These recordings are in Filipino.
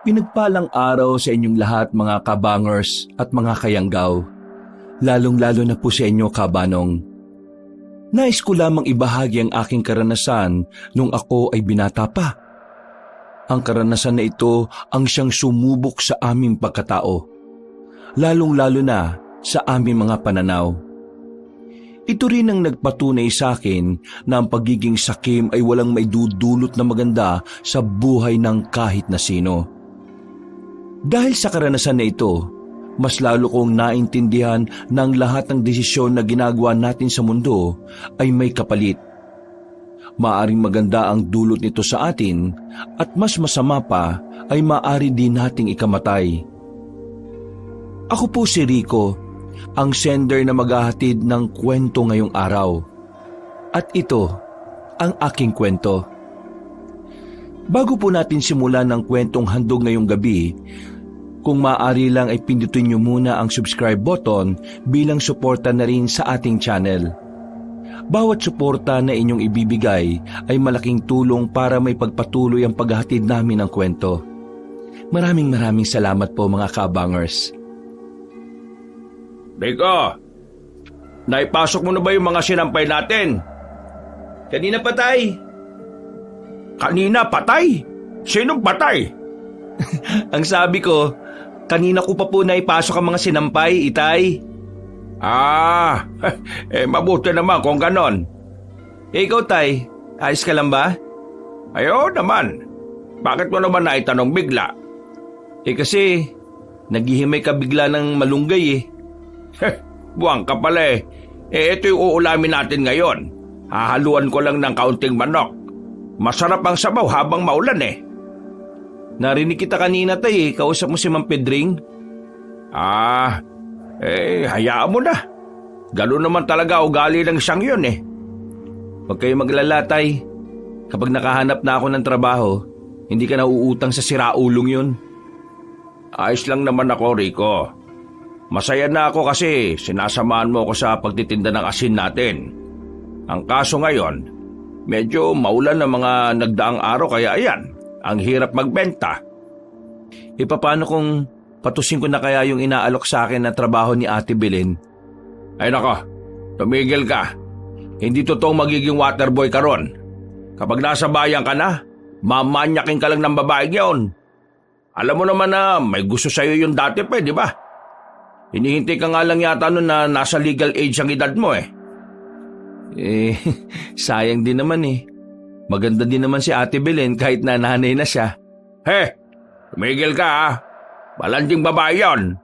Pinagpalang araw sa inyong lahat mga kabangers at mga kayanggaw. Lalong-lalo na po sa inyo kabanong. Nais ko lamang ibahagi ang aking karanasan nung ako ay binata pa. Ang karanasan na ito ang siyang sumubok sa aming pagkatao. Lalong-lalo na sa aming mga pananaw. Ito rin ang nagpatunay sa akin na ang pagiging sakim ay walang maidudulot na maganda sa buhay ng kahit na sino. Dahil sa karanasan na ito, mas lalo kong naintindihan na ang lahat ng desisyon na ginagawa natin sa mundo ay may kapalit. Maaring maganda ang dulot nito sa atin at mas masama pa ay maaari din nating ikamatay. Ako po si Rico, ang sender na maghahatid ng kwento ngayong araw. At ito ang aking kwento. Bago po natin simulan ng kwentong handog ngayong gabi, kung maaari lang ay pindutin niyo muna ang subscribe button bilang suporta na rin sa ating channel. Bawat suporta na inyong ibibigay ay malaking tulong para may pagpatuloy ang paghahatid namin ng kwento. Maraming salamat po mga kabangers. Rico, naipasok mo na ba yung mga sinampay natin? Kanina patay. Kanina patay? Sinong patay? Ang sabi ko, kanina ko pa po naipasok ang mga sinampay, Itay. Mabuti naman kung ganon. Ikaw, Tay, ayos ka lang ba? Ayo naman. Bakit mo naman naitanong bigla? Kasi, naghihimay ka bigla ng malunggay eh. Buwang ka pala eh. Ito yung uulamin natin ngayon. Hahaluan ko lang ng kaunting manok. Masarap ang sabaw habang maulan eh. Narinig kita kanina, Tay, kausap mo si Mang Pedring? Hayaan mo na. Gano'n naman talaga ugali ng siyang yun eh. Huwag kayo maglala, Tay. Kapag nakahanap na ako ng trabaho, hindi ka na uutang sa siraulong yun. Ayos lang naman ako, Rico. Masaya na ako kasi sinasamahan mo ako sa pagtitinda ng asin natin. Ang kaso ngayon, medyo maulan ng mga nagdaang araw kaya ayan, ang hirap magbenta. Paano kung patusin ko na kaya yung inaalok sa akin na trabaho ni Ate Belen? Ay nako, tumigil ka. Hindi totoong magiging waterboy ka ron. Kapag nasa bayan ka na, mamanyakin ka lang ng babaeng yun. Alam mo naman na may gusto sa'yo yung dati pa, di ba? Hinihintay ka nga lang yata nun na nasa legal age ang edad mo eh. Sayang din naman eh. Maganda din naman si Ate Belen kahit na nanay na siya. Tumigil ka ha. Balanding babae yun.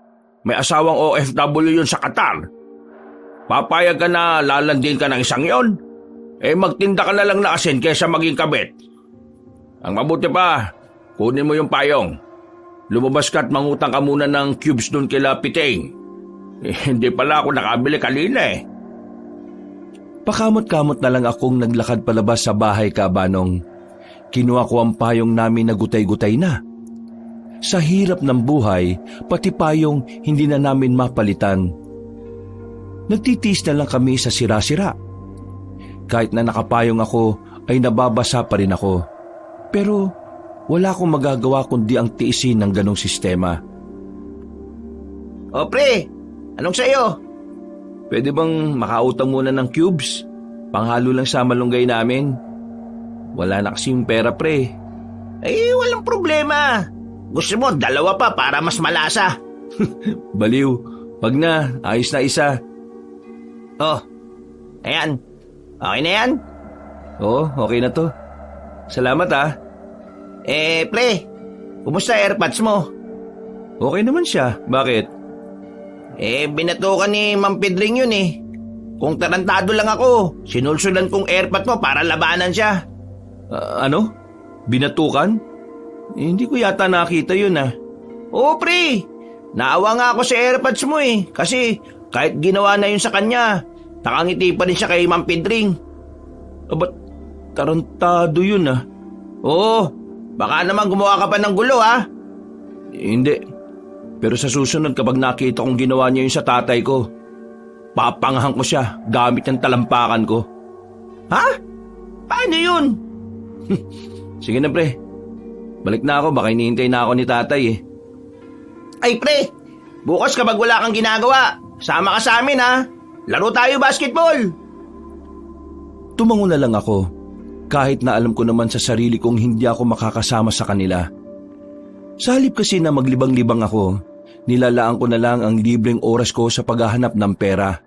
May asawang OFW yun sa Qatar. Papayag ka na lalandin ka ng isang yon? Magtinda ka na lang na asin kaysa maging kabit. Ang mabuti pa, kunin mo yung payong. Lumabas ka at mangutang ka muna ng cubes dun kila Piting. Hindi pala ako nakabili kanina eh. Pakamot-kamot na lang akong naglakad palabas sa bahay, Kabanong. Kinuha ko ang payong namin na gutay-gutay na. Sa hirap ng buhay, pati payong hindi na namin mapalitan. Nagtitiis na lang kami sa sira-sira. Kahit na nakapayong ako, ay nababasa pa rin ako. Pero wala akong magagawa kundi ang tiisin ng ganong sistema. O pre, anong sayo? Pwede bang makautang muna ng cubes? Panghalo lang sa malunggay namin. Wala na kasing pera, pre. Walang problema. Gusto mo, 2 pa para mas malasa. Baliw. Wag na, ayos na isa. Oh, ayan. Okay na yan? Oo, okay na to. Salamat ah. Pre, kumusta AirPods mo? Okay naman siya. Bakit? Binatukan ni Mang Pedring yun eh. Kung tarantado lang ako, sinulsulan kong AirPods mo para labanan siya. Ano? Binatukan? Hindi ko yata nakita yun ah. Oo pre, naawa nga ako sa AirPods mo eh. Kasi kahit ginawa na yun sa kanya, nakangiti pa rin siya kay Mang Pedring. Ba't tarantado yun ah? Oo, baka naman gumawa ka pa ng gulo ha. Hindi. Pero sa susunod kapag nakita kong ginawa niya yun sa tatay ko, papangahan ko siya gamit ng talampakan ko. Ha? Paano yun? Sige na pre. Balik na ako, baka hinihintay na ako ni tatay eh. Ay pre, bukas kapag wala kang ginagawa, sama ka sa amin ha. Laro tayo basketball. Tumango na lang ako, kahit na alam ko naman sa sarili kong hindi ako makakasama sa kanila. Sa halip kasi na maglibang-libang ako, nilalaan ko na lang ang libreng oras ko sa paghahanap ng pera.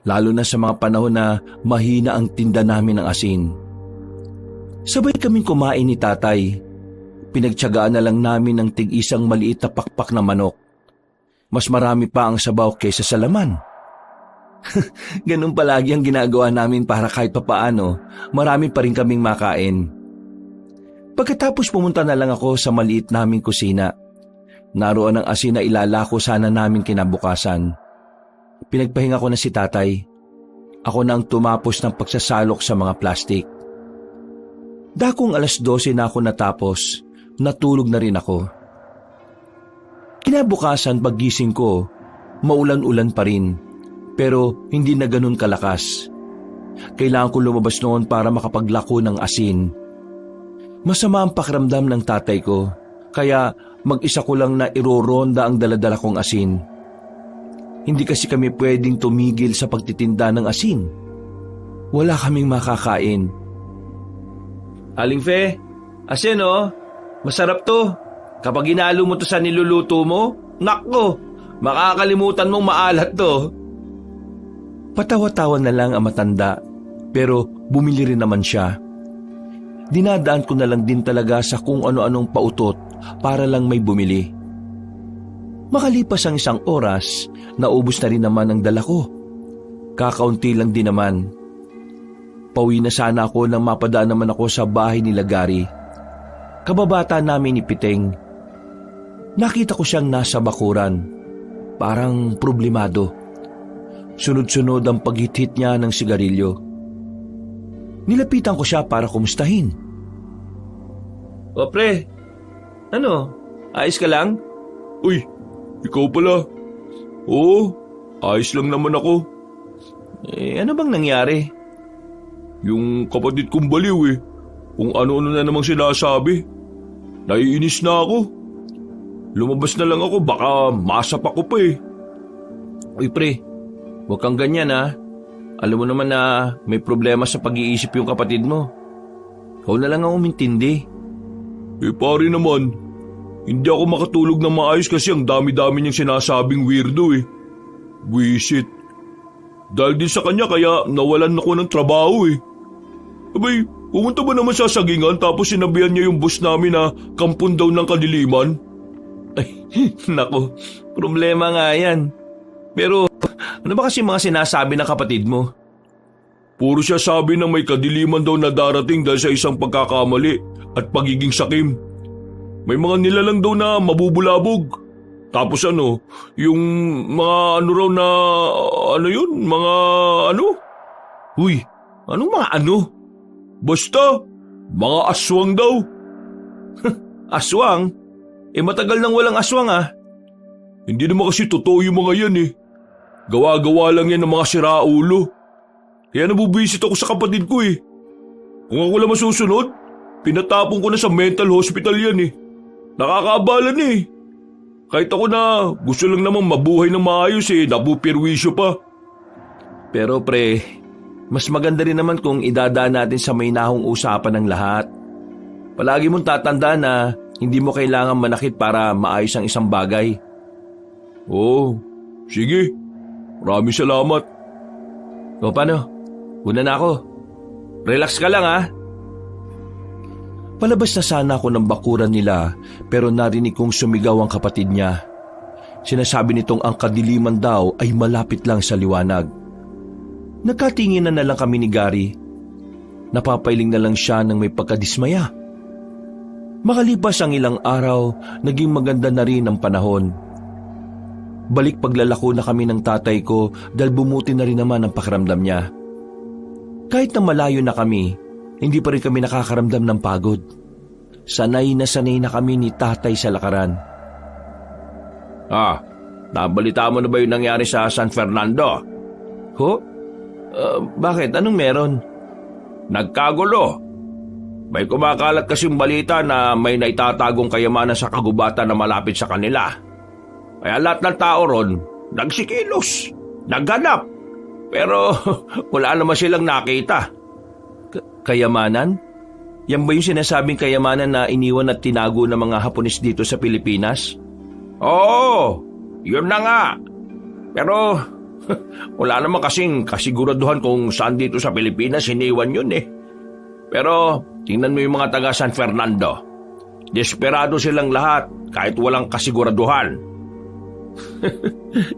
Lalo na sa mga panahon na mahina ang tinda namin ng asin. Sabay kaming kumain ni tatay. Pinagtiyagaan na lang namin ng tig-isang maliit na pakpak na manok. Mas marami pa ang sabaw kaysa sa laman. Ganun palagi ang ginagawa namin para kahit papaano, marami pa rin kaming makain. Pagkatapos pumunta na lang ako sa maliit naming kusina. Naroon ang asin na ilalako sana namin kinabukasan. Pinagpahinga ko na si tatay. Ako na ang tumapos ng pagsasalok sa mga plastik. Dakong 12:00 na ako natapos, natulog na rin ako. Kinabukasan paggising ko, maulan-ulan pa rin, pero hindi na ganun kalakas. Kailangan ko lumabas noon para makapaglako ng asin. Masama ang pakiramdam ng tatay ko, kaya mag-isa ko lang na iroronda ang daladala kong asin. Hindi kasi kami pwedeng tumigil sa pagtitinda ng asin. Wala kaming makakain. Aling Fe, asin oh, masarap to. Kapag hinalo mo to sa niluluto mo, nakko, makakalimutan mong maalat to. Patawa-tawa na lang ang matanda, pero bumili rin naman siya. Dinadaan ko na lang din talaga sa kung ano-anong pautot para lang may bumili. Makalipas ang 1 oras, naubos na rin naman ang dala ko. Kakaunti lang din naman. Pauwi na sana ako nang mapadaan naman ako sa bahay nila Gary. Kababata namin ni Piteng. Nakita ko siyang nasa bakuran. Parang problemado. Sunod-sunod ang paghit-hit niya ng sigarilyo. Nilapitan ko siya para kumustahin. O pre, ano? Ayos ka lang? Uy, ikaw pala. Oo, ayos lang naman ako. Ano bang nangyari? Yung kapatid kong baliw eh. Kung ano-ano na namang sinasabi. Naiinis na ako. Lumabas na lang ako, baka masapa ko pa eh. Uy pre, huwag kang ganyan ha. Alam mo naman na may problema sa pag-iisip yung kapatid mo. Ikaw na lang ang umintindi. Pare naman, hindi ako makatulog ng maayos kasi ang dami-dami niyang sinasabing weirdo eh. Buisit. Dahil din sa kanya kaya nawalan ako ng trabaho eh. Abay, pumunta ba naman sa sagingan tapos sinabihan niya yung boss namin na kampon daw ng kadiliman? Ay, nako, problema nga yan. Pero ano ba kasi mga sinasabi ng kapatid mo? Puro siya sabi na may kadiliman daw na darating dahil sa isang pagkakamali at pagiging sakim. May mga nilalang daw na mabubulabog. Tapos yung mga ano raw na, mga ano? Uy, anong mga ano? Basta, mga aswang daw. Aswang? Matagal nang walang aswang ah. Hindi naman kasi totoo yung mga yan eh. Gawa-gawa lang yan ng mga siraulo. Kaya nabubisit ako sa kapatid ko eh. Kung ako lang masusunod, pinatapon ko na sa mental hospital yan eh. Nakakaabala na eh. Kahit ako na gusto lang namang mabuhay ng maayos eh, napupirwisyo pa. Pero pre, mas maganda rin naman kung idadaan natin sa mahinahong usapan ng lahat. Palagi mong tatandaan na hindi mo kailangan manakit para maayos ang isang bagay. Oo, sige. Maraming salamat. O paano? Una na ako. Relax ka lang ha. Palabas na sana ako ng bakuran nila pero narinig kong sumigaw ang kapatid niya. Sinasabi nitong ang kadiliman daw ay malapit lang sa liwanag. Nagkatinginan na lang kami ni Gary. Napapailing na lang siya ng may pagkadismaya. Makalipas ang ilang araw, naging maganda na rin ang panahon. Balik paglalako na kami ng tatay ko dahil bumuti na rin naman ang pakiramdam niya. Kahit na malayo na kami, hindi pa rin kami nakakaramdam ng pagod. Sanay na kami ni tatay sa lakaran. Nabalita mo na ba yung nangyari sa San Fernando? Ho? Bakit? Anong meron? Nagkagulo. May kumakalat kasing balita na may naitatagong kayamanan sa kagubatan na malapit sa kanila. Kaya lahat ng tao ron, nagsikilos, naghanap. Pero wala naman silang nakita. Kayamanan? Yan ba yung sinasabing kayamanan na iniwan at tinago ng mga Hapones dito sa Pilipinas? Oo, yun na nga. Pero wala naman kasing kasiguraduhan kung saan dito sa Pilipinas iniwan yun eh. Pero tingnan mo yung mga taga San Fernando. Desperado silang lahat kahit walang kasiguraduhan.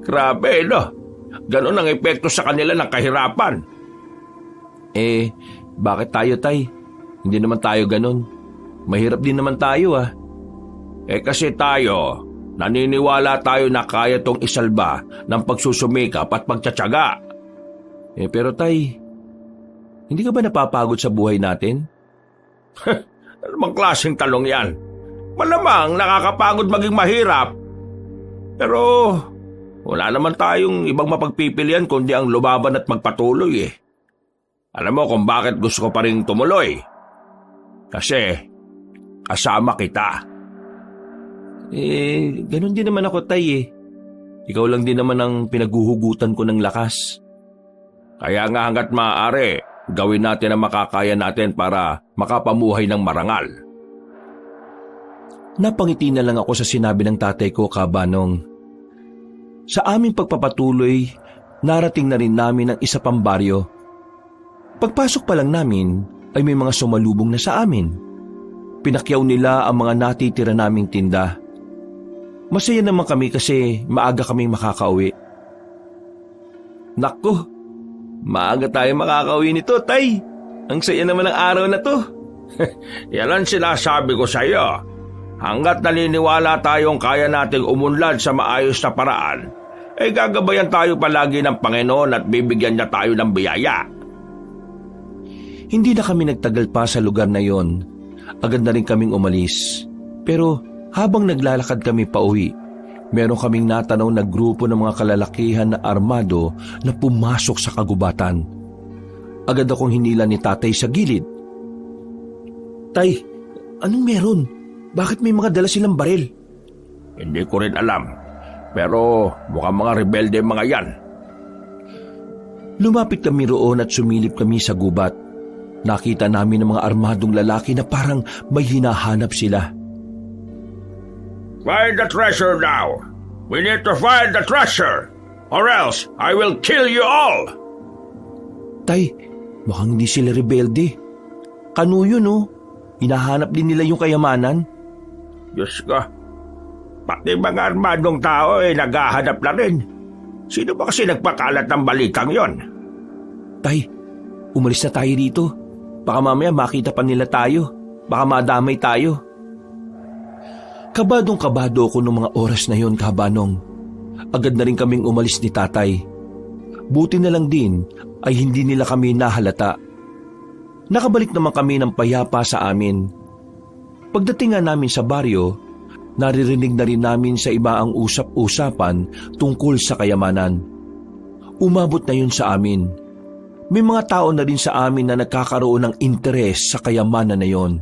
Grabe, no? Ganon ang epekto sa kanila ng kahirapan. Bakit tayo, Tay? Hindi naman tayo ganon. Mahirap din naman tayo, ah. Kasi tayo, naniniwala tayo na kaya tong isalba ng pagsusumikap at pagtsatsaga. Pero Tay, hindi ka ba napapagod sa buhay natin? Ano bang klaseng talong yan? Malamang nakakapagod maging mahirap. Pero wala naman tayong ibang mapagpipilian kundi ang lumaban at magpatuloy eh. Alam mo kung bakit gusto ko pa rin tumuloy? Kasi kasama kita. Ganun din naman ako, Tay eh. Ikaw lang din naman ang pinaguhugutan ko ng lakas. Kaya nga hanggat maaari, gawin natin ang makakaya natin para makapamuhay ng marangal. Napangiti na lang ako sa sinabi ng tatay ko, Kabanong. Sa aming pagpapatuloy, narating na rin namin ang isa pang baryo. Pagpasok pa lang namin ay may mga sumalubong na sa amin. Pinakyaw nila ang mga natitira naming tinda. Masaya naman kami kasi maaga kaming makakauwi. Naku, maaga tayo makakauwi nito, Tay. Ang saya naman ng araw na to. Yan ang sinasabi ko sa iyo. Hanggat naniniwala tayong kaya nating umunlad sa maayos na paraan, gagabayan tayo palagi ng Panginoon at bibigyan niya tayo ng biyaya. Hindi na kami nagtagal pa sa lugar na yon. Agad na rin kaming umalis. Pero habang naglalakad kami pauwi, meron kaming natanaw na grupo ng mga kalalakihan na armado na pumasok sa kagubatan. Agad akong hinila ni tatay sa gilid. Tay, anong meron? Bakit may mga dala silang baril? Hindi ko rin alam. Pero mukhang mga rebelde mga yan. Lumapit kami roon at sumilip kami sa gubat. Nakita namin ng mga armadong lalaki na parang may hinahanap sila. Find the treasure now. We need to find the treasure. Or else I will kill you all. Tay, mukhang hindi sila rebelde. Kanuyo, no? Hinahanap din nila yung kayamanan. Diyos ko, pati mga armadong tao naghahanap na rin. Sino ba kasi nagpakalat ng balitang yon? Tay, umalis na tayo dito. Baka mamaya makita pa nila tayo. Baka madamay tayo. Kabadong-kabado ako nung mga oras na yon, Kabanong. Agad na rin kaming umalis ni tatay. Buti na lang din ay hindi nila kami nahalata. Nakabalik naman kami ng payapa sa amin. Pagdating nga namin sa baryo, naririnig na rin namin sa iba ang usap-usapan tungkol sa kayamanan. Umabot na yun sa amin. May mga tao na rin sa amin na nagkakaroon ng interes sa kayamanan na yon.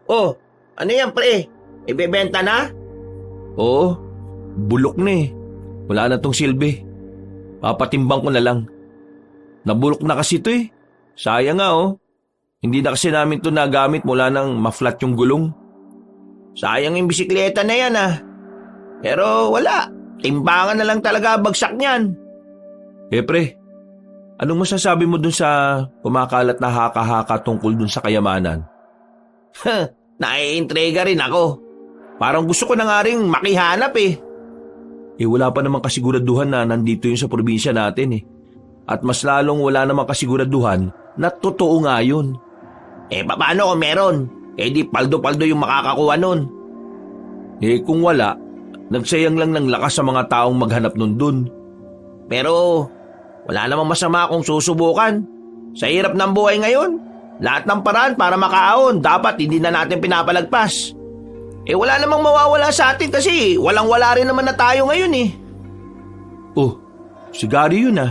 Oh, ano yan pre? Ibebenta na? Oo, bulok na eh. Wala na tong silbi. Papatimbang ko na lang. Nabulok na kasi ito eh. Sayang nga oh. Hindi na kasi namin ito nagamit mula nang ma-flat yung gulong. Sayang yung bisikleta na yan ah. Pero wala. Timbangan na lang talaga bagsak niyan. Pre, anong masasabi mo dun sa kumakalat na haka-haka tungkol dun sa kayamanan? Naiintriga rin ako. Parang gusto ko na nga rin makihanap eh. Wala pa namang kasiguraduhan na nandito yun sa probinsya natin eh. At mas lalong wala namang kasiguraduhan na totoo nga yun. Paano kung meron? Di paldo-paldo yung makakakuha nun. Kung wala, nagsayang lang ng lakas sa mga taong maghanap nun dun. Pero wala namang masama kung susubukan. Sa hirap ng buhay ngayon, lahat ng paraan para makaahon, dapat hindi na natin pinapalagpas. Wala namang mawawala sa atin kasi walang-wala rin naman na tayo ngayon eh. Oh, si Gary yun ah.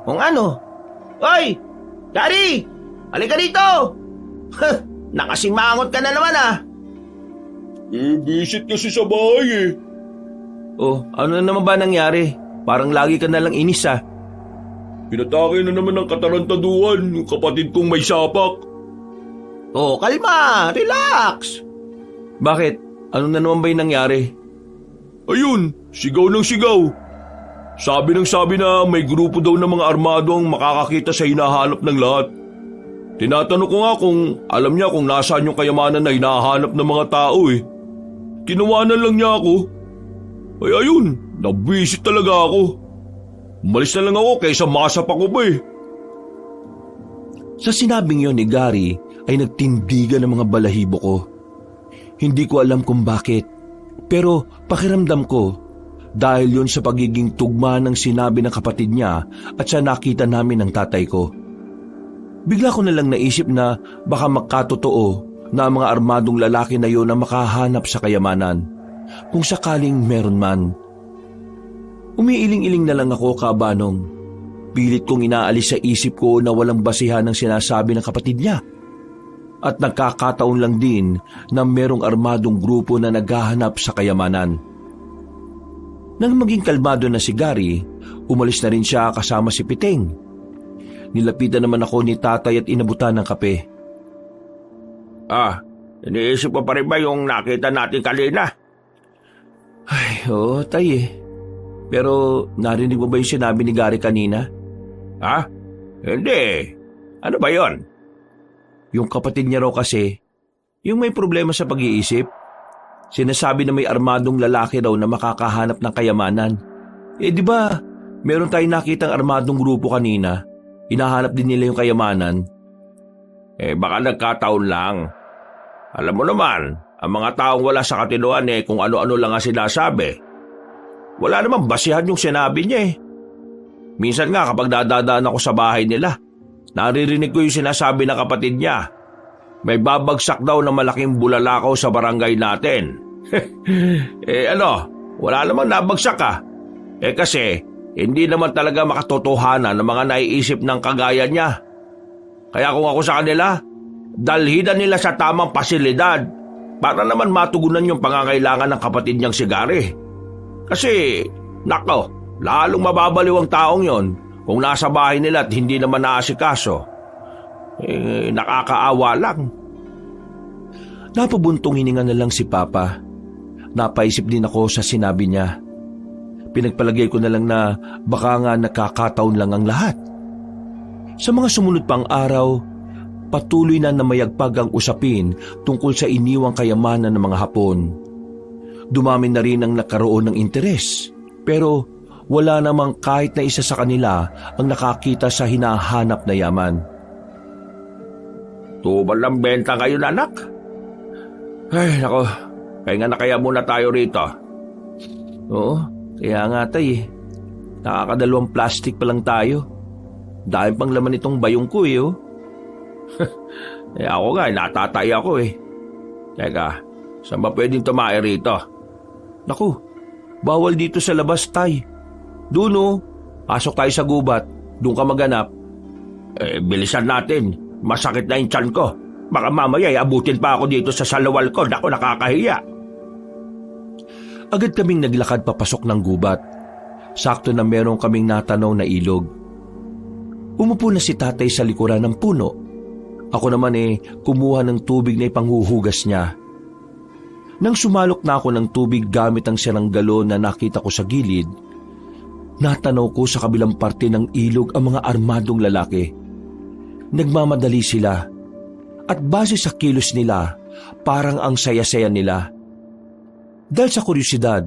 Kung ano? Hoy! Gary! Halika dito! Nakasimangot ka na naman ah. Visit kasi sa bahay eh. Oh, ano na naman ba nangyari? Parang lagi ka nalang inis ah. Pinatake na naman ng katarantaduhan yung kapatid kong may sapak. Oh, kalma, relax. Bakit? Ano na naman ba yung nangyari? Ayun, sigaw ng sigaw. Sabi na may grupo daw ng mga armado ang makakakita sa hinahanap ng lahat. Tinatanong ko nga kung alam niya kung nasaan yung kayamanan na hinahanap ng mga tao eh. Tinawanan lang niya ako. Ay ayun, nabwisit talaga ako. Umalis na lang ako kaysa masapak ko pa eh. Sa sinabing yon ni Gary ay nagtindigan ng mga balahibo ko. Hindi ko alam kung bakit, pero pakiramdam ko dahil yon sa pagiging tugma ng sinabi ng kapatid niya at sa nakita namin ng tatay ko. Bigla ko na lang naisip na baka magkatotoo na ang mga armadong lalaki na yon na makahanap sa kayamanan, kung sakaling meron man. Umiiling-iling na lang ako, Kabanong. Pilit kong inaalis sa isip ko na walang basihan ng sinasabi ng kapatid niya. At nagkakataon lang din na merong armadong grupo na naghahanap sa kayamanan. Nang maging kalmado na si Gary, umalis na rin siya kasama si Piteng. Nilapitan naman ako ni tatay at inabutan ng kape. Iniisip mo pa rin ba yung nakita natin kanina? Ay, oo, tay eh. Pero narinig mo ba yung sinabi ni Gary kanina? Ha? Hindi. Ano ba yon? Yung kapatid niya raw kasi, yung may problema sa pag-iisip. Sinasabi na may armadong lalaki daw na makakahanap ng kayamanan. Di ba, meron tayong nakitang armadong grupo kanina. Hinahanap din nila yung kayamanan. Baka nagkataon lang. Alam mo naman, ang mga taong wala sa katinuan kung ano-ano lang ang sinasabi. Wala namang basihan yung sinabi niya eh. Minsan nga kapag dadadaan ako sa bahay nila, naririnig ko yung sinasabi ng kapatid niya. May babagsak daw na malaking bulalakaw sa barangay natin. Wala namang nabagsak ah. Kasi hindi naman talaga makatotohanan ng mga naiisip ng kagaya niya. Kaya kung ako sa kanila, dalhidan nila sa tamang pasilidad para naman matugunan yung pangangailangan ng kapatid niyang si Gary. Kasi, nako, lalong mababaliw ang taong yon kung nasa bahay nila at hindi naman naasikaso. Nakakaawa lang. Napabuntong hininga na lang si Papa. Napaisip din ako sa sinabi niya. Pinagpalagay ko na lang na baka nga nakakataon lang ang lahat. Sa mga sumunod pang araw, patuloy na namayagpag ang usapin tungkol sa iniwang kayamanan ng mga Hapon. Dumami na rin ang nakaroon ng interes, pero wala namang kahit na isa sa kanila ang nakakita sa hinahanap na yaman. Tubal ng benta ngayon, anak? Ay, nako, kaya na kaya muna tayo rito. Oo, kaya nga tay eh. Nakakadalawang plastic pa lang tayo. Dahil pang laman itong bayong ko eh oh. Ako nga, natatay ako eh. Teka, saan ba pwedeng tumae rito? Naku, bawal dito sa labas tay. Doon oh, pasok tayo sa gubat. Doon ka maganap. Bilisan natin. Masakit na yung tiyan ko. Baka mamaya abutin pa ako dito sa salawal ko. Naku, nakakahiya. Agad kaming naglakad papasok ng gubat. Sakto na meron kaming natanaw na ilog. Umupo na si tatay sa likuran ng puno. Ako naman kumuha ng tubig na ipanghuhugas niya. Nang sumalok na ako ng tubig gamit ang sirang galon na nakita ko sa gilid, natanaw ko sa kabilang parte ng ilog ang mga armadong lalaki. Nagmamadali sila at base sa kilos nila, parang ang saya-saya nila. Dahil sa kuryosidad,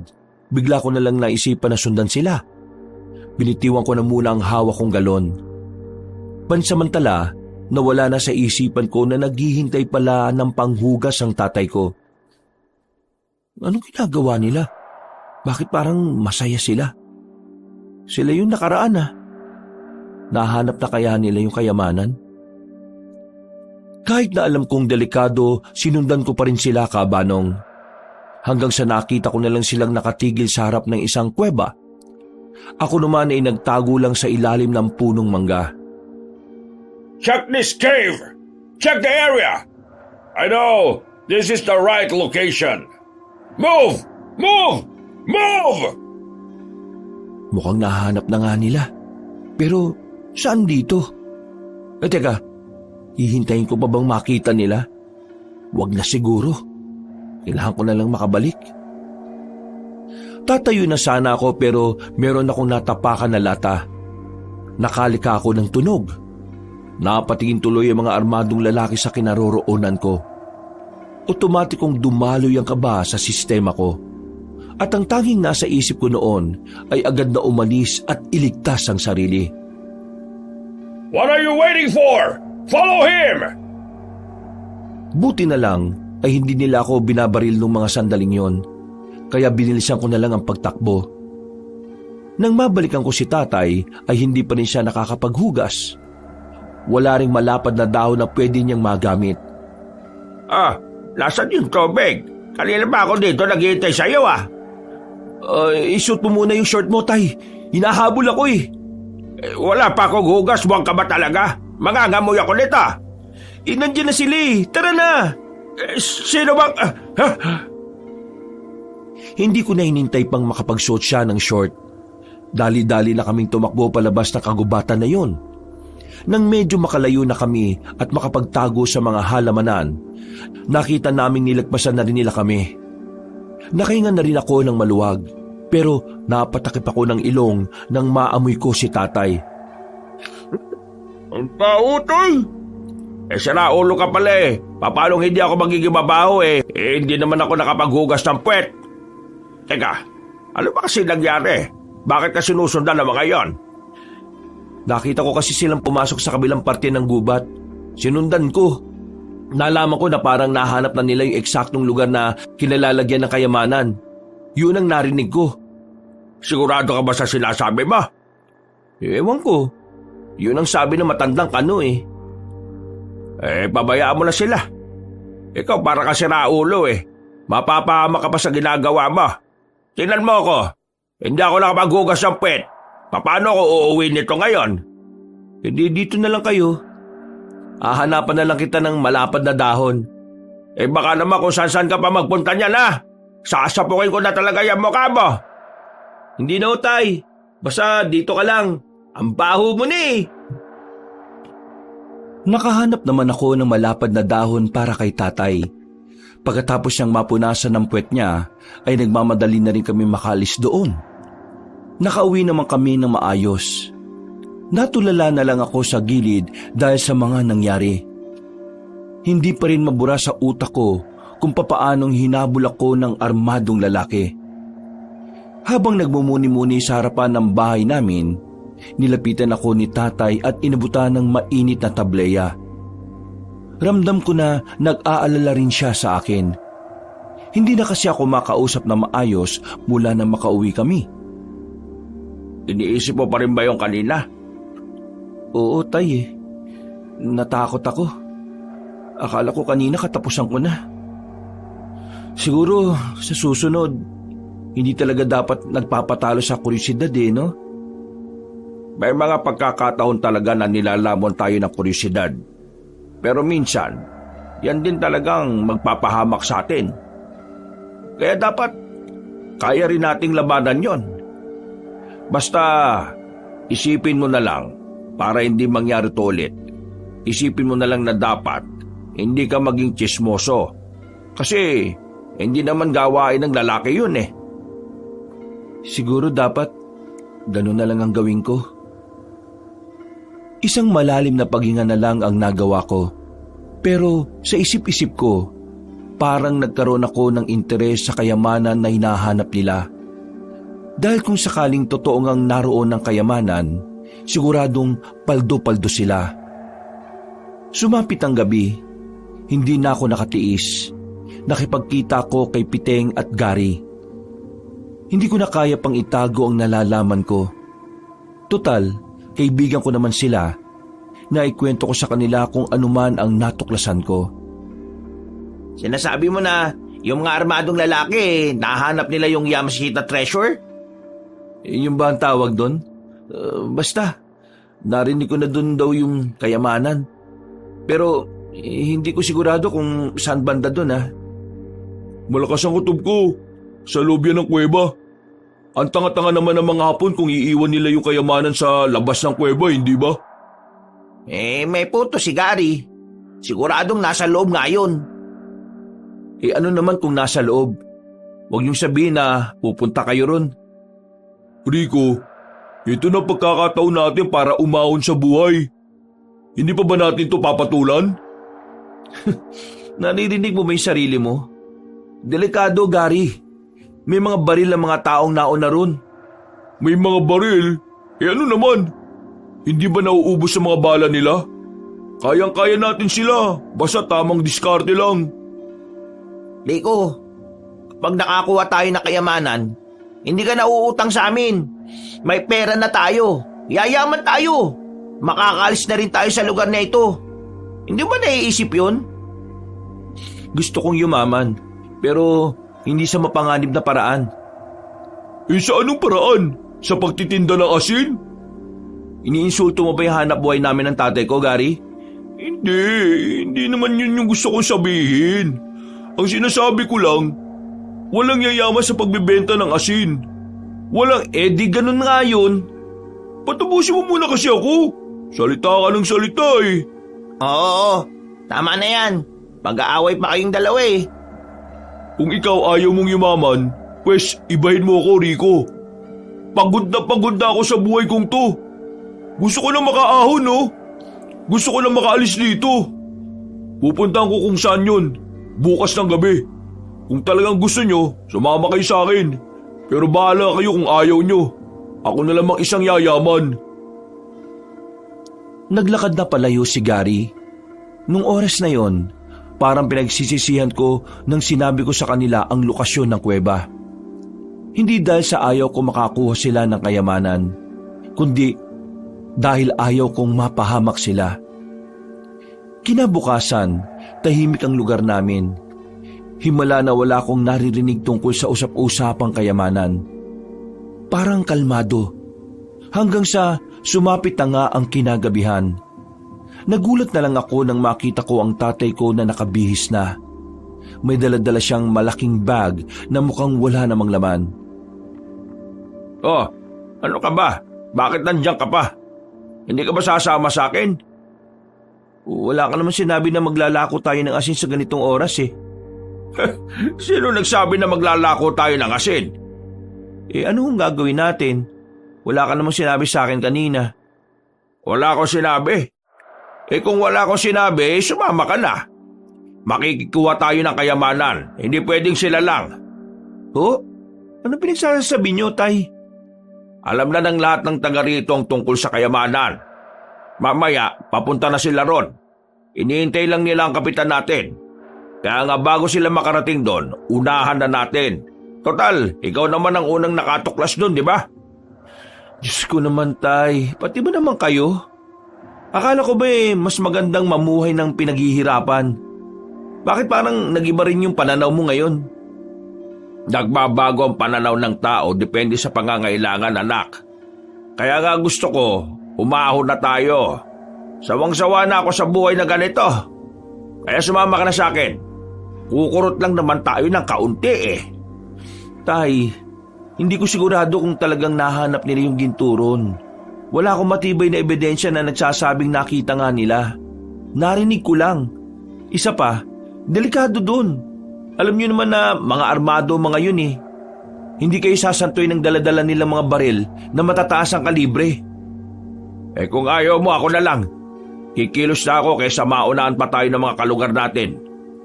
bigla ko na lang naisipan na sundan sila. Binitiwan ko na muna ang hawak kong galon. Pansamantala, nawala na sa isipan ko na naghihintay pala ng panghugas ang tatay ko. Anong ginagawa nila? Bakit parang masaya sila? Sila yung nakaraan ah. Nahanap na kaya nila yung kayamanan? Kahit na alam kong delikado, sinundan ko pa rin sila, Kabanong. Hanggang sa nakita ko na lang silang nakatigil sa harap ng isang kuweba. Ako naman ay nagtago lang sa ilalim ng punong mangga. Check this cave! Check the area! I know! This is the right location! Move! Move! Move! Mukhang nahanap na nga nila. Pero saan dito? Teka, hihintayin ko pa bang makita nila? Wag na siguro. Kailangan ko na lang makabalik. Tatayo na sana ako pero meron akong natapakan na lata. Nakalika ako ng tunog. Napatingin tuloy ang mga armadong lalaki sa kinaroroonan ko. Otomatikong dumaloy ang kaba sa sistema ko. At ang tanging nasa isip ko noon ay agad na umalis at iligtas ang sarili. What are you waiting for? Follow him! Buti na lang ay hindi nila ako binabaril ng mga sandaling yon. Kaya binilisan ko na lang ang pagtakbo. Nang mabalikan ko si tatay ay hindi pa rin siya nakakapaghugas. Wala ring malapad na dahon na pwede niyang magamit. Nasaan yung tubig? Kanina pa ako dito naghihintay sa'yo Isuot mo muna yung short mo, tay. Hinahabol ako eh. Wala pa akong hugas, buwang ka ba talaga? Mangangamoy ako nito. Nandiyan na sila eh. Tara na. Sino bang... Hindi ko na hinintay pang makapagsuot siya ng short. Dali-dali na kaming tumakbo palabas ng kagubatan na yon. Nang medyo makalayo na kami at makapagtago sa mga halamanan, nakita naming nilagpasan na rin nila kami. Nakahinga na rin ako ng maluwag, pero napatakip ako ng ilong nang maamoy ko si tatay. Ang pautoy! Sira ulo ka pala eh. Paano hindi ako magiging babaho hindi naman ako nakapaghugas ng puwet. Teka, ano ba kasi nangyari? Bakit ka sinusundan ng mga yon? Nakita ko kasi silang pumasok sa kabilang parte ng gubat. Sinundan ko. Nalaman ko na parang nahanap na nila yung eksaktong lugar na kinalalagyan ng kayamanan. Yun ang narinig ko. Sigurado ka ba sa sinasabi mo? Ewan ko. Yun ang sabi ng matandang kano eh. Pabayaan mo na sila. Ikaw para ka siraulo Mapapahama ka pa sa ginagawa mo. Tingnan mo ako. Hindi ako nakapaghugas ng puwet. Paano ako uuwi nito ngayon? Hindi dito na lang kayo. Hahanapan na lang kita ng malapad na dahon. Baka naman kung saan ka pa magpunta niyan Sasapukin ko na talaga yung mukha mo. Hindi na utay. Basta dito ka lang. Ang baho mo ni. Nakahanap naman ako ng malapad na dahon para kay tatay. Pagkatapos niyang mapunasan ng puwet niya, ay nagmamadali na rin kami makalis doon. Nakauwi naman kami ng maayos. Natulala na lang ako sa gilid dahil sa mga nangyari. Hindi pa rin mabura sa utak ko kung papaanong hinabol ako ng armadong lalaki. Habang nagmumuni-muni sa harapan ng bahay namin, nilapitan ako ni tatay at inabutan ng mainit na tableya. Ramdam ko na nag-aalala rin siya sa akin. Hindi na kasi ako makausap na maayos mula na makauwi kami. Iniisip mo pa rin ba yung kanina? Oo, tay. Natakot ako. Akala ko kanina katapusan ko na. Siguro sa susunod, hindi talaga dapat nagpapatalo sa kuryosidad no? May mga pagkakataon talaga na nilalamon tayo ng kuryosidad. Pero minsan, yan din talagang magpapahamak sa atin. Kaya dapat, kaya rin nating labanan yon. Basta, isipin mo na lang para hindi mangyari to ulit. Isipin mo na lang na dapat hindi ka maging tsismoso. Kasi hindi naman gawain ng lalaki yun Siguro dapat ganun na lang ang gawin ko. Isang malalim na paghinga na lang ang nagawa ko. Pero sa isip-isip ko, parang nagkaroon ako ng interes sa kayamanan na hinahanap nila. Dahil kung sakaling totoo ngang naroon ng kayamanan, siguradong paldo-paldo sila. Sumapit ang gabi, hindi na ako nakatiis. Nakipagkita ko kay Piteng at Gary. Hindi ko na kaya pang itago ang nalalaman ko. Total, kaibigan ko naman sila. Naikwento ko sa kanila kung anuman ang natuklasan ko. Sinasabi mo na yung mga armadong lalaki, nahanap nila yung Yamashita treasure? Yung ba ang tawag doon? Basta, narinig ko na doon daw yung kayamanan. Pero Hindi ko sigurado kung saan banda doon Malakas ang kutob ko. Sa loob yan ng kuweba. Ang tanga-tanga naman ng mga Hapon kung iiwan nila yung kayamanan sa labas ng kuweba, hindi ba? May punto si Gary. Siguradong nasa loob nga yun. Ano naman kung nasa loob? Huwag niyong sabihin na pupunta kayo ron. Rico, ito na pagkakataon natin para umahon sa buhay. Hindi pa ba natin to papatulan? Naririnig mo ba yung sarili mo? Delikado, Gary. May mga baril ng mga taong nauna ron. May mga baril? Ano naman? Hindi ba nauubos sa mga bala nila? Kayang-kaya natin sila, basta tamang diskarte lang. Rico, kapag nakakuha tayo ng kayamanan, hindi ka nauutang sa amin. May pera na tayo. Yayaman tayo. Makakaalis na rin tayo sa lugar na ito. Hindi ba naiisip yun? Gusto kong yumaman, pero hindi sa mapanganib na paraan. Sa anong paraan? Sa pagtitinda ng asin? Iniinsulto mo ba yung hanap buhay namin ng tatay ko, Gary? Hindi naman yun yung gusto kong sabihin. Ang sinasabi ko lang, walang yayaman sa pagbebenta ng asin. Walang di ganun nga yun. Patapusin mo muna kasi ako. Salita ka ng salita Oo, tama na yan. Mag-aaway pa kayong dalawa Kung ikaw ayaw mong yumaman, pwes ibahin mo ako, Rico. Pagod na ako sa buhay kong to. Gusto ko na makaahon, no? Gusto ko na makaalis dito. Pupuntahan ko kung saan yun, bukas ng gabi. Kung talagang gusto nyo, sumama kayo sa akin. Pero bahala kayo kung ayaw nyo. Ako na lamang isang yayaman. Naglakad na palayo si Gary. Nung oras na yon, parang pinagsisisihan ko nang sinabi ko sa kanila ang lokasyon ng kuweba. Hindi dahil sa ayaw ko makakuha sila ng kayamanan, kundi dahil ayaw kong mapahamak sila. Kinabukasan, tahimik ang lugar namin. Himala na wala akong naririnig tungkol sa usap-usapang kayamanan. Parang kalmado, hanggang sa sumapit na nga ang kinagabihan. Nagulat na lang ako nang makita ko ang tatay ko na nakabihis na. May dala-dala siyang malaking bag na mukhang wala namang laman. Oh, ano ka ba? Bakit nandiyan ka pa? Hindi ka ba sasama sa akin? Wala ka naman sinabi na maglalako tayo ng asin sa ganitong oras Sino nagsabi na maglalako tayo ng asin? Ano ang gagawin natin? Wala ka naman sinabi sa akin kanina. Wala akong sinabi. Kung wala akong sinabi, sumama ka na. Makikikuha tayo ng kayamanan. Hindi pwedeng sila lang. Ano pinagsasabi niyo, Tay? Alam na ng lahat ng taga rito ang tungkol sa kayamanan. Mamaya, papunta na sila ron. Iniintay lang nila ang kapitan natin. Kaya nga bago sila makarating doon, unahan na natin. Total, ikaw naman ang unang nakatuklas doon, di ba? Diyos ko naman, Tay. Pati ba naman kayo? Akala ko ba mas magandang mamuhay ng pinaghihirapan? Bakit parang nag-iba rin yung pananaw mo ngayon? Nagbabago ang pananaw ng tao depende sa pangangailangan, anak. Kaya nga gusto ko, umahon na tayo. Sawang-sawa na ako sa buhay na ganito. Kaya sumama ka na sa akin. Kukurot lang naman tayo ng kaunti Tay, hindi ko sigurado kung talagang nahanap nila yung ginturon. Wala akong matibay na ebidensya na nagsasabing nakita nga nila. Narinig ko lang. Isa pa, delikado dun. Alam niyo naman na mga armado mga yun Hindi kayo sasantoy ng daladala nilang mga baril na matataas ang kalibre. Kung ayaw mo, ako na lang. Kikilos na ako kaysa maunahan pa tayo ng mga kalugar natin.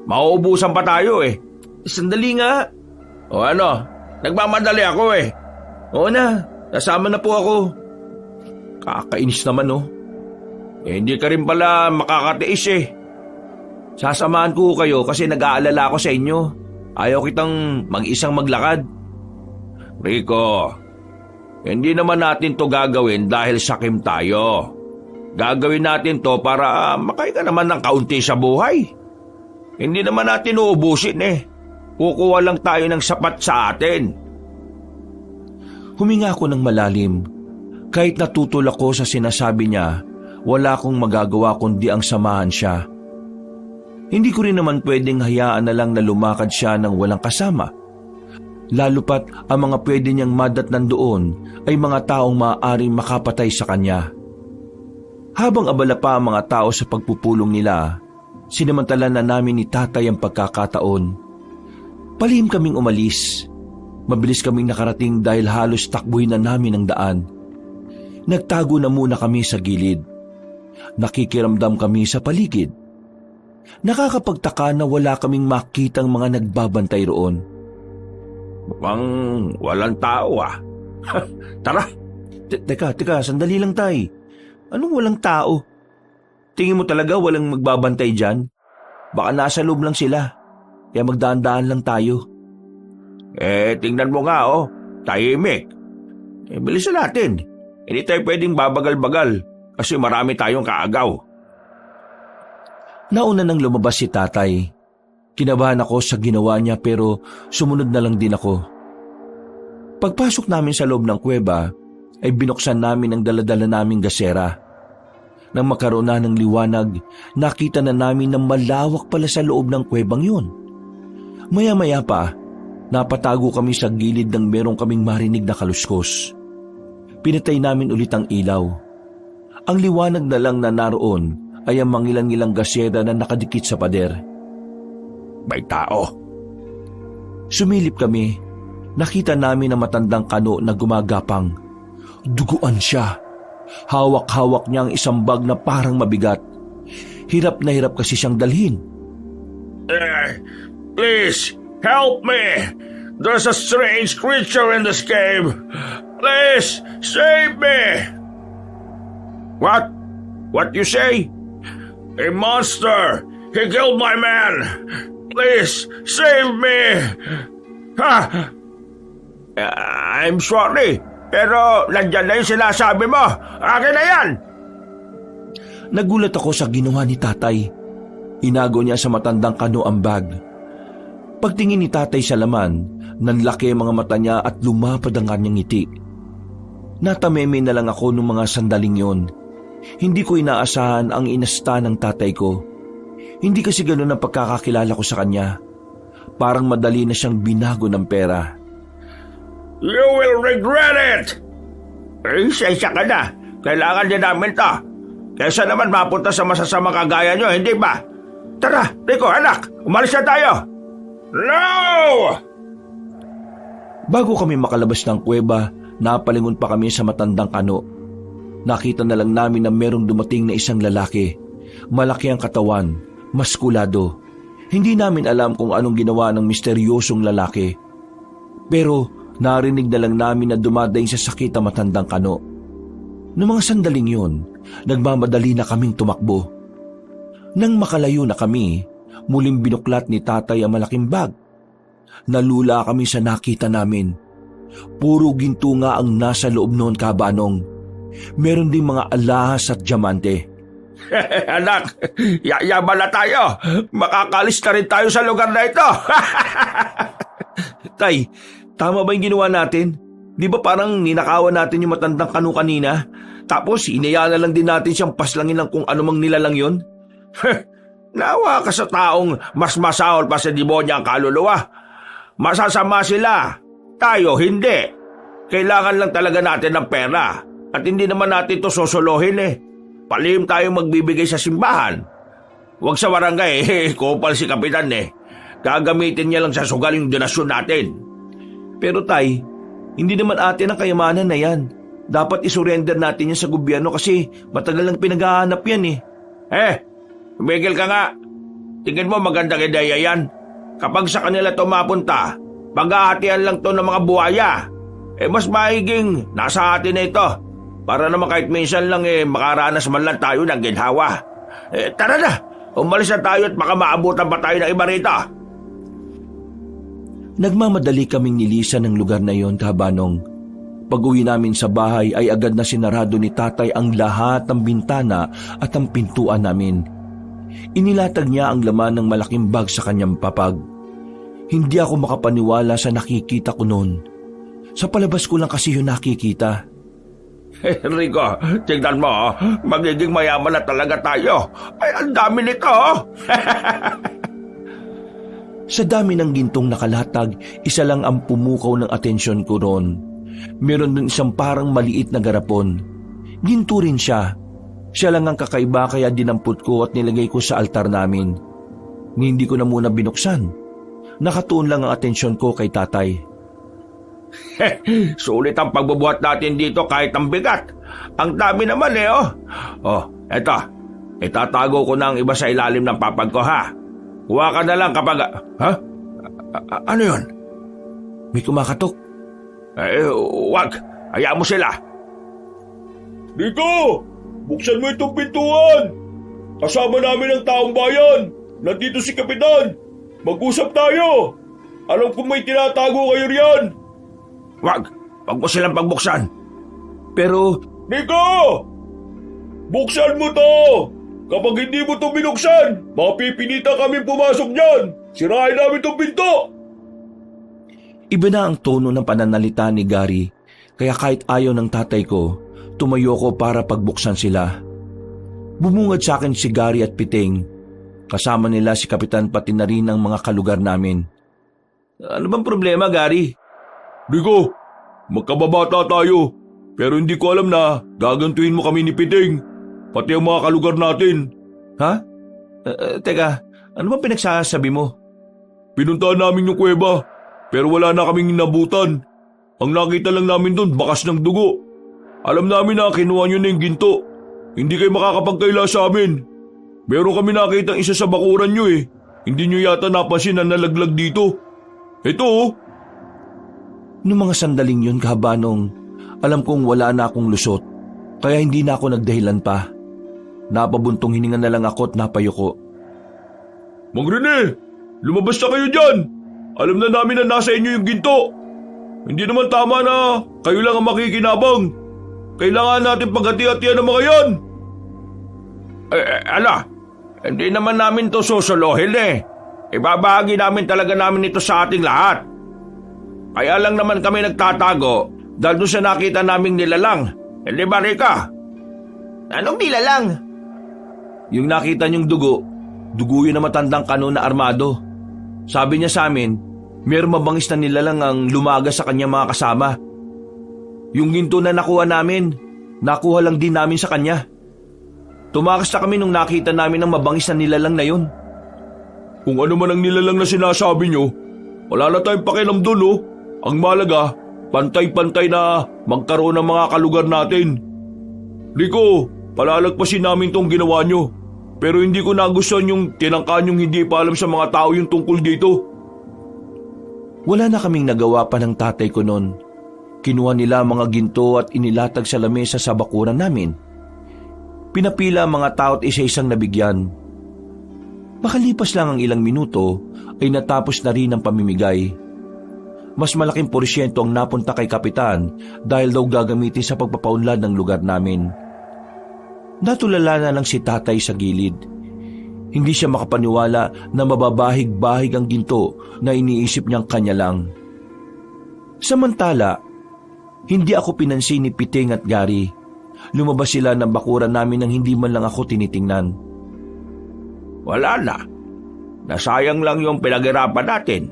Mauubusan pa tayo Sandali nga. O ano, nagmamadali ako Oo na, kasama na po ako. Kakainis naman Hindi ka rin pala makakatiis Sasamahan ko kayo kasi nag-aalala ako sa inyo. Ayaw kitang mag-isang maglakad. Rico, hindi naman natin to gagawin dahil sakim tayo. Gagawin natin to para makain ka naman ng kaunti sa buhay. Hindi naman natin uubusin Kukuha lang tayo ng sapat sa atin. Huminga ako ng malalim. Kahit natutol ako sa sinasabi niya, wala akong magagawa kundi ang samahan siya. Hindi ko rin naman pwedeng hayaan na lang na lumakad siya ng walang kasama. Lalo pat ang mga pwede niyang madatnan doon ay mga taong maaaring makapatay sa kanya. Habang abala pa ang mga tao sa pagpupulong nila, sinamantala na namin ni tatay ang pagkakataon. Palihim kaming umalis. Mabilis kaming nakarating dahil halos takbuhin na namin ang daan. Nagtago na muna kami sa gilid. Nakikiramdam kami sa paligid. Nakakapagtaka na wala kaming makitang mga nagbabantay roon. Mukhang walang tao ah. Tara. Teka, sandali lang tay. Anong walang tao? Tingin mo talaga walang magbabantay dyan? Baka nasa loob lang sila. Kaya magdaan-daan lang tayo. Tingnan mo nga tahimik. Bilisan natin. Hindi tayo pwedeng babagal-bagal kasi marami tayong kaagaw. Nauna nang lumabas si tatay. Kinabahan ako sa ginawa niya pero sumunod na lang din ako. Pagpasok namin sa loob ng kuweba, ay binuksan namin ang daladala naming gasera. Nang magkaroon na ng liwanag, nakita na namin na malawak pala sa loob ng kuwebang yun. Maya-maya pa, napatago kami sa gilid ng merong kaming marinig na kaluskos. Pinatay namin ulit ang ilaw. Ang liwanag na lang na naroon ay ang mangilan-ngilang gasera na nakadikit sa pader. May tao. Sumilip kami. Nakita namin ang matandang kano na gumagapang. Duguan siya. Hawak-hawak niya ang isang bag na parang mabigat. Hirap na hirap kasi siyang dalhin. Please, help me! There's a strange creature in this cave. Please, save me! What? What you say? A monster! He killed my man! Please, save me! Ha! I'm sorry, pero nandyan na yung sinasabi mo. Akin na yan! Nagulat ako sa ginawa ni tatay. Inago niya sa matandang kano ang bag. Pagtingin ni tatay sa laman, nanlaki ang mga mata niya at lumapad ang kanyang ngiti. Natameme na lang ako nung mga sandaling yon. Hindi ko inaasahan ang inasta ng tatay ko. Hindi kasi ganoon ang pagkakakilala ko sa kanya. Parang madali na siyang binago ng pera. You will regret it! Sensya ka na. Kailangan din namin to. Kaysa naman mapunta sa masasama kagaya nyo, hindi ba? Tara, Rico, anak, umalis na tayo! No! Bago kami makalabas ng kuweba, napalingon pa kami sa matandang kano. Nakita na lang namin na merong dumating na isang lalaki. Malaki ang katawan, maskulado. Hindi namin alam kung anong ginawa ng misteryosong lalaki. Pero narinig na lang namin na dumadaing sa sakit ang matandang kano. Noong mga sandaling yun, nagmamadali na kaming tumakbo. Nang makalayo na kami, muling binuklat ni tatay ang malaking bag. Nalula kami sa nakita namin. Puro ginto nga ang nasa loob noon, kabanong. Meron ding mga alahas at diamante. Anak, yayaman na tayo. Makakalis na rin tayo sa lugar na ito. Tay, tama ba yung ginawa natin? Di ba parang ninakawan natin yung matandang kano kanina? Tapos inaya na lang din natin siyang paslangin ng kung anumang nilalang yun? Nawa ka sa taong mas masahol pa sa demonya ang kaluluwa. Masasama sila. Tayo hindi. Kailangan lang talaga natin ng pera. At hindi naman natin ito sosolohin Palihim tayong magbibigay sa simbahan. Huwag sa barangay, kupal si Kapitan Gagamitin niya lang sa sugal yung donasyon natin. Pero tay, hindi naman atin ang kayamanan na yan. Dapat isurrender natin yan sa gobyerno kasi matagal lang pinag-aanap yan Tumigil ka nga. Tingin mo magandang ideya yan. Kapag sa kanila ito mapunta, paghahatian lang to ng mga buhaya. Mas maiging nasa atin na ito. Para naman kahit minsan lang makaranas man lang tayo ng ginhawa. Tara na, umalis na tayo at baka maabutan pa tayo ng iba rito. Nagmamadali kaming nilisan ng lugar na yon, kabanong. Pag-uwi namin sa bahay ay agad na sinarado ni tatay ang lahat ng bintana at ang pintuan namin. Inilatag niya ang laman ng malaking bag sa kanyang papag. Hindi ako makapaniwala sa nakikita ko noon. Sa palabas ko lang kasi yun nakikita. Rico, tignan mo, magiging mayaman na talaga tayo. Ay, ang dami nito. Sa dami ng gintong nakalatag, isa lang ang pumukaw ng atensyon ko roon. Meron din isang parang maliit na garapon. Ginto rin siya. Siya lang ang kakaiba kaya dinampot ko at nilagay ko sa altar namin. Hindi ko na muna binuksan. Nakatuon lang ang atensyon ko kay tatay. Sulit ang pagbubuhat natin dito kahit ang bigat. Ang dami naman oh. Oh, eto. Itatago ko na ang iba sa ilalim ng papag ko ha. Kuha ka na lang kapag... Ha? Ano yun? May kumakatok. Wag. Hayaan mo sila. Rico! Buksan mo itong pintuan! Kasama namin ang taong bayan! Nandito si Kapitan! Mag-usap tayo! Alam kong may tinatago kayo riyan! Wag mo silang pagbuksan. Pero... Rico! Buksan mo to! Kapag hindi mo to binuksan, mapipilitan kami pumasok dyan! Sirahin namin itong pinto! Iba na ang tono ng pananalita ni Gary, kaya kahit ayaw ng tatay ko, tumayo ko para pagbuksan sila. Bumungad sa akin si Gary at Piting. Kasama nila si Kapitan pati na rin ang mga kalugar namin. Ano bang problema, Gary? Rico, magkababata tayo, pero hindi ko alam na gagantuin mo kami ni Piting, pati ang mga kalugar natin. Ha? Teka, ano bang pinagsasabi mo? Pinuntahan namin yung kuweba, pero wala na kaming inabutan. Ang nakita lang namin doon, bakas ng dugo. Alam namin na kinuha nyo na yung ginto. Hindi kayo makakapagkaila sa amin. Meron kami nakita isa sa bakuran nyo eh. Hindi nyo yata napansin na nalaglag dito. Ito oh. Noong mga sandaling yun, kahabanong, alam kong wala na akong lusot, kaya hindi na ako nagdahilan pa. Napabuntong hininga na lang ako at napayuko. Mang Rene, lumabas na kayo dyan. Alam na namin na nasa inyo yung ginto. Hindi naman tama na kayo lang ang makikinabang. Kailangan natin paghati-hatian ng mga yan. Hindi naman namin to susuluhin eh. Ibabahagi namin talaga namin ito sa ating lahat. Kaya lang naman kami nagtatago dahil doon sa nakita naming nilalang. Hindi ba, Rika? Anong nilalang? Yung nakita niyong dugo yun na matandang kanon na armado. Sabi niya sa amin, mayroong mabangis na nilalang ang lumaga sa kanyang mga kasama. Yung ginto na nakuha namin, nakuha lang din namin sa kanya. Tumakas na kami nung nakita namin ang mabangis na nilalang na yun. Kung ano man ang nilalang na sinasabi nyo, wala na tayong pakialam doon oh. Ang malaga, pantay-pantay na magkaroon ng mga kalugar natin. Rico, palalagpasin namin tong ginawa nyo. Pero hindi ko nagustuhan yung tinangkaan yung hindi pa alam sa mga tao yung tungkol dito. Wala na kaming nagawa pa ng tatay ko noon. Kinuha nila mga ginto at inilatag sa lamesa sa bakuran namin. Pinapila ang mga tao at isa-isang nabigyan. Makalipas lang ang ilang minuto ay natapos na rin ang pamimigay. Mas malaking porsyento ang napunta kay Kapitan dahil daw gagamitin sa pagpapaunlad ng lugar namin. Natulala na lang si tatay sa gilid. Hindi siya makapaniwala na mababahig-bahig ang ginto na iniisip niyang kanya lang. Samantala, hindi ako pinansin ni Piting at Gary. Lumabas sila ng bakuran namin nang hindi man lang ako tinitingnan. Wala na. Nasayang lang yung pinaghirapan natin.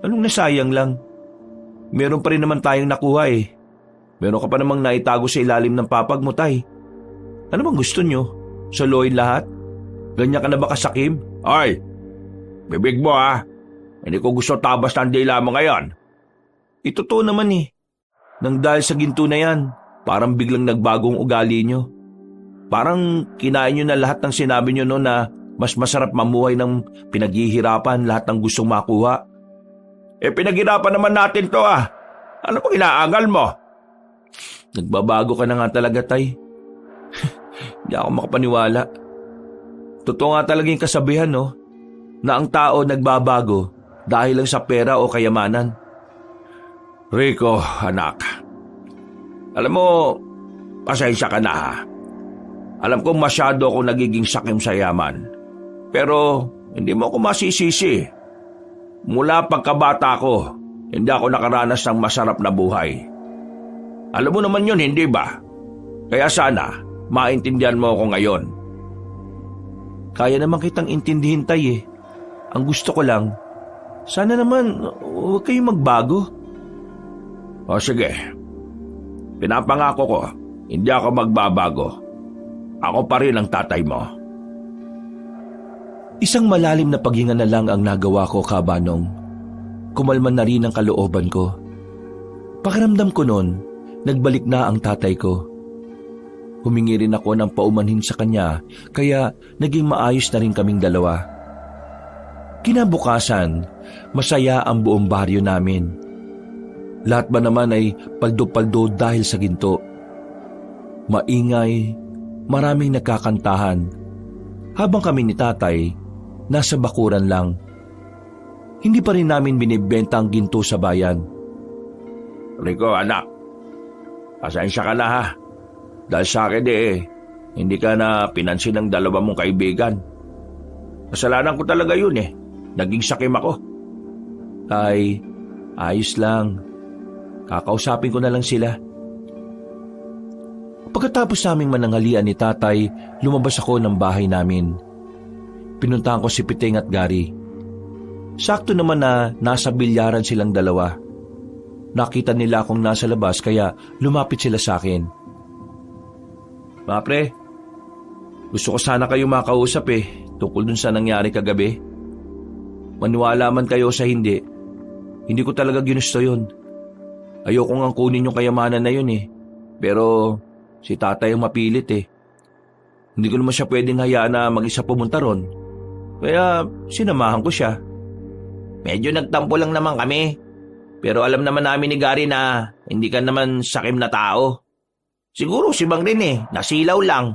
Anong nasayang lang? Meron pa rin naman tayong nakuha eh. Meron ka pa namang naitago sa ilalim ng papag mo, tay. Ano bang gusto nyo? Soloyin lahat? Ganyan ka na ba kasakim? Ay, bibig mo ha. Hindi ko gusto tabas ng dila mo ngayon. Totoo naman eh. Nang dahil sa ginto na yan, parang biglang nagbagong ugali nyo. Parang kinain nyo na lahat ng sinabi nyo noon na mas masarap mamuhay ng pinaghihirapan lahat ng gustong makuha. Pinaghirapan naman natin to ah. Ano pang inaangal mo? Nagbabago ka na nga talaga, tay. Hindi ako makapaniwala. Totoo nga talaga yung kasabihan, no? Na ang tao nagbabago dahil lang sa pera o kayamanan. Rico, anak. Alam mo, pasensya ka na ha. Alam ko masyado ako nagiging sakim sa yaman. Pero hindi mo ako masisisi. Mula pagkabata ko, hindi ako nakaranas ng masarap na buhay. Alam mo naman yun, hindi ba? Kaya sana, maintindihan mo ako ngayon. Kaya naman kitang intindihin, Tay eh. Ang gusto ko lang, sana naman huwag kayong magbago. O sige, pinapangako ko, hindi ako magbabago. Ako pa rin ang tatay mo. Isang malalim na paghinga na lang ang nagawa ko, Kabanong. Kumalman na rin ang kalooban ko. Pakiramdam ko noon, nagbalik na ang tatay ko. Humingi rin ako ng paumanhin sa kanya, kaya naging maayos na rin kaming dalawa. Kinabukasan, masaya ang buong baryo namin. Lahat ba naman ay paldo-paldo dahil sa ginto. Maingay, maraming nagkakantahan. Habang kami ni tatay, nasa bakuran lang. Hindi pa rin namin binibenta ang ginto sa bayan. Rico, anak, pasensya ka na ha. Dahil sa akin hindi ka na pinansin ng dalawa mong kaibigan. Kasalanan ko talaga yun eh. Naging sakim ako. Tay, ayos lang. Kakausapin ko na lang sila. Pagkatapos naming mananghalian ni tatay, lumabas ako ng bahay namin. Pinuntahan ko si Piting at Gary. Sakto naman na nasa bilyaran silang dalawa. Nakita nila akong nasa labas kaya lumapit sila sa akin. Mga pre, gusto ko sana kayo makausap tungkol dun sa nangyari kagabi. Maniwala man kayo sa hindi ko talaga ginusto yun. Ayoko nga kunin yung kayamanan na yun pero si tatay ang mapilit Hindi ko naman siya pwedeng hayaan na mag-isa pumunta ron. Kaya sinamahan ko siya. Medyo nagtampo lang naman kami. Pero alam naman namin ni Gary na hindi ka naman sakim na tao. Siguro si Bang rin nasilaw lang.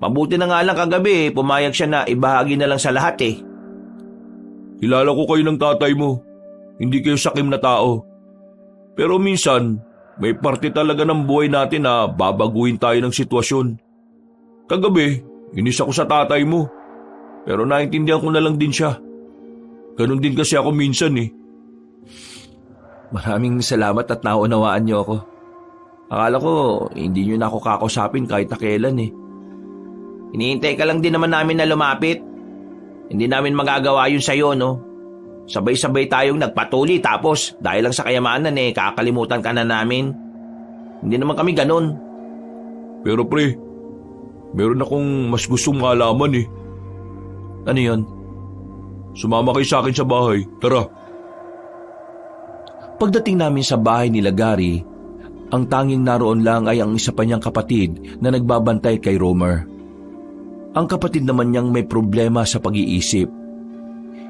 Mabuti na nga lang kagabi pumayag siya na ibahagi na lang sa lahat Kilala ko kayo ng tatay mo. Hindi kayo sakim na tao. Pero minsan, may parte talaga ng buhay natin na babaguhin tayo ng sitwasyon. Kagabi, inis ako sa tatay mo. Pero naintindihan ko na lang din siya. Ganon din kasi ako minsan Maraming salamat at naunawaan niyo ako. Akala ko hindi niyo na ako kakausapin kahit na kailan Hinihintay ka lang din naman namin na lumapit. Hindi namin magagawa yun sa'yo, no? Sabay-sabay tayong nagpatuli tapos dahil lang sa kayamanan kakalimutan ka na namin. Hindi naman kami ganun. Pero pre, meron akong mas gustong malaman Ano yun? Sumama kayo sa akin sa bahay. Tara. Pagdating namin sa bahay nila Gary, ang tanging naroon lang ay ang isa pa niyang kapatid na nagbabantay kay Romer. Ang kapatid naman niyang may problema sa pag-iisip.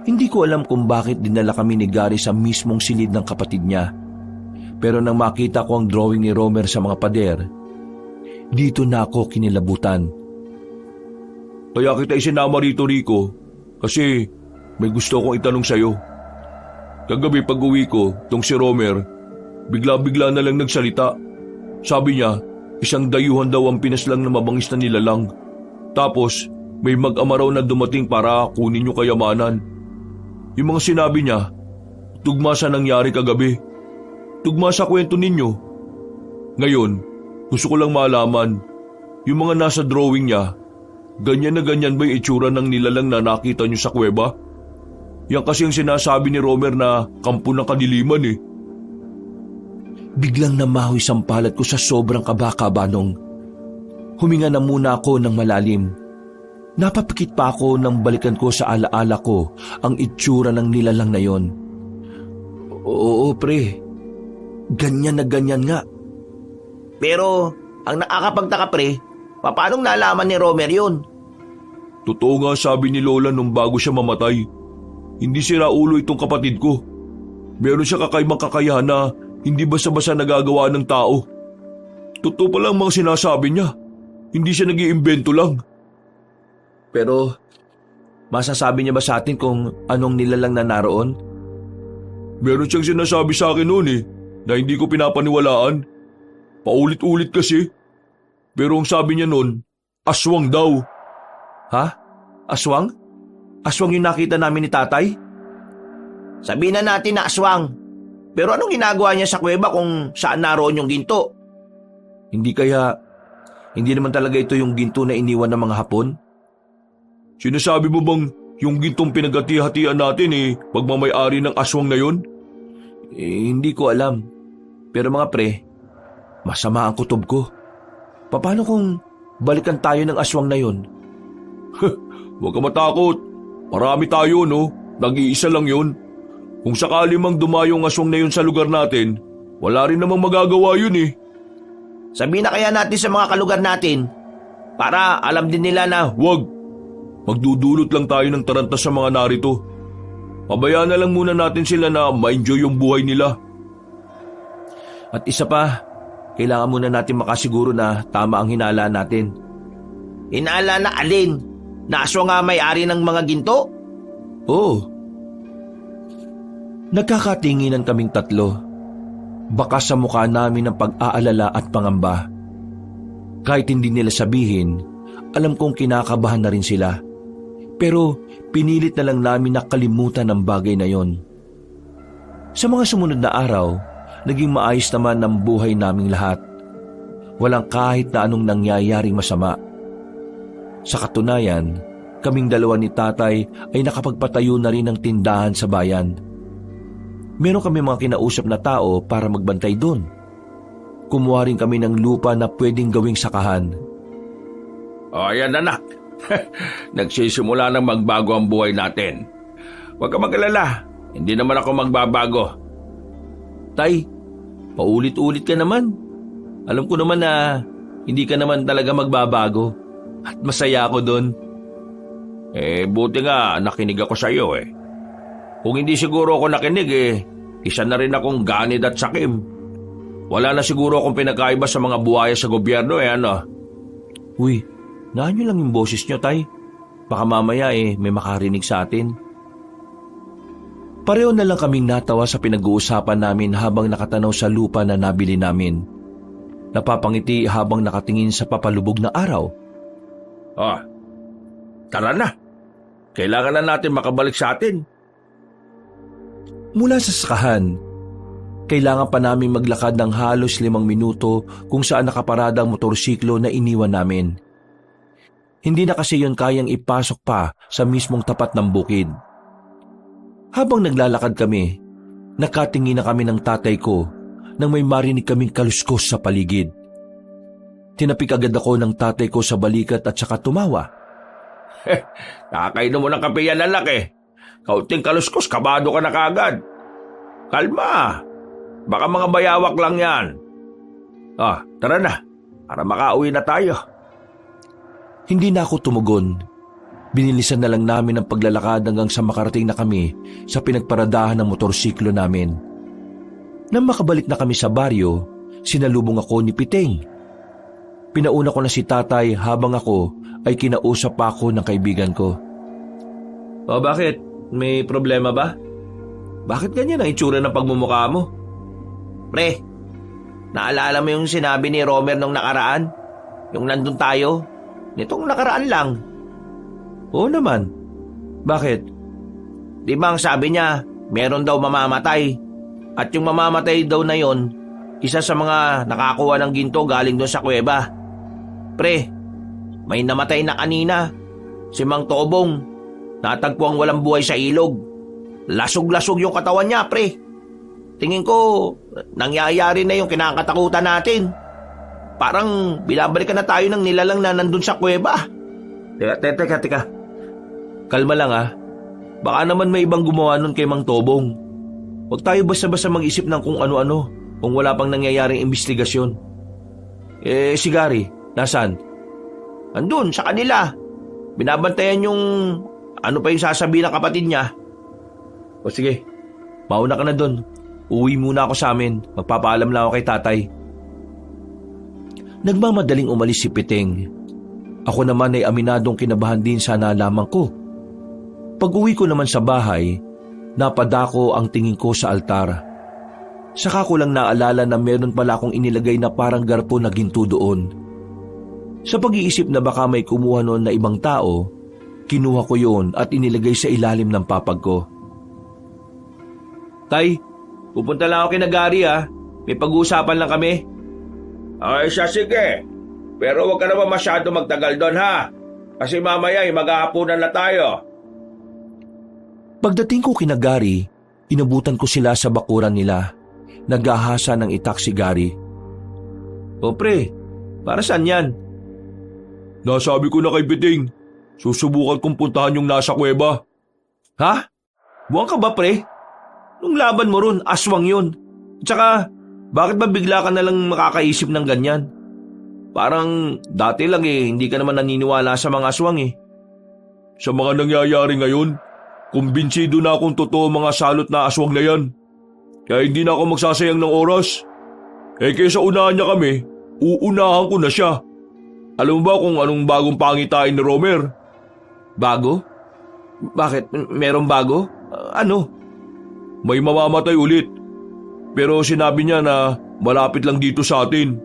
Hindi ko alam kung bakit dinala kami ni Gary sa mismong silid ng kapatid niya. Pero nang makita ko ang drawing ni Romer sa mga pader, dito na ako kinilabutan. Kaya kita isinama rito, Rico, kasi may gusto kong itanong sa'yo. Kagabi pag uwi ko, tong si Romer, bigla-bigla na lang nagsalita. Sabi niya, isang dayuhan daw ang pinaslang na mabangis na nilalang. Tapos, may mag-ama raw na dumating para kunin yung kayamanan. Yung mga sinabi niya, tugma sa nangyari kagabi. Tugma sa kwento ninyo. Ngayon, gusto ko lang malaman, yung mga nasa drawing niya, ganyan na ganyan ba yung itsura ng nilalang na nakita niyo sa kuweba? Yan kasi ang sinasabi ni Romer na kampo ng kadiliman Biglang namahoy sampalat ko sa sobrang kabaka-banong. Huminga na muna ako ng malalim. Napapikit pa ako nang balikan ko sa alaala ko ang itsura ng nilalang na yon. Oo, pre. Ganyan na ganyan nga. Pero, ang nakakapagtaka pre, paanong nalaman ni Romer yun? Totoo nga sabi ni Lola nung bago siya mamatay. Hindi sira ulo itong kapatid ko. Meron siya kakaibang kakayahan na hindi basta-basta nagagawa ng tao. Totoo pala ang mga sinasabi niya. Hindi siya nag-iimbento lang. Pero, masasabi niya ba sa atin kung anong nilalang na naroon? Meron siyang sinasabi sa akin noon na hindi ko pinapaniwalaan. Paulit-ulit kasi. Pero ang sabi niya noon, aswang daw. Ha? Aswang? Aswang yung nakita namin ni tatay? Sabihin na natin na aswang. Pero anong ginagawa niya sa kuweba kung saan naroon yung ginto? Hindi naman talaga ito yung ginto na iniwan ng mga Hapon? Sinasabi mo bang yung gintong pinaghati-hatian natin pagmamay-ari ng aswang na yon? Hindi ko alam. Pero mga pre, masama ang kutob ko. Paano kung balikan tayo ng aswang na yon? Huwag ka matakot. Marami tayo, no? Nag-iisa lang yun. Kung sakali mang dumayong aswang na yun sa lugar natin, wala rin namang magagawa yun Sabihin na kaya natin sa mga kalugar natin para alam din nila na Huwag. Magdudulot lang tayo ng taranta sa mga narito. Pabayaan na lang muna natin sila na ma-enjoy yung buhay nila. At isa pa, kailangan muna natin makasiguro na tama ang hinala natin. hinala na alin? Na aswang nga may-ari ng mga ginto? Oo. Nagkakatinginan kaming tatlo. Baka sa mukha namin ang pag-aalala at pangamba. Kahit hindi nila sabihin, alam kong kinakabahan na rin sila. Pero pinilit na lang namin na kalimutan ang bagay na yon. Sa mga sumunod na araw, naging maayos naman ang buhay naming lahat. Walang kahit na anong nangyayaring masama. Sa katunayan, kaming dalawa ni tatay ay nakapagpatayo na rin ng tindahan sa bayan. Meron kami mga kinausap na tao para magbantay doon. Kumuha rin kami ng lupa na pwedeng gawing sakahan. O yan anak, nagsisimula nang magbago ang buhay natin. Huwag ka mag-alala, hindi naman ako magbabago. Tay, paulit-ulit ka naman. Alam ko naman na hindi ka naman talaga magbabago. At masaya ako doon. Buti nga nakinig ako sa iyo Kung hindi siguro ako nakinig isa na rin akong ganid at sakim. Wala na siguro akong pinagkaiba sa mga buhaya sa gobyerno ano. Uy, naan nyo lang yung boses nyo, tay. Baka mamaya may makarinig sa atin. Pareho na lang kaming natawa sa pinag-uusapan namin habang nakatanaw sa lupa na nabili namin. Napapangiti habang nakatingin sa papalubog na araw. Tara na. Kailangan na natin makabalik sa atin. Mula sa sakahan, kailangan pa namin maglakad ng halos 5 minuto kung saan nakaparada ang motorsiklo na iniwan namin. Hindi na kasi yun kayang ipasok pa sa mismong tapat ng bukid. Habang naglalakad kami, nakatingin na kami ng tatay ko nang may marinig kaming kaluskos sa paligid. Tinapik agad ako ng tatay ko sa balikat at saka tumawa. Nakakainom mo ng kape yan anak Kaunting kaluskos, kabado ka na kaagad. Kalma. Baka mga bayawak lang yan. Tara na. Para makauwi na tayo. Hindi na ako tumugon. Binilisan na lang namin ang paglalakad hanggang sa makarating na kami sa pinagparadahan ng motorsiklo namin. Nang makabalik na kami sa baryo, sinalubong ako ni Piteng. Pinauna ko na si tatay habang ako ay kinausap pa ako ng kaibigan ko. Bakit? May problema ba? Bakit ganyan ang itsura ng pagmumukha mo? Pre, naalala mo yung sinabi ni Romer nung nakaraan? Yung nandun tayo? Nitong nakaraan lang. Oo naman. Bakit? Di ba ang sabi niya, meron daw mamamatay. At yung mamamatay daw na yon, isa sa mga nakakuha ng ginto galing doon sa kuweba. Pre, may namatay na kanina. Si Mang Tobong, natagpo ang walang buhay sa ilog. Lasog-lasog yung katawan niya, pre. Tingin ko, nangyayari na yung kinakatakutan natin. Parang binabalikan na tayo ng nilalang na nandun sa kuweba. Teka. Kalma lang Baka naman may ibang gumawa nun kay Mang Tobong. Huwag tayo basta-basta mag-isip ng kung ano-ano kung wala pang nangyayaring investigasyon. Si Gary, nasaan? Andun, sa kanila. Binabantayan yung ano pa yung sasabihin ng kapatid niya. O sige, mauna ka na dun. Uwi muna ako sa amin. Magpapaalam lang ako kay tatay. Nagmamadaling umalis si Piteng. Ako naman ay aminadong kinabahan din sa nalaman ko. Pag-uwi ko naman sa bahay, napadako ang tingin ko sa altar. Saka ko lang naalala na meron pala akong inilagay na parang garpo na ginto doon. Sa pag-iisip na baka may kumuha noon na ibang tao, kinuha ko yon at inilagay sa ilalim ng papag ko. Tay, Pupunta lang ako kina Gary May pag-uusapan lang kami. Ay siya, sige. Pero huwag ka naman masyado magtagal doon ha. Kasi mamaya maghahapunan na tayo. Pagdating ko kina Gary, inabutan ko sila sa bakuran nila. Naghahasa ng itak si Gary. O pre, para saan yan? Nasabi ko na kay Biting, susubukan kong puntahan yung nasa kuweba. Ha? Buwan ka ba pre? Nung laban mo ron, aswang yun. Tsaka, bakit ba bigla ka nalang makakaisip ng ganyan? Parang dati lang hindi ka naman naniniwala sa mga aswang Sa mga nangyayari ngayon, kumbinsido na akong totoo mga salot na aswang na yan. Kaya hindi na ako magsasayang ng oras. Kaysa unahan niya kami, uunahan ko na siya. Alam mo ba kung anong bagong pangitain ni Romer? Bago? Bakit? Merong bago? Ano? May mamamatay ulit. Pero sinabi niya na malapit lang dito sa atin.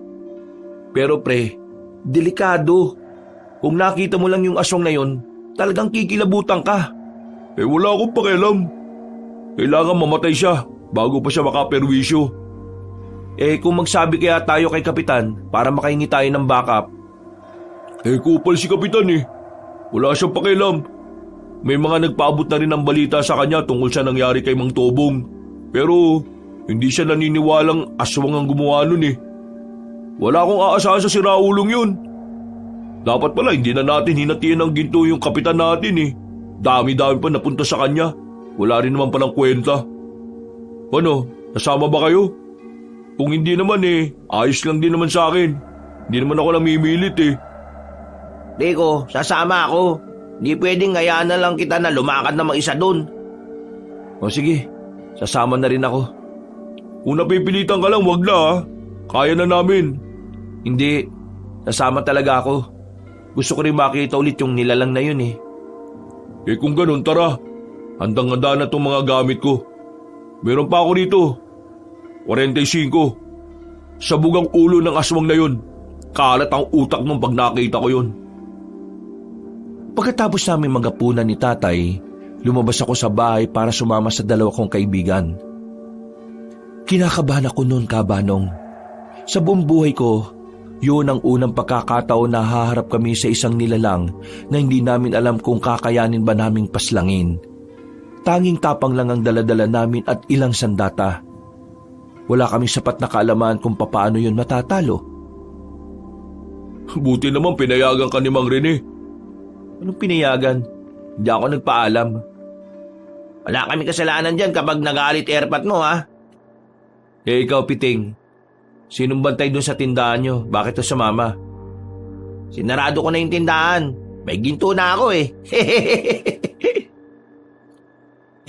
Pero pre, delikado. Kung nakita mo lang yung aswang na yon, talagang kikilabutan ka. Wala akong pakialam. Kailangan mamatay siya bago pa siya makaperwisyo. Kung magsabi kaya tayo kay Kapitan para makahingi tayo ng backup. Kupal si Kapitan Wala siyang pakialam. May mga nagpaabot na rin ng balita sa kanya tungkol sa nangyari kay Mang Tobong. Pero hindi siya naniniwalang aswang ang gumawa nun Wala akong aasahan sa siraulong yun. Dapat pala hindi na natin hinatian ng ginto yung kapitan natin Dami-dami pa napunta sa kanya. Wala rin naman palang kwenta. Ano, nasama ba kayo? Kung hindi naman ayos lang din naman sa akin. Hindi naman ako namimilit Deko, sasama ako. Hindi pwedeng ngayaan na lang kita na lumakad na mag-isa dun. O sige, sasama na rin ako. Kung napipilitan ka lang, wag na Kaya na namin. Hindi, sasama talaga ako. Gusto ko rin makita ulit yung nilalang na yun Kung ganun, tara. Handang-handa na itong mga gamit ko. Meron pa ako rito. 45. Sabog ang ulo ng aswang na yun. Kalat ang utak nung pag nakita ko yun. Pagkatapos namin magapunan ni tatay, lumabas ako sa bahay para sumama sa dalawa kong kaibigan. Kinakabahan ako noon, Kabanong. Sa buong buhay ko, yun ang unang pagkakataon na haharap kami sa isang nilalang na hindi namin alam kung kakayanin ba naming paslangin. Tanging tapang lang ang daladala namin at ilang sandata. Wala kaming sapat na kaalaman kung papaano yun matatalo. Buti naman pinayagan ka ni Mang Rene. Anong pinayagan? Hindi ako nagpaalam. Wala kami kasalanan dyan kapag nagalit airpat mo Ikaw, Piting. Sinong bantay doon sa tindahan nyo? Bakit to sa mama? Sinarado ko na yung tindahan. May ginto na ako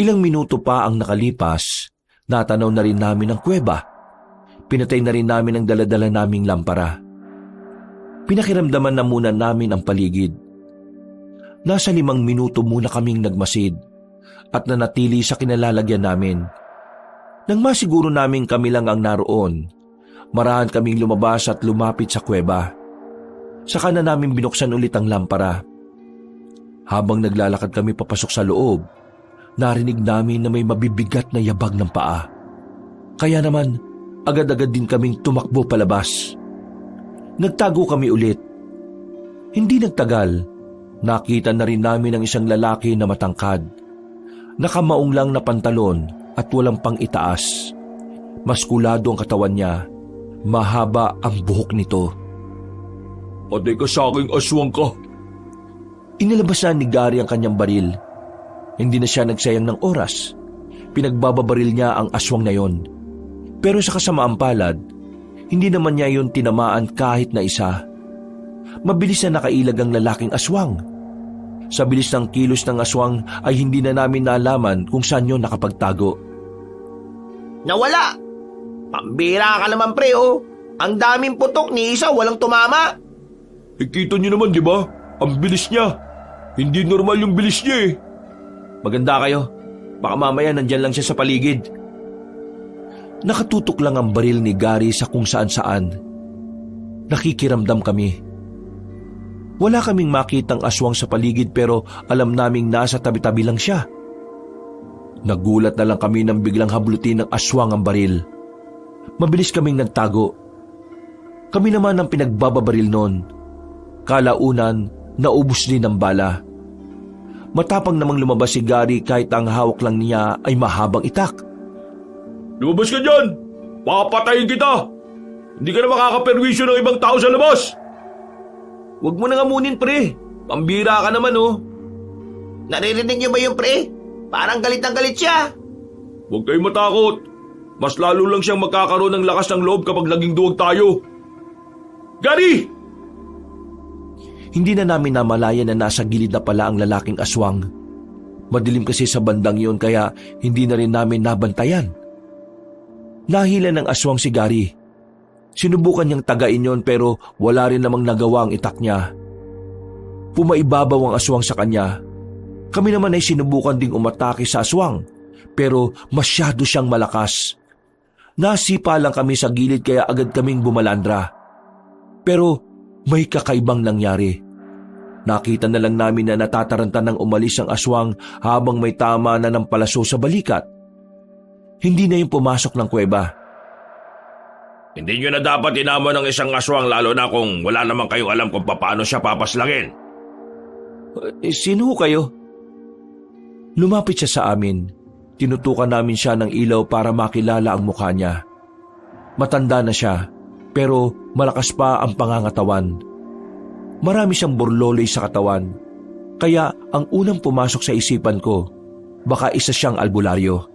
Ilang minuto pa ang nakalipas, natanaw na rin namin ang kuweba. Pinatay na rin namin ang daladala naming lampara. Pinakiramdaman na muna namin ang paligid. Nasa 5 minuto muna kaming nagmasid at nanatili sa kinalalagyan namin. Nang masiguro namin kami lang ang naroon, marahan kaming lumabas at lumapit sa kuweba. Saka na namin binuksan ulit ang lampara. Habang naglalakad kami papasok sa loob, narinig namin na may mabibigat na yabag ng paa. Kaya naman, agad-agad din kaming tumakbo palabas. Nagtago kami ulit. Hindi nagtagal, nakita na rin namin ang isang lalaki na matangkad. Nakamaong lang na pantalon at walang pang itaas. Maskulado ang katawan niya, mahaba ang buhok nito. Patay ka sa aking aswang ka. Inilabasan ni Gary ang kanyang baril. Hindi na siya nagsayang ng oras. Pinagbababaril niya ang aswang na yon. Pero sa kasamaang palad, hindi naman niya yon tinamaan kahit na isa. Mabilis na nakailag ang lalaking aswang. Sa bilis ng kilos ng aswang ay hindi na namin nalaman kung saan yon nakapagtago. Nawala! Pambira ka naman pre Ang daming putok ni isa walang tumama. Kita niyo naman, di ba? Ang bilis niya. Hindi normal yung bilis niya Maganda kayo. Baka mamaya nandyan lang siya sa paligid. Nakatutok lang ang baril ni Gary sa kung saan-saan. Nakikiramdam kami. Wala kaming makitang aswang sa paligid pero alam naming nasa tabi-tabi lang siya. Nagulat na lang kami nang biglang hablutin ng aswang ang baril. Mabilis kaming nagtago. Kami naman ang pinagbababaril noon. Kalaunan, naubos din ang bala. Matapang namang lumabas si Gary kahit ang hawak lang niya ay mahabang itak. Lumabas ka dyan! Papatayin kita! Hindi ka na makakaperwisyo ng ibang tao sa labas! Huwag mo na ngamunin, pre. Pambira ka naman, oh. Naririnig niyo ba yung pre? Parang galit na galit siya. Huwag kayong matakot. Mas lalo lang siyang magkakaroon ng lakas ng loob kapag naging duwag tayo. Gary! Hindi na namin namalayan na nasa gilid na pala ang lalaking aswang. Madilim kasi sa bandang yun kaya hindi na rin namin nabantayan. Nahila ng aswang si Gary. Sinubukan niyang tagain yon pero wala rin namang nagawa ang itak niya. Pumaibabaw ang aswang sa kanya. Kami naman ay sinubukan ding umatake sa aswang pero masyado siyang malakas. Nasipa lang kami sa gilid kaya agad kaming bumalandra. Pero may kakaibang nangyari. Nakita na lang namin na natataranta ng umalis ang aswang habang may tama na ng palaso sa balikat. Hindi na yung pumasok ng kuweba. Hindi nyo na dapat inamo ng isang aswang lalo na kung wala naman kayong alam kung paano siya papaslangin. Sino kayo? Lumapit siya sa amin. Tinutukan namin siya ng ilaw para makilala ang mukha niya. Matanda na siya, pero malakas pa ang pangangatawan. Marami siyang borloloy sa katawan, kaya ang unang pumasok sa isipan ko, baka isa siyang albularyo.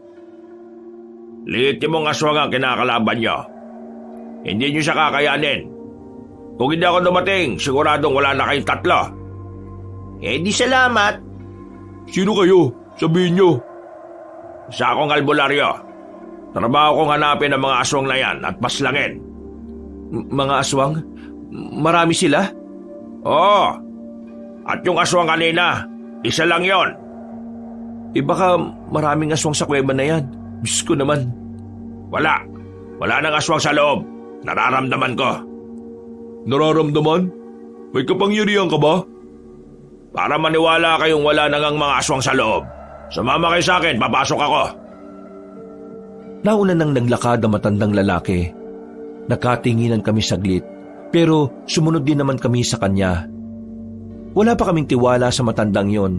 Liit mong aswang ang kinakalaban nyo. Hindi nyo siya kakayanin. Kung hindi ako dumating, siguradong wala na kayong tatlo. Eh di salamat. Sino kayo? Sabihin nyo. Isa akong albularyo. Trabaho kong hanapin ang mga aswang na yan at paslangin. Mga aswang? Marami sila? Oo. At yung aswang kanina, isa lang yon. Baka maraming aswang sa kuweba na yan. Diyos ko naman. Wala. Wala nang aswang sa loob. Nararamdaman ko. Nararamdaman? May kapangyarihan ka ba? Para maniwala kayong wala nang mga aswang sa loob. Sumama kayo sa akin, papasok ako. Nauna nang naglakad ang matandang lalaki. Nakatinginan kami saglit, pero sumunod din naman kami sa kanya. Wala pa kaming tiwala sa matandang yon,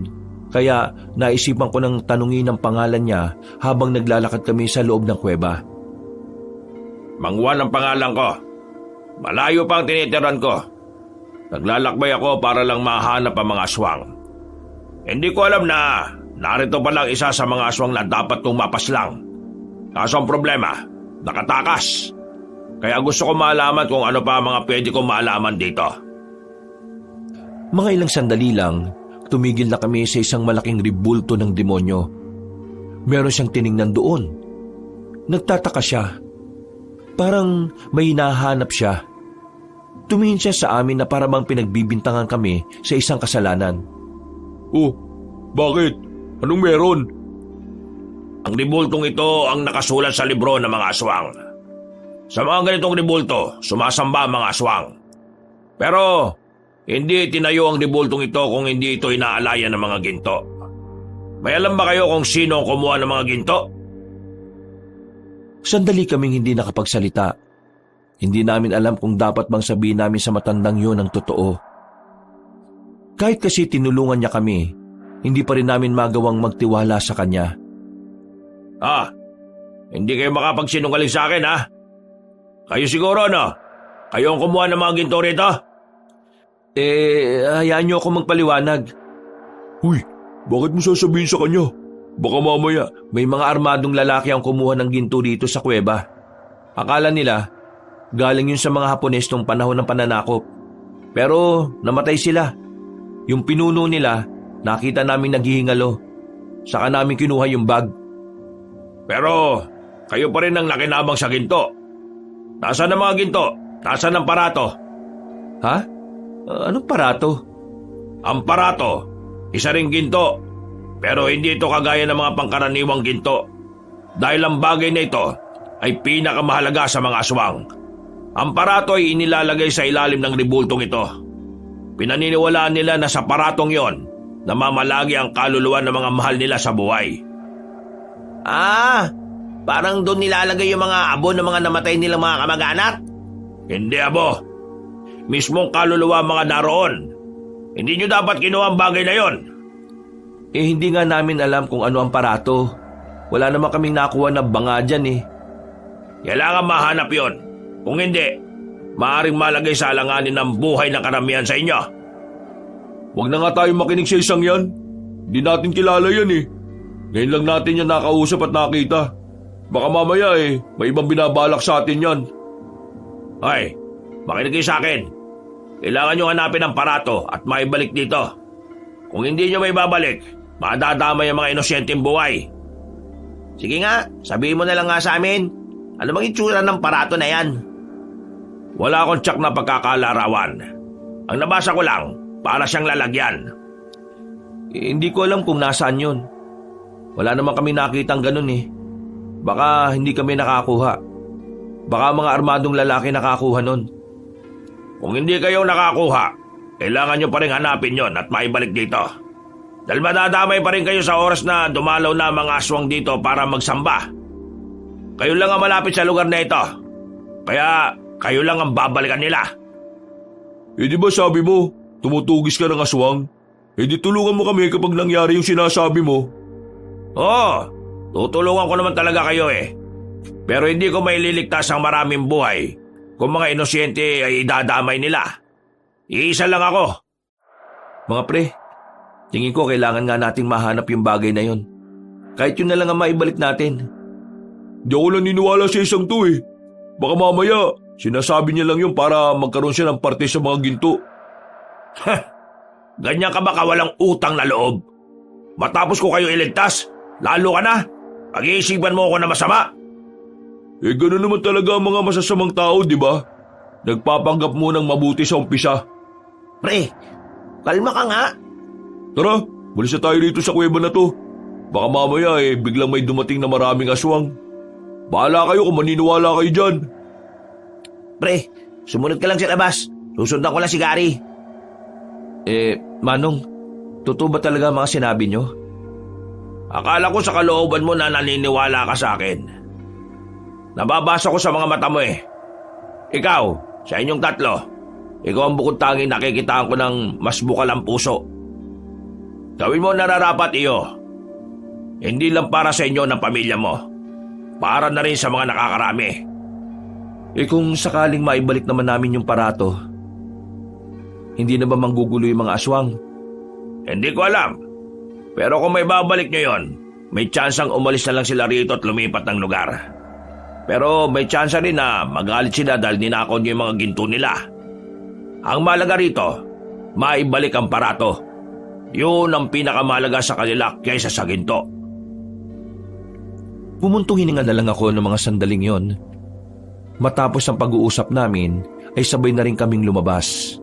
kaya naisipan ko nang tanungin ang pangalan niya habang naglalakad kami sa loob ng kuweba. Mang Juan ang pangalan ko. Malayo pa ang tinitiran ko. Naglalakbay ako para lang mahanap ang mga aswang. Hindi ko alam na narito pa lang isa sa mga aswang na dapat kong mapaslang. Kaso ang problema, nakatakas. Kaya gusto ko malaman kung ano pa ang mga pwede kong malaman dito. Mga ilang sandali lang, tumigil na kami sa isang malaking ribulto ng demonyo. Meron siyang tiningnan doon. Nagtataka siya. Parang may hinahanap siya. Tumingin siya sa amin na parang pinagbibintangan kami sa isang kasalanan. Oh, bakit? Anong meron? Ang ribultong ito ang nakasulat sa libro ng mga aswang. Sa mga ganitong ribulto, sumasamba ang mga aswang. Pero hindi tinayo ang ribultong ito kung hindi ito inaalayan ng mga ginto. May alam ba kayo kung sino ang kumuha ng mga ginto? Sandali kaming hindi nakapagsalita. Hindi namin alam kung dapat bang sabihin namin sa matandang yun ang totoo. Kahit kasi tinulungan niya kami, hindi pa rin namin magawang magtiwala sa kanya. Hindi kayo makapagsinungaling sa akin, ha? Kayo siguro, no? Kayo ang kumuha ng mga ginto rito? Hayaan niyo ako magpaliwanag. Uy, bakit mo sasabihin sa kanya? Baka mamaya. May mga armadong lalaki ang kumuha ng ginto dito sa kuweba. Akala nila, galing yun sa mga Hapones nung panahon ng pananakop. Pero namatay sila. Yung pinuno nila, nakita namin naghihingalo. Saka namin kinuha yung bag. Pero kayo pa rin ang nakinabang sa ginto. Nasaan ang mga ginto? Nasaan ang parato? Ha? Anong parato? Ang parato, isa ring ginto. Pero hindi ito kagaya ng mga pangkaraniwang ginto. Dahil ang bagay na ito ay pinakamahalaga sa mga aswang. Ang parato ay inilalagay sa ilalim ng ribultong ito. Pinaniniwalaan nila na sa paratong yon, namamalagi ang kaluluwa ng mga mahal nila sa buhay. Ah, parang doon nilalagay yung mga abo ng mga namatay nilang mga kamag-anak? Hindi, abo. Mismong kaluluwa ang mga naroon. Hindi nyo dapat kinuha ang bagay na yon. Hindi nga namin alam kung ano ang parato. Wala naman kaming nakuha na banga dyan eh. Kailangan mahanap yon. Kung hindi, maaaring malagay sa alanganin ng buhay ng karamihan sa inyo. Huwag na nga tayo makinig sa isang yan. Hindi natin kilala yan eh. Ngayon lang natin yan nakausap at nakita. Baka mamaya may ibang binabalak sa atin yan. Hoy, makinig kayo sa akin. Kailangan nyo hanapin ang parato at maibalik dito. Kung hindi nyo may babalik, madadamay ang mga inosyenteng buhay. Sige nga, sabihin mo na lang nga sa amin. Ano bang itsura ng parato na yan? Wala akong tsak na pagkakalarawan. Ang nabasa ko lang, para siyang lalagyan. Hindi ko alam kung nasaan yun. Wala naman kami nakitang ganun eh. Baka hindi kami nakakuha. Baka mga armadong lalaki nakakuha nun. Kung hindi kayo nakakuha, kailangan nyo pa rin hanapin yon at maibalik dito. Dahil madadamay pa rin kayo sa oras na dumalaw na mga aswang dito para magsamba. Kayo lang ang malapit sa lugar na ito. Kaya kayo lang ang babalikan nila. Di ba sabi mo, tumutugis ka ng aswang? Di tulungan mo kami kapag nangyari yung sinasabi mo. Oo, tutulungan ko naman talaga kayo eh. Pero hindi ko maililigtas ang maraming buhay kung mga inosyente ay idadamay nila. Iisa lang ako. Mga pre, tingin ko kailangan nga nating mahanap yung bagay na yun. Kahit yun na lang ang maibalik natin. Di ako naniniwala sa isang to eh. Baka mamaya, sinasabi niya lang yun para magkaroon siya ng parte sa mga ginto. Ganyan ka ba kawalang utang na loob? Matapos ko kayo iligtas, lalo ka na. Pag-iisipan mo ako na masama. Gano'n naman talaga ang mga masasamang tao, di ba? Nagpapanggap mo ng mabuti sa umpisa. Pre, kalma ka nga. Tara, bulis na tayo dito sa kuweba na to. Baka mamaya biglang may dumating na maraming aswang. Bahala kayo kung maniniwala kayo dyan. Pre, sumunod ka lang sa labas. Susundan ko lang si Gary. Manong, totoo ba talaga mga sinabi nyo? Akala ko sa kalooban mo na naniniwala ka sa akin. Nababasa ko sa mga mata mo eh. Ikaw, sa inyong tatlo, ikaw ang bukod tanging nakikitaan ko ng mas bukal ang puso. Gawin mo nararapat iyo. Hindi lang para sa inyo ng pamilya mo. Para na rin sa mga nakakarami. Kung sakaling maibalik naman namin yung parato, hindi na ba manggugulo yung mga aswang? Hindi ko alam. Pero kung may babalik nyo yon, may tsansang umalis na lang sila rito at lumipat ng lugar. Pero may tsansa rin na magalit sila dahil ninakaw nyo yung mga ginto nila. Ang malaga rito, maibalik ang parato. Yun ang pinakamalaga sa kanila kaysa sa ginto. Pumuntong hininga na lang ako ng mga sandaling yon. Matapos ang pag-uusap namin, ay sabay na rin kaming lumabas.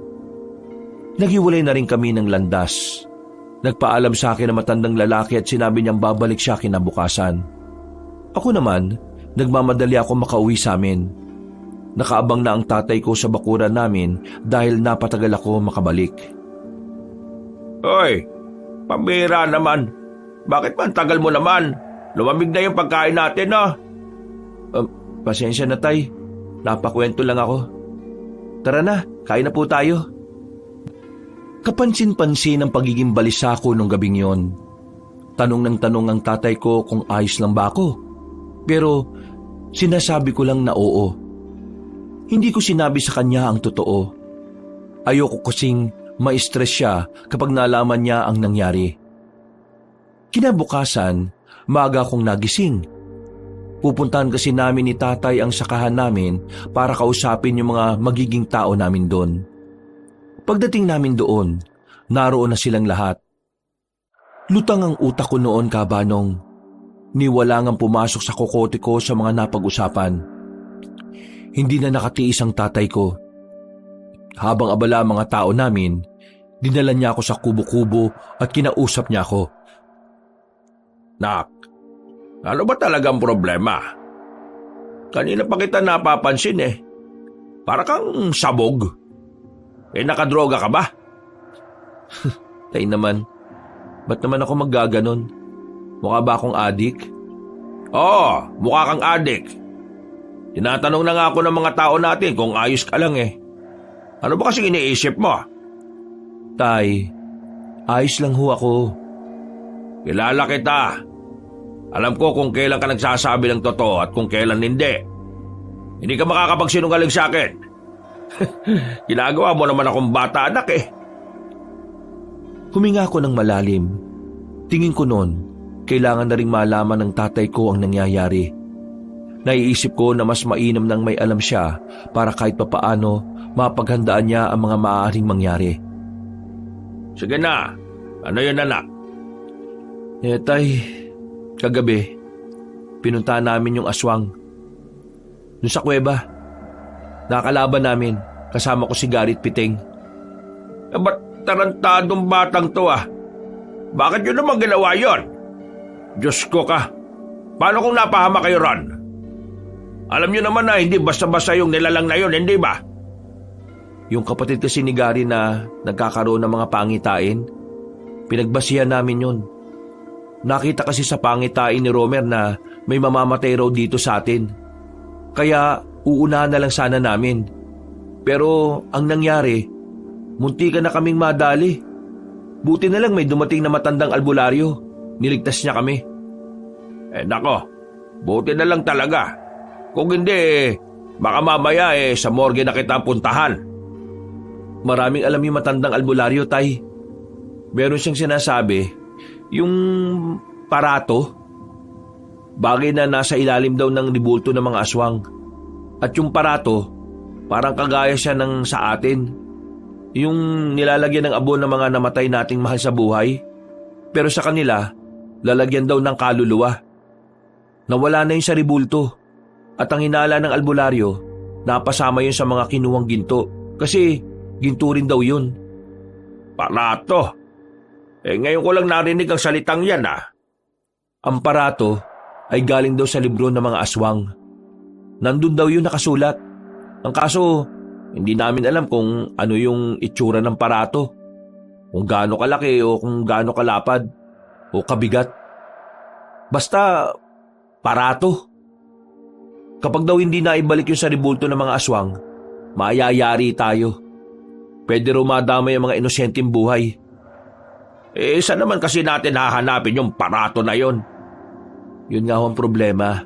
Naghiwalay na rin kami ng landas. Nagpaalam sa akin ang matandang lalaki at sinabi niyang babalik siya kinabukasan. Ako naman, nagmamadali ako makauwi sa amin. Nakaabang na ang tatay ko sa bakuran namin dahil napatagal ako makabalik. Hoy, pambira naman. Bakit man tagal mo naman? Lumamig na yung pagkain natin, no? Pasensya na tay, napakwento lang ako. Tara na, kain na po tayo. Kapansin-pansin ang pagiging balisa ko nung gabing yon. Tanong ng tanong ang tatay ko kung ayos lang ba ako. Pero sinasabi ko lang na oo. Hindi ko sinabi sa kanya ang totoo. Ayoko kasing ma-stress siya kapag nalaman niya ang nangyari. Kinabukasan, maaga akong nagising. Pupuntahan kasi namin ni tatay ang sakahan namin para kausapin yung mga magiging tao namin doon. Pagdating namin doon, naroon na silang lahat. Lutang ang utak ko noon, kabanong. Niwalangang pumasok sa kokote ko sa mga napag-usapan. Hindi na nakatiis ang tatay ko. Habang abala ang mga tao namin, dinala niya ako sa kubo-kubo at kinausap niya ako. Nak, ano ba talagang problema? Kanina pa kita napapansin eh. Para kang sabog. Nakadroga ka ba? Tay naman, ba't naman ako maggaganon? Mukha ba akong adik? Oo, mukha kang adik. Tinatanong na nga ako ng mga tao natin kung ayos ka lang eh. Ano ba kasing iniisip mo? Tay, ayos lang ho ako. Kilala kita. Alam ko kung kailan ka nagsasabi ng totoo at kung kailan hindi. Hindi ka makakapagsinungaling sa akin. Ginagawa mo naman akong bata anak eh. Huminga ako ng malalim. Tingin ko noon, kailangan na ring malaman ng tatay ko ang nangyayari. Naiisip ko na mas mainam nang may alam siya para kahit papaano mapaghandaan niya ang mga maaaring mangyari. Sige na, ano yun anak? Tay, kagabi, pinuntahan namin yung aswang. Doon sa kuweba, nakalaban namin, kasama ko si Garit Piting. Ba't tarantadong batang to ah? Bakit yun naman ginawa yun? Diyos ko ka, paano kung napahama kayo ron? Alam niyo naman na hindi basta-basta yung nilalang na yun, hindi ba? Yung kapatid kasi ni Gary na nagkakaroon ng mga pangitain, pinagbasihan namin yun. Nakita kasi sa pangitain ni Romer na may mamamatay raw dito sa atin. Kaya uunahan na lang sana namin. Pero ang nangyari, muntikan na kaming madali. Buti na lang may dumating na matandang albularyo. Niligtas niya kami. Nako, buti na lang talaga. Kung hindi, baka mamaya sa morgue na kita puntahan. Maraming alam yung matandang albularyo, Tay. Meron siyang sinasabi, yung parato, bagay na nasa ilalim daw ng ribulto ng mga aswang. At yung parato, parang kagaya siya ng sa atin. Yung nilalagyan ng abo ng mga namatay nating mahal sa buhay. Pero sa kanila, lalagyan daw ng kaluluwa. Nawala na yung sa ribulto. At ang hinala ng albularyo, napasama yun sa mga kinuwang ginto. Kasi ginto rin daw yun. Parato? Ngayon ko lang narinig ang salitang yan ah. Ang parato ay galing daw sa libro ng mga aswang. Nandun daw yun nakasulat. Ang kaso, hindi namin alam kung ano yung itsura ng parato. Kung gaano kalaki o kung gaano kalapad o kabigat. Basta, parato. Kapag daw hindi naibalik yung sa ribulto ng mga aswang, mayayari tayo. Pwede raw madamay ang mga inosenteng buhay. Saan naman kasi natin hahanapin yung parato na yon? Yun nga ho ang problema.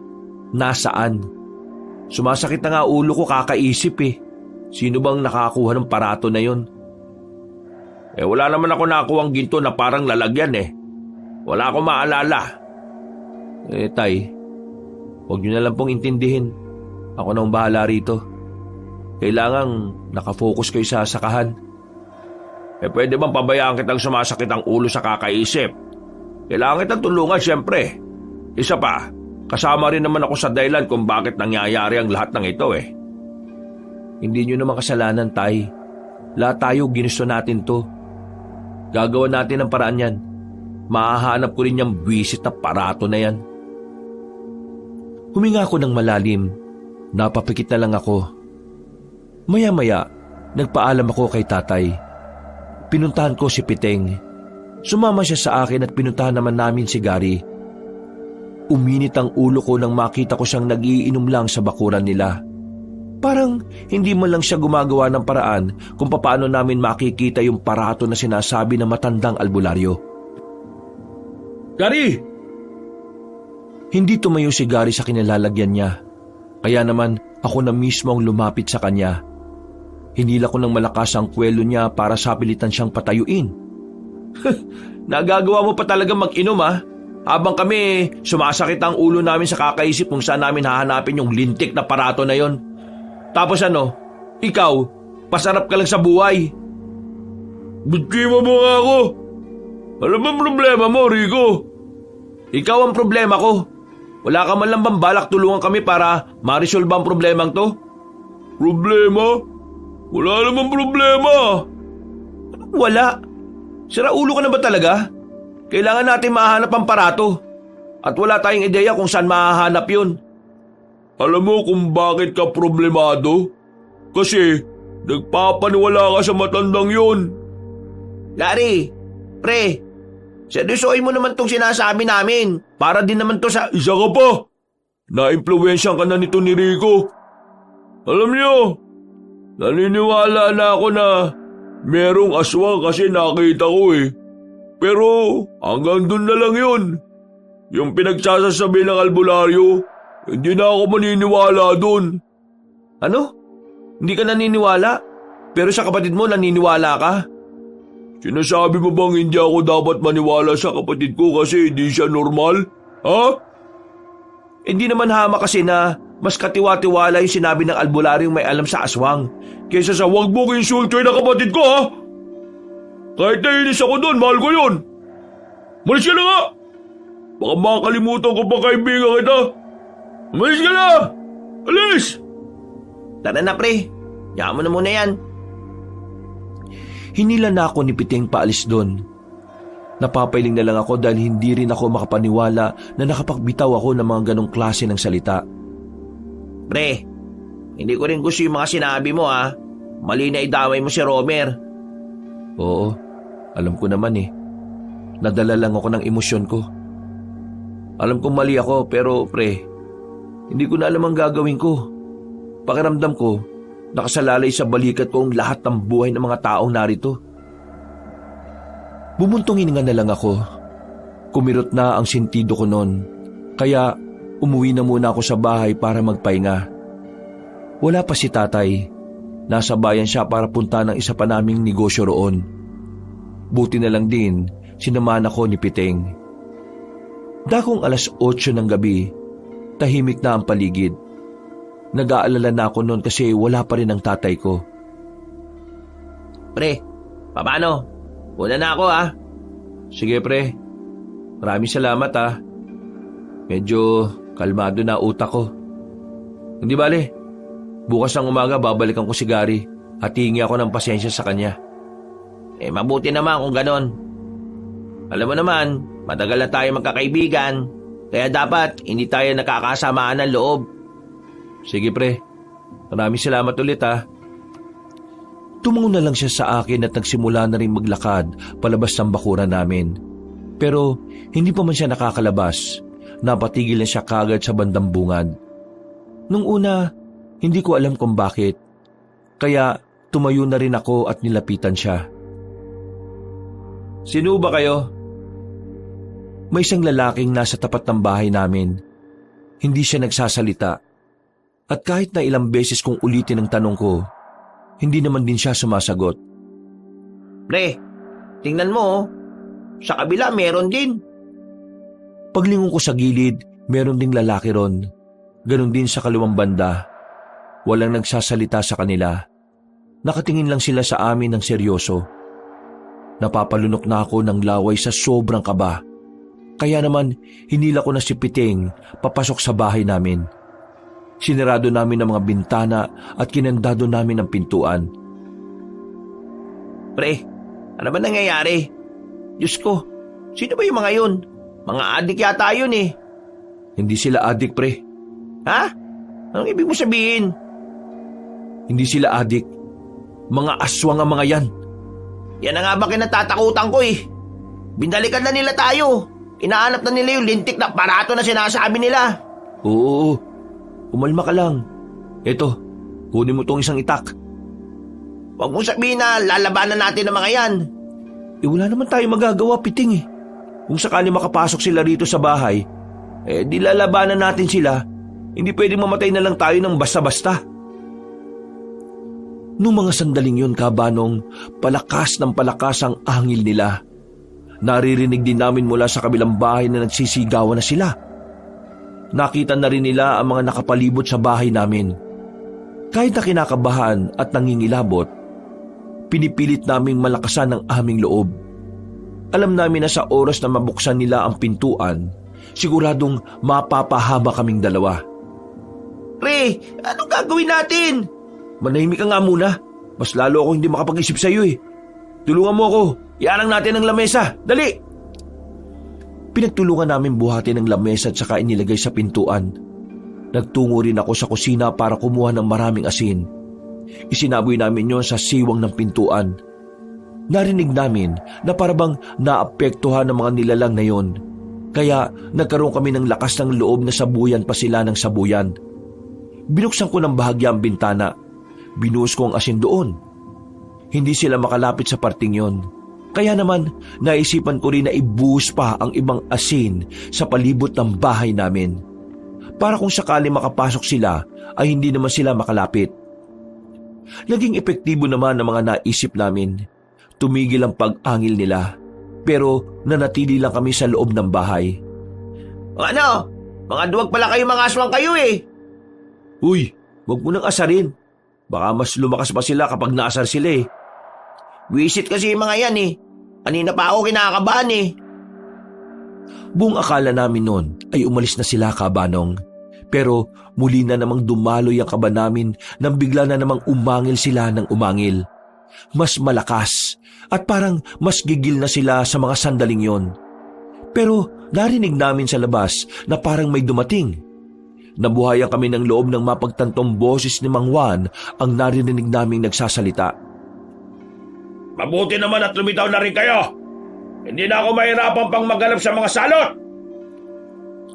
Nasaan? Sumasakit na nga ulo ko kakaisip eh. Sino bang nakakuha ng parato na yon? Wala naman ako nakuhang ginto na parang lalagyan eh. Wala akong maalala. Tay, huwag niyo na lang pong intindihin. Ako na ang bahala rito. Kailangang nakafocus kayo sa sakahan. Pwede bang pabayaan kitang sumasakit ang ulo sa kakaisip? Kailangan kitang tulungan siyempre. Isa pa, kasama rin naman ako sa dahilan kung bakit nangyayari ang lahat ng ito eh. Hindi niyo naman kasalanan, Tay. Lahat tayo ginusto natin to. Gagawa natin ang paraan yan. Mahahanap ko rin yung buwisit na parato na yan. Huminga ako ng malalim. Napapikit na lang ako. Maya-maya, nagpaalam ako kay tatay. Pinuntahan ko si Piteng. Sumama siya sa akin at pinuntahan naman namin si Gary. Uminit ang ulo ko nang makita ko siyang nagiinom lang sa bakuran nila. Parang hindi man lang siya gumagawa ng paraan kung paano namin makikita yung parato na sinasabi ng matandang albularyo. Gary! Hindi tumayo si Gary sa kinilalagyan niya. Kaya naman ako na mismo ang lumapit sa kanya. Hinila ko ng malakas ang kwelo niya para sapilitan siyang patayuin. Nagagawa mo pa talaga mag-inom ah. Habang kami sumasakit ang ulo namin sa kakaisip kung saan namin hahanapin yung lintik na parato na yon. Tapos ikaw, pasarap ka lang sa buhay. Bitiwa mo nga ako! Ano bang problema mo, Rico? Ikaw ang problema ko. Wala ka man lang bang balak tulungan kami para ma-resolve ang problemang to? Problema? Wala namang problema. Wala. Sira ulo ka na ba talaga? Kailangan natin mahanap ang parato. At wala tayong ideya kung saan mahahanap yun. Alam mo kung bakit ka problemado? Kasi nagpapaniwala ka sa matandang yun. Gary, pre, seryosohin mo naman tong sinasabi namin. Para din naman to sa... Isa ka pa! Na-impluwensyan ka na nito ni Rico. Alam niyo, naniniwala na ako na merong aswang kasi nakita ko eh. Pero hanggang dun na lang yun. Yung pinagsasasabi ng albularyo, hindi na ako maniniwala dun. Ano? Hindi ka naniniwala? Pero sa kapatid mo naniniwala ka? Sinasabi mo bang hindi ako dapat maniwala sa kapatid ko kasi hindi siya normal? Ha? Hindi naman hama kasi na mas katiwa-tiwala yung sinabi ng albularyong may alam sa aswang Kesa sa wag mong insultoy na kapatid ko ha? Kahit nainis ako doon, mahal ko yun. Malis ka na nga! Baka makakalimutan ko pa kaibigan kita. Malis ka na! Alis! Tara na pre, yaman mo na muna yan. Hinila na ako ni Piting paalis doon. Napapailing na lang ako dahil hindi rin ako makapaniwala na nakapagbitaw ako ng mga ganong klase ng salita. Pre, hindi ko rin gusto yung mga sinabi mo ha. Mali na idamay mo si Romer. Oo, alam ko naman eh. Nadala lang ako ng emosyon ko. Alam kong mali ako pero pre, hindi ko na alam ang gagawin ko. Pakiramdam ko, nakasalalay sa balikat ko ang lahat ng buhay ng mga taong narito. Bumuntong hininga na lang ako. Kumirot na ang sentido ko noon. Kaya umuwi na muna ako sa bahay para magpahinga. Wala pa si tatay. Nasa bayan siya para punta ng isa pa naming negosyo roon. Buti na lang din, sinamahan ako ni Piting. Dakong 8:00 ng gabi, tahimik na ang paligid. Nag-aalala na ako noon kasi wala pa rin ang tatay ko. Pre, paano? Una na ako ha. Sige pre, maraming salamat ha. Medyo kalmado na utak ko. Hindi bale, bukas ng umaga babalikan ko si Gary at hihingi ako ng pasensya sa kanya. Mabuti naman kung ganon. Alam mo naman, matagal na tayo magkakaibigan, kaya dapat hindi tayo nakakasamaan ng loob. Sige pre, maraming salamat ulit ha. Tumungo na lang siya sa akin at nagsimula na rin maglakad palabas ng bakuran namin. Pero hindi pa man siya nakakalabas, napatigil na siya kagad sa bandang bungad. Nung una, hindi ko alam kung bakit. Kaya tumayo na rin ako at nilapitan siya. Sino ba kayo? May isang lalaking nasa tapat ng bahay namin. Hindi siya nagsasalita. At kahit na ilang beses kong ulitin ang tanong ko, hindi naman din siya sumasagot. Pre, tingnan mo oh. Sa kabila meron din. Paglingon ko sa gilid, meron ding lalaki ron. Ganon din sa kaliwang banda. Walang nagsasalita sa kanila. Nakatingin lang sila sa amin ng seryoso. Napapalunok na ako ng laway sa sobrang kaba. Kaya naman, hinila ko na si Piting papasok sa bahay namin. Sinarado namin ang mga bintana at kinandado namin ang pintuan. Pre, ano ba nangyayari? Diyos ko, sino ba yung mga yun? Mga adik yata yun eh. Hindi sila adik, pre. Ha? Anong ibig mo sabihin? Hindi sila adik. Mga aswang ang mga yan. Yan na nga ba kinatatakutan ko eh. Binalikan na nila tayo. Inaanap na nila yung lintik na aparato na sinasabi nila. Oo, umalma ka lang. Eto, kunin mo tong isang itak. Huwag mong sabihin na lalabanan natin ang mga yan. Wala naman tayo magagawa, Piting eh. Kung sakali makapasok sila rito sa bahay, di lalabanan natin sila. Hindi pwedeng mamatay na lang tayo ng basta-basta. Noong mga sandaling yun, Kabanong, palakas ng palakas ang angil nila. Naririnig din namin mula sa kabilang bahay na nagsisigawan na sila. Nakita na rin nila ang mga nakapalibot sa bahay namin. Kahit na kinakabahan at nangingilabot, pinipilit naming malakasan ang aming loob. Alam namin na sa oras na mabuksan nila ang pintuan, siguradong mapapahama kaming dalawa. Pre, anong gagawin natin? Manahimik ka nga muna. Mas lalo ako hindi makapag-isip sa iyo eh. Tulungan mo ako. Iarang natin ang lamesa. Dali! Pinagtulungan namin buhatin ang lamesa at saka inilagay sa pintuan. Nagtungo rin ako sa kusina para kumuha ng maraming asin. Isinaboy namin yon sa siwang ng pintuan. Narinig namin na parabang naapektuhan ng mga nilalang na yon. Kaya nagkaroon kami ng lakas ng loob na sabuyan pa sila ng sabuyan. Binuksan ko ng bahagya ang bintana. Binuhos ko ang asin doon. Hindi sila makalapit sa parting yon. Kaya naman, naisipan ko rin na ibuhos pa ang ibang asin sa palibot ng bahay namin. Para kung sakali makapasok sila, ay hindi naman sila makalapit. Naging epektibo naman ang mga naisip namin. Tumigil ang pag-angil nila. Pero nanatili lang kami sa loob ng bahay. Ano? Mga duwag pala kayo, mga aswang kayo eh. Uy, wag mo nang asarin. Baka mas lumakas pa sila kapag naasar sila eh. Wisit kasi yung mga yan eh. Kanina pa ako kinakabahan eh. Buong akala namin noon ay umalis na sila, Kabanong. Pero muli na namang dumaloy ang kaba namin nang bigla na namang umangil sila ng umangil. Mas malakas at parang mas gigil na sila sa mga sandaling yon. Pero narinig namin sa labas na parang may dumating. Nabuhayan kami ng loob ng mapagtantong boses ni Mang Juan ang narinig naming nagsasalita. Mabuti naman at lumitaw na rin kayo. Hindi na ako mahirapan pang maghanap sa mga salot.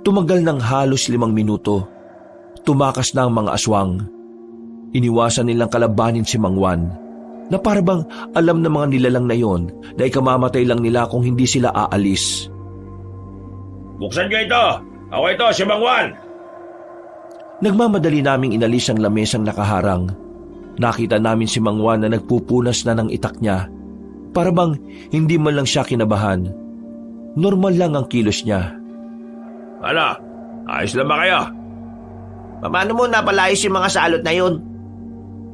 Tumagal ng halos 5 minuto. Tumakas na ang mga aswang. Iniwasan nilang kalabanin si Mang Juan, na parabang alam ng mga nilalang na yon na ikamamatay lang nila kung hindi sila aalis. Buksan niyo ito. Ako ito, si Mang Juan. Nagmamadali naming inalis ang lamesang nakaharang. Nakita namin si Mang Juan na nagpupunas na ng itak niya. Parabang hindi man lang siya kinabahan. Normal lang ang kilos niya. Ano? Ayos lang ba kayo? Paano mo napalayas yung mga salot na yun?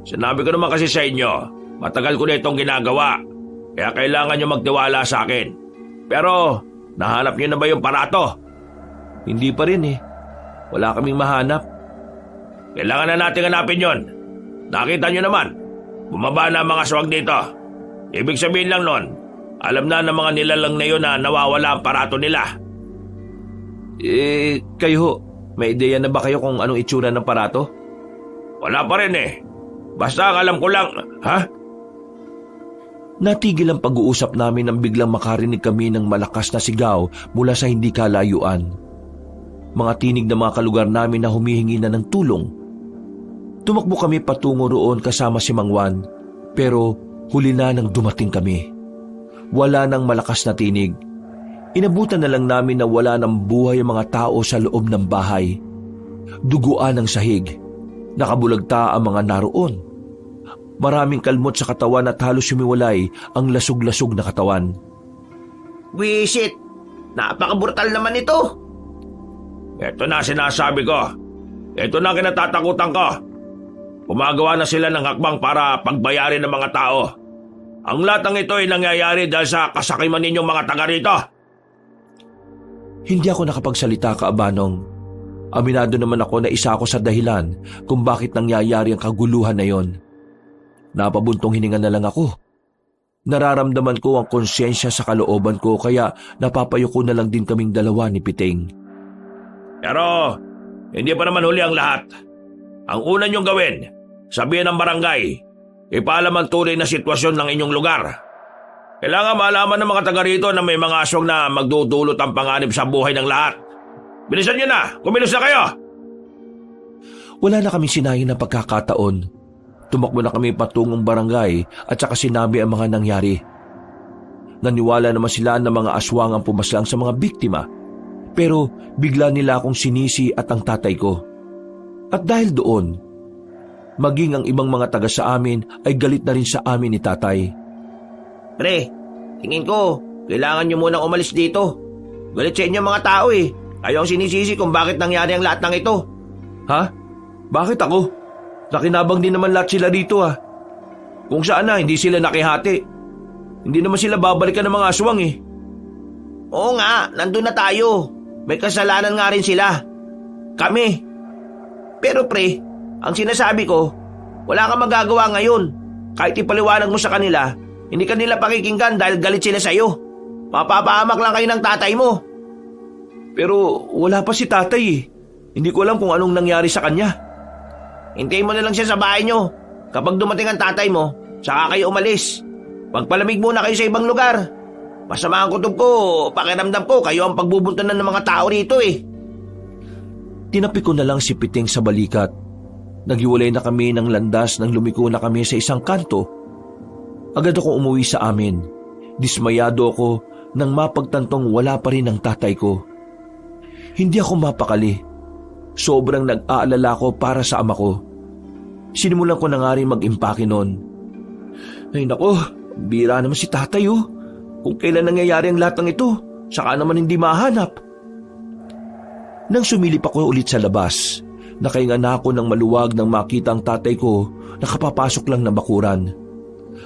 Sinabi ko naman kasi sa inyo, matagal ko na itong ginagawa. Kaya kailangan nyo magtiwala sa akin. Pero, nahanap nyo na ba yung parato? Hindi pa rin eh. Wala kaming mahanap. Kailangan na natin hanapin yon. Nakita nyo naman, bumaba na ang mga swag dito. Ibig sabihin lang nun, alam na ng mga nilalang na yun na nawawala ang parato nila. Kayo, may ideya na ba kayo kung anong itsura ng parato? Wala pa rin eh. Basta ang alam ko lang, ha? Natigil ang pag-uusap namin nang biglang makarinig kami ng malakas na sigaw mula sa hindi kalayuan. Mga tinig ng mga kalugar namin na humihingi na ng tulong. Tumakbo kami patungo roon kasama si Mang Juan, pero huli na nang dumating kami. Wala nang malakas na tinig. Inabutan na lang namin na wala nang buhay ang mga tao sa loob ng bahay. Duguan ang sahig. Nakabulagta ang mga naroon. Maraming kalmot sa katawan at halos sumiwalay ang lasog-lasog na katawan. Wisit! Napaka-brutal naman ito! Ito na sinasabi ko. Ito na kinatatakutan ko. Gumagawa na sila ng hakbang para pagbayarin ng mga tao. Ang lahat ng ito ay nangyayari dahil sa kasakiman ninyong mga taga rito. Hindi ako nakapagsalita, Kaabanong. Aminado naman ako na isa ako sa dahilan kung bakit nangyayari ang kaguluhan na yon. Napabuntong hininga na lang ako. Nararamdaman ko ang konsyensya sa kalooban ko kaya napapayuko na lang din kaming dalawa ni Piting. Pero hindi pa naman huli ang lahat. Ang una niyong gawin, sabihin ng barangay, ipaalam ang tunay na sitwasyon ng inyong lugar. Kailangan malaman ng mga taga rito na may mga aswang na magdudulot ang panganib sa buhay ng lahat. Bilisan niyo na! Kumilos na kayo! Wala na kaming sinayang na pagkakataon. Tumakbo na kami patungong barangay at saka sinabi ang mga nangyari. Naniwala naman sila na mga aswang ang pumaslang sa mga biktima. Pero bigla nila akong sinisi at ang tatay ko. At dahil doon, maging ang ibang mga taga sa amin ay galit na rin sa amin ni tatay. Pre, tingin ko, kailangan nyo munang umalis dito. Galit sa inyo mga tao eh. Kayo ang sinisisi kung bakit nangyari ang lahat ng ito. Ha? Bakit ako? Nakinabang din naman lahat sila dito ah. Kung saan na, hindi sila nakihati. Hindi naman sila babalikan ng mga aswang eh. Oo nga, nandun na tayo. May kasalanan nga rin sila. Kami. Pero pre, ang sinasabi ko, wala kang magagawa ngayon. Kahit ipaliwanag mo sa kanila, hindi kanila pakikinggan dahil galit sila sa'yo. Mapapahamak lang kayo ng tatay mo. Pero wala pa si tatay eh. Hindi ko alam kung anong nangyari sa kanya. Hintayin mo na lang siya sa bahay nyo. Kapag dumating ang tatay mo, saka kayo umalis. Magpalamig muna kayo sa ibang lugar. Masama ang kutob ko, pakiramdam ko, kayo ang pagbubuntunan ng mga tao rito eh. Tinapi ko na lang si Piting sa balikat. Naghiwalay na kami ng landas nang lumiko na kami sa isang kanto. Agad akong umuwi sa amin. Dismayado ako nang mapagtantong wala pa rin ang tatay ko. Hindi ako mapakali. Sobrang nag-aalala ko para sa ama ko. Sinimulan ko na nga rin mag-impake noon. Ay nako, bira naman si tatay oh. Kung kailan nangyayari ang lahat ng ito, saka naman hindi mahanap. Nang sumilip ako ulit sa labas, nakahinga na ako ng maluwag nang makita ang tatay ko na kapapasok lang ng bakuran.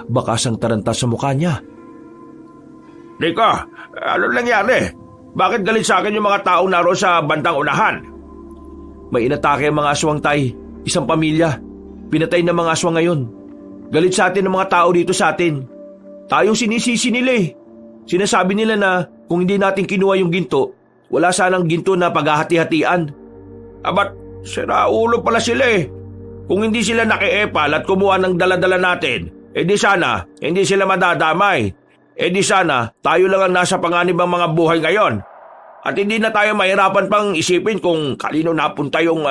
Bakas ang taranta sa mukha niya. Rico, ano nangyari? Bakit galit sa akin yung mga taong naroon sa bandang unahan? May inatake ang mga aswang, tay. Isang pamilya. Pinatay ng mga aswang ngayon. Galit sa atin ang mga tao dito sa atin. Tayong sinisisi nila eh. Sinasabi nila na kung hindi natin kinuha yung ginto, wala sanang ginto na paghahati-hatian. Abat, siraulo pala sila eh. Kung hindi sila nakiepal at kumuha ng daladala natin, di sana hindi sila madadamay. Di sana tayo lang ang nasa panganib ng mga buhay ngayon. At hindi na tayo mahirapan pang isipin kung kanino napunta yung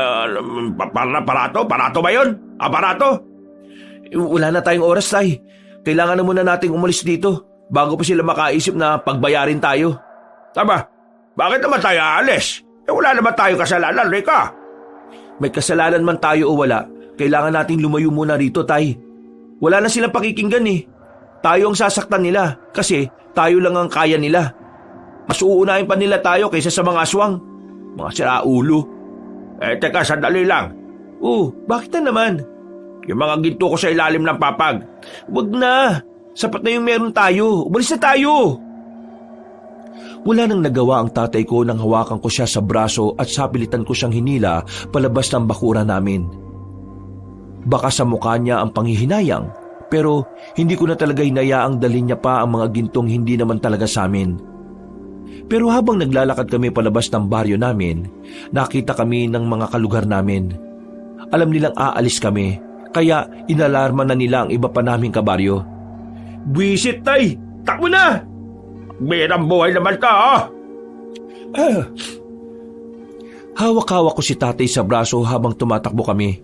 aparato. Aparato ba yun? Aparato? Wala na tayong oras, tay. Kailangan na muna nating umalis dito bago pa sila makaisip na pagbayarin tayo. Tama, bakit naman tayo aalis? Wala naman tayo kasalanan, Rica. May kasalanan man tayo o wala, kailangan nating lumayo muna rito, tay. Wala na silang pakikinggan eh. Tayo ang sasaktan nila kasi tayo lang ang kaya nila. Mas uunahin pa nila tayo kaysa sa mga aswang. Mga siraulo. Teka, sandali lang. Bakit na naman? Yung mga ginto ko sa ilalim ng papag. Wag na. Sapat na yung meron tayo. Umalis na tayo. Wala nang nagawa ang tatay ko nang hawakan ko siya sa braso at sapilitan ko siyang hinila palabas ng bakura namin. Baka sa mukha niya ang panghihinayang, pero hindi ko na talaga hinayaang dalhin niya pa ang mga gintong hindi naman talaga sa amin. Pero habang naglalakad kami palabas ng baryo namin, nakita kami ng mga kalugar namin. Alam nilang aalis kami, kaya inalarma na nila ang iba pa naming kabaryo. Buwisit, tay! Takbo na! Birang buhay naman ka, Hawak-hawak ko si tatay sa braso habang tumatakbo kami.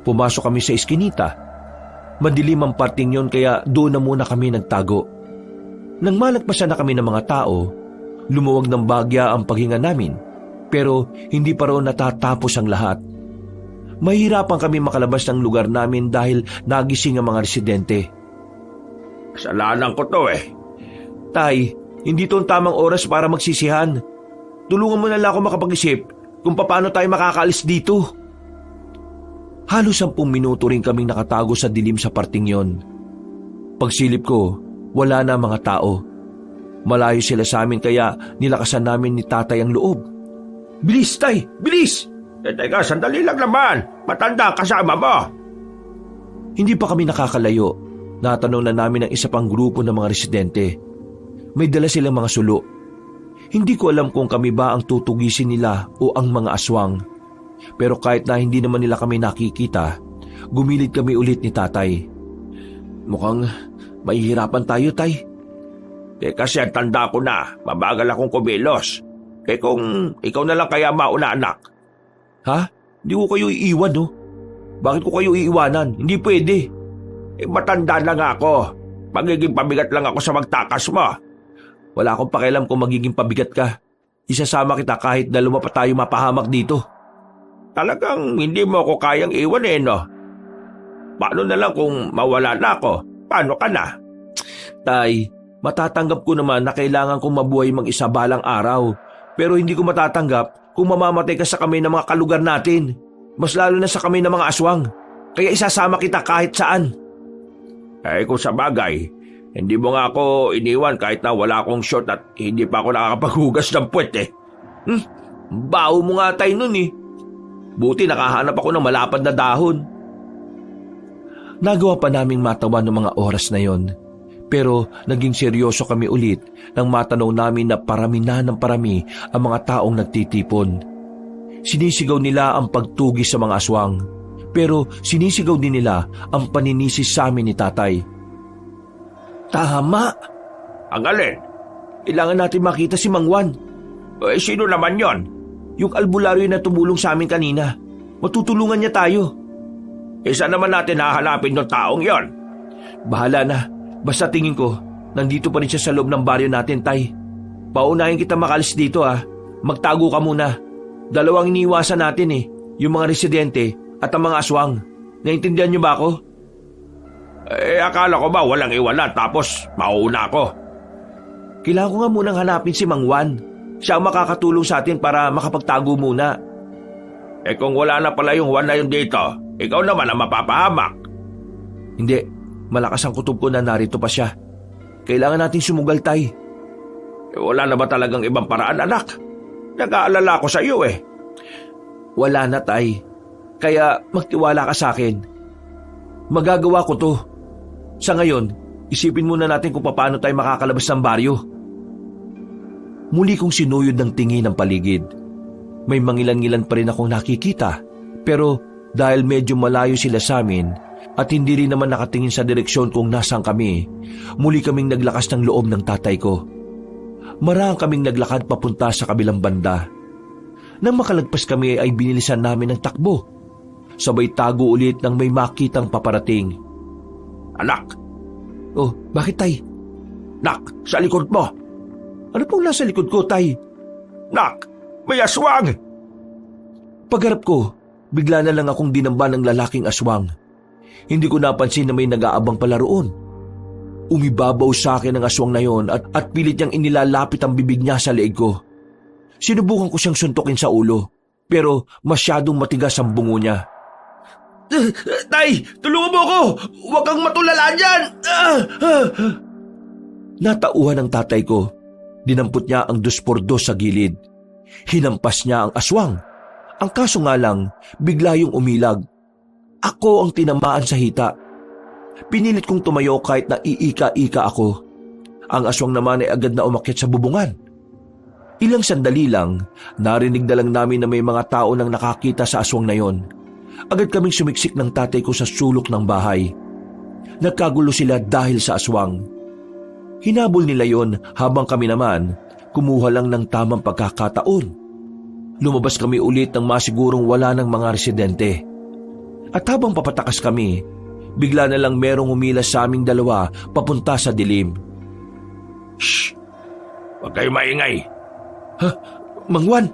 Pumasok kami sa iskinita. Madilim ang parting yon kaya doon na muna kami nagtago. Nang malagpasan na kami ng mga tao, lumuwag ng bagya ang paghinga namin, pero hindi pa raw natatapos ang lahat. Mahirapan kami makalabas ng lugar namin dahil nagising ang mga residente. Kasalanan ko to eh. Tay, hindi to ang tamang oras para magsisihan. Tulungan mo na lang ako makapag-isip kung paano tayo makakaalis dito. Halos 10 minuto rin kaming nakatago sa dilim sa parting yon. Pagsilip ko, wala na mga tao. Malayo sila sa amin kaya nilakasan namin ni tatay ang loob. Bilis, tay! Bilis! Teka, sandali lang naman. Matanda kasama mo. Hindi pa kami nakakalayo. Natanong na namin ang isa pang grupo ng mga residente. May dala silang mga sulo. Hindi ko alam kung kami ba ang tutugisin nila o ang mga aswang. Pero kahit na hindi naman nila kami nakikita, gumilid kami ulit ni tatay. Mukhang mahihirapan tayo, tay. Kasi ang tanda ko na, mabagal akong kumilos. Kung ikaw na lang kaya mauna, anak. Ha? Hindi ko kayo iiwan, no? Bakit ko kayo iiwanan? Hindi pwede. Matanda na nga ako. Magiging pabigat lang ako sa magtakas mo. Wala akong pakialam kung magiging pabigat ka. Isasama kita kahit dalawa pa tayo mapahamak dito. Talagang hindi mo ako kayang iwan eh, no? Paano na lang kung mawala na ako? Paano ka na? Tay, matatanggap ko naman na kailangan kong mabuhay mag-isa balang araw. Pero hindi ko matatanggap kung mamamatay ka sa kamay ng mga kalugar natin. Mas lalo na sa kamay ng mga aswang. Kaya isasama kita kahit saan. Kung sa bagay, hindi mo nga ako iniwan kahit na wala akong shot at hindi pa ako nakakapaghugas ng puwet eh. Baho mo nga tayo nun eh. Buti nakahanap ako ng malapad na dahon. Nagawa pa naming matawan ng mga oras na yon. Pero naging seryoso kami ulit nang matanaw namin na parami na ng parami ang mga taong nagtitipon. Sinisigaw nila ang pagtugi sa mga aswang. Pero sinisigaw din nila ang paninisi sa amin ni tatay. Tama! Ang alin? Kailangan natin makita si Mang Juan. Eh, sino naman yon? Yung albularyo na tumulong sa amin kanina. Matutulungan niya tayo. Isa naman natin hahanapin ng taong yon. Bahala na. Basta tingin ko, nandito pa rin siya sa loob ng baryo natin, Tay. Paunahin kita makalis dito Magtago ka muna. Dalawang iniiwasan natin yung mga residente at ang mga aswang. Naintindihan niyo ba ako? Eh, akala ko ba walang iwala tapos mauuna ako? Kailangan ko nga munang hanapin si Mang Juan. Siya ang makakatulong sa atin para makapagtago muna. Eh kung wala na pala yung Juan na yun dito, ikaw naman ang mapapahamak. Hindi, malakas ang kutob ko na narito pa siya. Kailangan natin sumugal, Tay. Eh, wala na ba talagang ibang paraan, anak? Nag-aalala ko sa iyo Wala na, Tay. Kaya magtiwala ka sa akin. Magagawa ko to. Sa ngayon, isipin muna natin kung paano tayo makakalabas ng baryo. Muli kong sinuyod ng tingin ang paligid. May mangilan-ngilan pa rin akong nakikita. Pero dahil medyo malayo sila sa amin at hindi rin naman nakatingin sa direksyon kung nasaan kami, muli kaming naglakas ng loob ng tatay ko. Marahang kaming naglakad papunta sa kabilang banda. Nang makalagpas kami ay binilisan namin ng takbo. Sabay tago ulit nang may makitang paparating. Anak! Oh, bakit, Tay? Nak, sa likod mo! Ano pong nasa likod ko, Tay? Nak, may aswang! Pagharap ko, bigla na lang akong dinamba ng lalaking aswang. Hindi ko napansin na may nag-aabang pala roon. Umibabaw sa akin ang aswang na yon at pilit niyang inilalapit ang bibig niya sa leeg ko. Sinubukan ko siyang suntukin sa ulo, pero masyadong matigas ang bungo niya. Tay, tulungan mo ako! Huwag kang matulala dyan! Natauhan ng tatay ko. Dinampot niya ang 2x2 sa gilid. Hinampas niya ang aswang. Ang kaso nga lang, bigla yung umilag. Ako ang tinamaan sa hita. Pinilit kong tumayo kahit na iika-ika ako. Ang aswang naman ay agad na umakyat sa bubungan. Ilang sandali lang, narinig na lang namin na may mga tao nang nakakita sa aswang na yon. Agad kaming sumiksik ng tatay ko sa sulok ng bahay. Nagkagulo sila dahil sa aswang. Hinabol nila yon habang kami naman kumuha lang ng tamang pagkakataon. Lumabas kami ulit nang masigurong wala ng mga residente. At habang papatakas kami, bigla na lang merong umilas sa aming dalawa papunta sa dilim. Shh! Huwag kayo maingay. Ha? Mang Juan?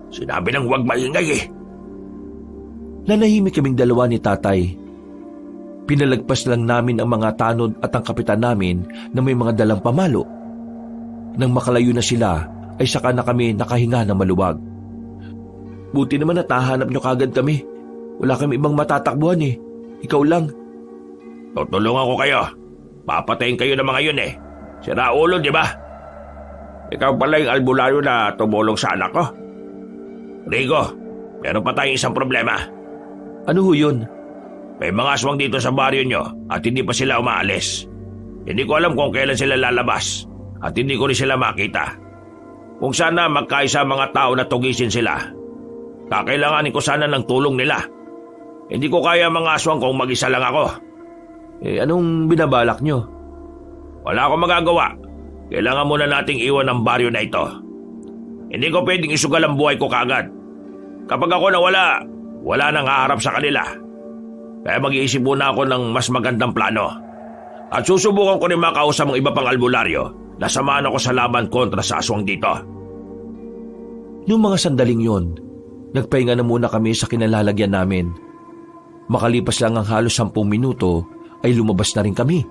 Sinabi nang huwag maingay Nanahimik kaming dalawa ni tatay. Pinalagpas lang namin ang mga tanod at ang kapitan namin na may mga dalang pamalo. Nang makalayo na sila, ay saka na kami nakahinga na maluwag. Buti naman natahanap nyo kagad kami. Wala kami ibang matatakbuhan Ikaw lang. Tutulungan ko kayo. Papatayin kayo ng mga yun Sira ulo, di ba? Ikaw pala yung albularyo na tumulong sa anak ko. Rico, meron pa tayong isang problema. Ano ho yun? May mga aswang dito sa baryo nyo at hindi pa sila umaalis. Hindi ko alam kung kailan sila lalabas at hindi ko rin sila makita. Kung sana magkaisa mga tao na tugisin sila, kakailanganin ko sana ng tulong nila. Hindi ko kaya mga aswang kung mag-isa lang ako. Anong binabalak nyo? Wala akong magagawa. Kailangan muna nating iwan ang baryo na ito. Hindi ko pwedeng isugal ang buhay ko kagad. Kapag ako nawala, wala nang haharap sa kanila. Kaya mag-iisip muna ako ng mas magandang plano. At susubukan ko rin makausap ang iba pang albularyo na samahan ako sa laban kontra sa aswang dito. Noong mga sandaling yon, nagpahinga na muna kami sa kinalalagyan namin. Makalipas lang ang halos 10 minuto ay lumabas na rin kami.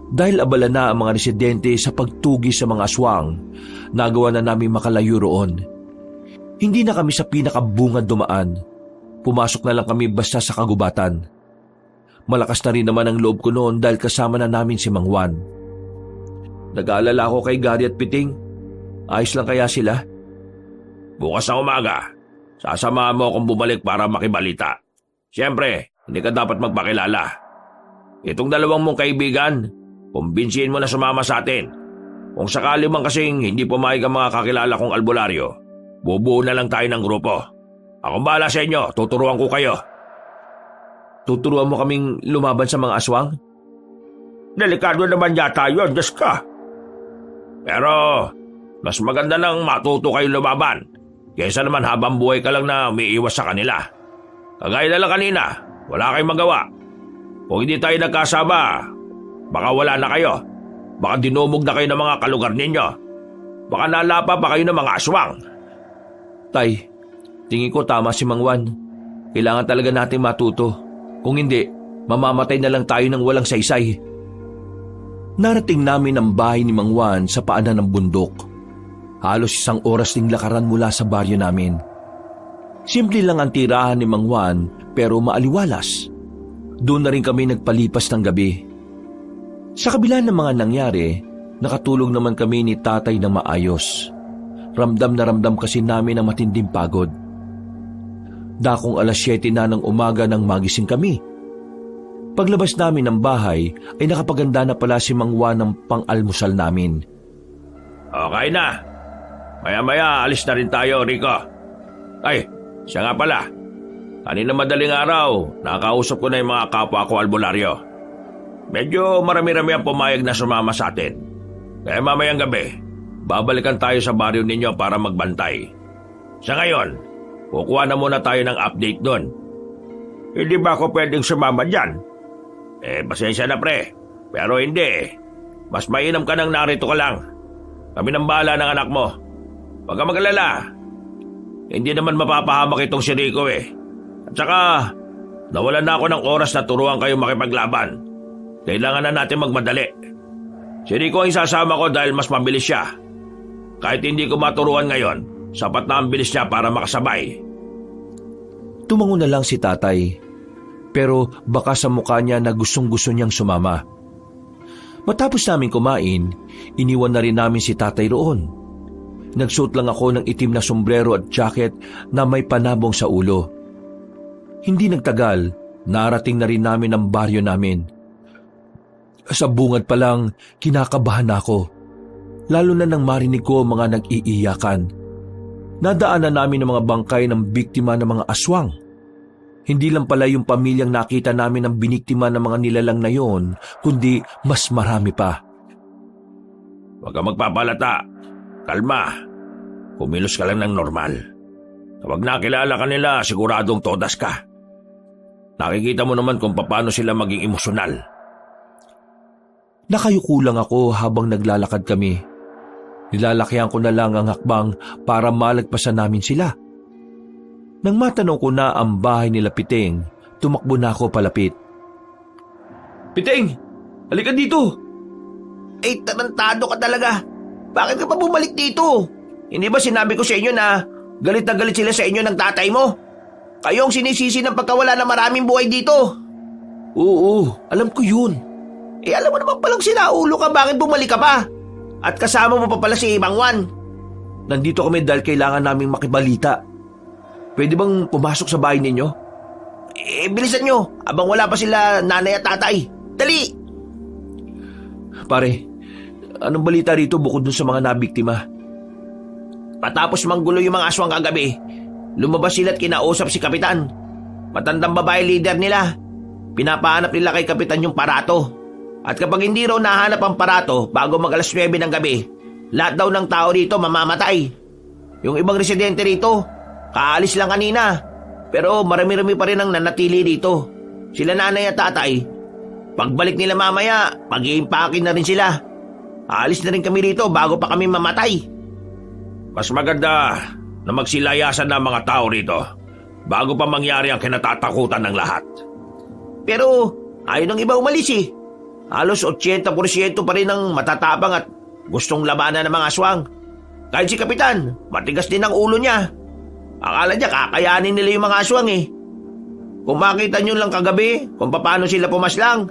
Dahil abala na ang mga residente sa pagtugi sa mga aswang, nagawa na namin makalayo roon. Hindi na kami sa pinakabungad dumaan. Pumasok na lang kami basta sa kagubatan. Malakas na rin naman ang loob ko noon dahil kasama na namin si Mang Juan. Nag-aalala ako kay Gary at Piting. Ayos lang kaya sila? Bukas na umaga, sasamahan mo akong bumalik para makibalita. Siyempre, hindi ka dapat magpakilala. Itong dalawang mong kaibigan, kumbinsihin mo na sumama sa atin. Kung sakali man kasing hindi pumayag ang mga kakilala kong albularyo, bubuo na lang tayo ng grupo. Akong bahala sa inyo, tuturuan ko kayo. Tuturuan mo kaming lumaban sa mga aswang? Delikado naman yata yun, Diyos ka. Pero mas maganda nang matuto kayo lumaban kaysa naman habang buhay ka lang na umiiwas sa kanila. Kagaya na lang kanina, wala kayong magawa. Kung hindi tayo nagkasama, baka wala na kayo. Baka dinumog na kayo ng mga kalugar ninyo. Baka nalapa pa kayo ng mga aswang. Tay, tingin ko tama si Mang Juan. Kailangan talaga natin matuto. Kung hindi, mamamatay na lang tayo ng walang saysay. Narating namin ang bahay ni Mang Juan sa paanan ng bundok. Halos 1 oras ding lakaran mula sa baryo namin. Simple lang ang tirahan ni Mang Juan pero maaliwalas. Doon na rin kami nagpalipas ng gabi. Sa kabila ng mga nangyari, nakatulog naman kami ni tatay ng maayos. Ramdam na ramdam kasi namin ang matinding pagod. Dakong 7:00 na ng umaga nang magising kami. Paglabas namin ng bahay ay nakapaganda na pala si Mang Juan ng pang-almusal namin. Okay na. Maya-maya alis na rin tayo, Rico. Ay, siya nga pala. Kanina madaling araw, nakakausap ko na yung mga kapwa ko albularyo. Medyo marami-rami ang pumayag na sumama sa atin. Kaya mamayang gabi, babalikan tayo sa baryo ninyo para magbantay. Sa ngayon, kukuha na muna tayo ng update doon. Hindi ba ako pwedeng sumama dyan? Pasensya na pre, pero hindi. Mas mainam ka nang narito ka lang. Kami nang bahala ng anak mo. Huwag ka mag-alala. Hindi naman mapapahamak itong si Rico At saka, nawalan na ako ng oras na turuan kayo makipaglaban. Kailangan na natin magmadali. Si Rico ang isasama ko dahil mas mabilis siya. Kahit hindi ko maturuan ngayon, sapat na ang bilis niya para makasabay. Tumango na lang si tatay. Pero baka sa mukha niya na gustong-gusto niyang sumama. Matapos namin kumain, iniwan na rin namin si tatay roon. Nagsuot lang ako ng itim na sombrero at jacket na may panabong sa ulo. Hindi nagtagal, narating na rin namin ang baryo namin. Sa bungad pa lang, kinakabahan ako. Lalo na nang marinig ko mga nag-iiyakan. Nadaanan namin ang mga bangkay ng biktima ng mga aswang. Hindi lang pala yung pamilyang nakita namin ang biniktima ng mga nilalang na yon, kundi mas marami pa. Huwag ka magpapalata. Kalma. Kumilos ka lang ng normal. Kapag nakilala ka nila, siguradong todas ka. Nakikita mo naman kung paano sila maging emosyonal. Nakayuko lang ako habang naglalakad kami. Nilalakihan ko na lang ang hakbang para malagpasan namin sila. Nang matanong ko na ang bahay nila Piting, tumakbo na ako palapit. Piting! Halika dito! Tarantado ka talaga. Bakit ka pa bumalik dito? Hindi ba sinabi ko sa inyo na galit sila sa inyo ng tatay mo? Kayo ang sinisisi ng pagkawala ng maraming buhay dito. Oo, alam ko yun. Alam mo naman palang sinaulo ka, bakit bumalik ka pa? At kasama mo pa pala si Mang Juan. Nandito kami dahil kailangan naming makibalita. Pwede bang pumasok sa bahay ninyo? Bilisan nyo, abang wala pa sila nanay at tatay. Dali! Pare, anong balita rito bukod dun sa mga nabiktima? Matapos manggulo yung mga aswang kagabi, lumabas sila at kinausap si Kapitan. Matandang babae leader nila. Pinapahanap nila kay Kapitan yung parato. At kapag hindi raw nahanap ang parato bago mag-alas 9 ng gabi, lahat daw ng tao rito mamamatay. Yung ibang residente rito, kaalis lang kanina. Pero marami-rami pa rin ang nanatili rito. Sila nanay at tatay. Pagbalik nila mamaya, pag-iimpakin na rin sila. Aalis na rin kami rito bago pa kami mamatay. Mas maganda na magsilayasan na mga tao rito bago pa mangyari ang kinatatakutan ng lahat. Pero ayaw ng iba umalis eh. Halos 80% pa rin ang matatapang at gustong labanan ng mga aswang. Kahit si Kapitan, matigas din ang ulo niya. Akala niya kakayanin nila yung mga aswang eh. Kung makita nyo lang kagabi kung paano sila pumaslang,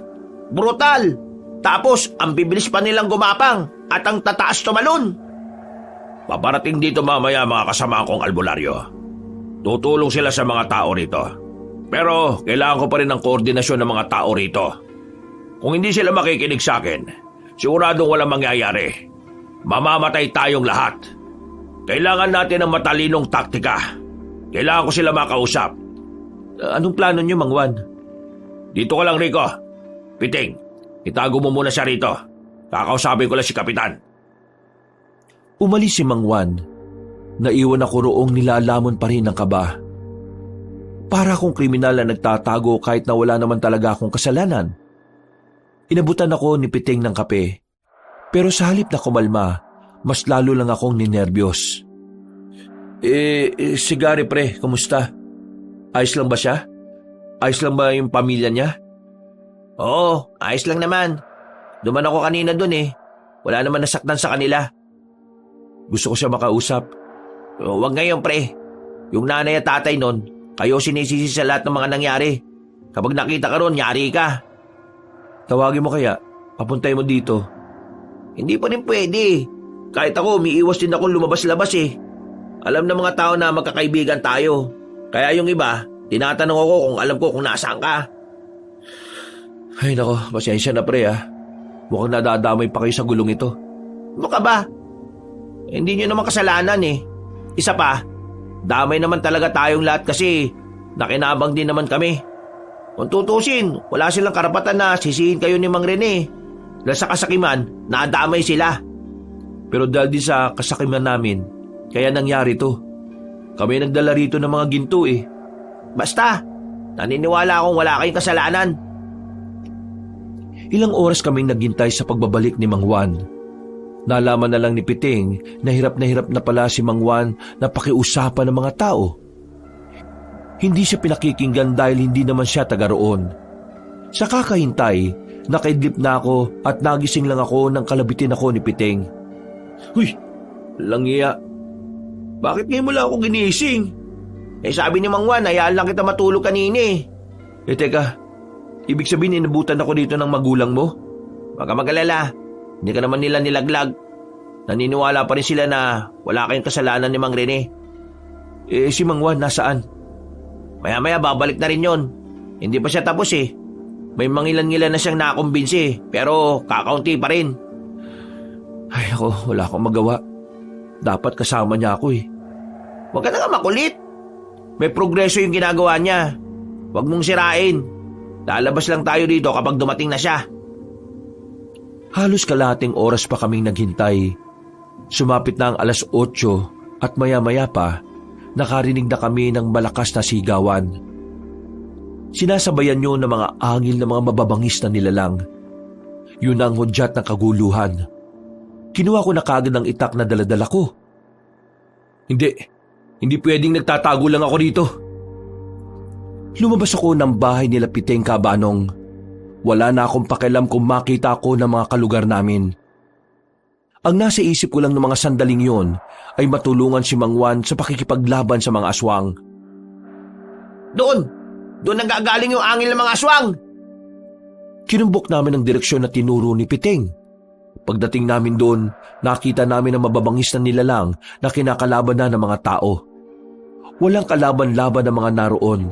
brutal. Tapos ang bibilis pa nilang gumapang at ang tataas tumalon. Paparating dito mamaya mga kasama kong albularyo. Tutulong sila sa mga tao rito. Pero kailangan ko pa rin ng koordinasyon ng mga tao rito. Kung hindi sila makikinig sa akin, siguradong walang mangyayari. Mamamatay tayong lahat. Kailangan natin ng matalinong taktika. Kailangan ko sila makausap. Anong plano niyo, Mang Juan? Dito ka lang, Rico. Piting, itago mo muna siya rito. Kakausapin ko lang si Kapitan. Umalis si Mang Juan. Naiwan ako roong nilalamon pa rin ng kaba. Para akong kriminal na nagtatago kahit na wala naman talaga akong kasalanan. Inabutan ako ni Piting ng kape. Pero sa halip na kumalma, mas lalo lang akong ninerbiyos. Si Gary pre, kumusta? Ayos lang ba siya? Ayos lang ba yung pamilya niya? Oo, ayos lang naman. Duman ako kanina dun eh. Wala naman nasaktan sa kanila. Gusto ko siya makausap. Huwag ngayon pre. Yung nanay at tatay nun, kayo sinisisi sa lahat ng mga nangyari. Kapag nakita ka ron, yari ka. Tawagin mo kaya, papuntay mo dito. Hindi pa rin pwede. Kahit ako, umiiwas din ako lumabas-labas eh. Alam ng mga tao na magkakaibigan tayo. Kaya yung iba, tinatanong ako kung alam ko kung nasaan ka. Ay nako, pasensya na pre ah. Mukhang nadadamay pa kayo sa gulong ito. Ano ka ba? Hindi nyo naman kasalanan eh. Isa pa, damay naman talaga tayong lahat kasi nakinabang din naman kami. Kung tutusin, wala silang karapatan na sisihin kayo ni Mang Rene. Dahil sa kasakiman, nadamay sila. Pero dahil din sa kasakiman namin, kaya nangyari to. Kami nagdala rito ng mga ginto eh. Basta, naniniwala akong wala kayong kasalanan. Ilang oras kaming naghintay sa pagbabalik ni Mang Juan. Nalaman na lang ni Piting na hirap na pala si Mang Juan na pakiusapan ng mga tao. Hindi siya pinakikinggan dahil hindi naman siya taga roon. Sa kakahintay, nakaidlip na ako at nagising lang ako nang kalabitin ako ni Piting. Huy, langiya. Bakit ngayon mo lang ako ginising? Sabi ni Mang Juan, hayaan lang kita matulog kanina eh. Teka, ibig sabihin inabutan ako dito ng magulang mo? Huwag ka mag-alala. Hindi ka naman nila nilaglag. Naniniwala pa rin sila na wala kayong kasalanan ni Mang Rene. Si Mang Juan nasaan? Maya-maya babalik na rin yon. Hindi pa siya tapos eh. May mangilan-ngilan na siyang nakumbinsi eh, pero kakaunti pa rin. Ay ako, wala akong magawa. Dapat kasama niya ako eh. Huwag ka na nga makulit. May progreso yung ginagawa niya. Huwag mong sirain. Lalabas lang tayo dito kapag dumating na siya. Halos kalahating oras pa kaming naghintay. Sumapit na ang 8:00 at maya-maya pa, nakarinig na kami ng malakas na sigawan. Sinasabayan nyo ng mga angil na mga mababangis na nilalang. Yun ang hudyat ng kaguluhan. Kinuha ko na kagad ang itak na daladala ko. Hindi pwedeng nagtatago lang ako rito. Lumabas ako ng bahay nila Piting Kabanong. Wala na akong pakialam kung makita ako ng mga kalugar namin. Ang nasa isip ko lang ng mga sandaling yon ay matulungan si Mang Juan sa pakikipaglaban sa mga aswang. Doon nanggagaling yung angil ng mga aswang. Kinumbok namin ang direksyon na tinuro ni Piting. Pagdating namin doon, nakita namin ang mababangis na nilalang na kinakalaban na ng mga tao. Walang kalaban-laban ng mga naroon.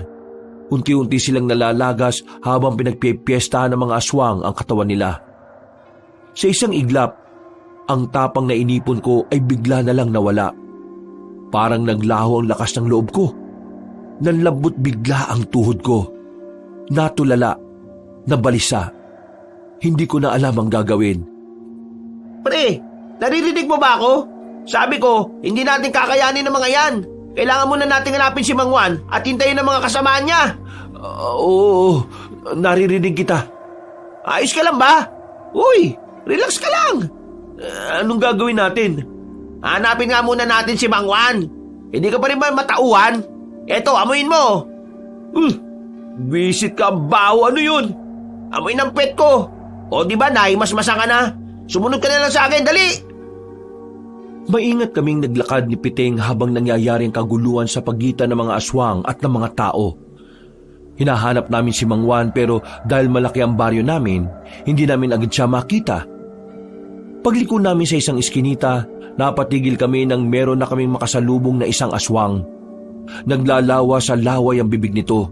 Unti-unti silang nalalagas habang pinagpipiestahan ng mga aswang ang katawan nila. Sa isang iglap, ang tapang na inipon ko ay bigla na lang nawala. Parang naglaho ang lakas ng loob ko. Nanlambot bigla ang tuhod ko. Natulala, nabalisa. Hindi ko na alam ang gagawin. Pre, naririnig mo ba ako? Sabi ko, hindi natin kakayanin ng mga yan. Kailangan muna natin hanapin si Mang Juan at hintayin ang mga kasamaan niya. Oo, naririnig kita. Ayos ka lang ba? Uy, relax ka lang. Anong gagawin natin? Hanapin nga muna natin si Mang Juan. Hindi ka pa rin ba matauhan? Eto, amuin mo. Visit ka, baho. Ano yun? Amoy ng pet ko. O di ba, naimasmasa ka na? Sumunod ka na lang sa akin, dali. Maingat kaming naglakad ni Piting habang nangyayari ang kaguluhan sa pagitan ng mga aswang at ng mga tao. Hinahanap namin si Mang Juan pero dahil malaki ang baryo namin, hindi namin agad siya makita. Pagliko namin sa isang iskinita, napatigil kami nang meron na kaming makasalubong na isang aswang. Naglalawa sa laway ang bibig nito.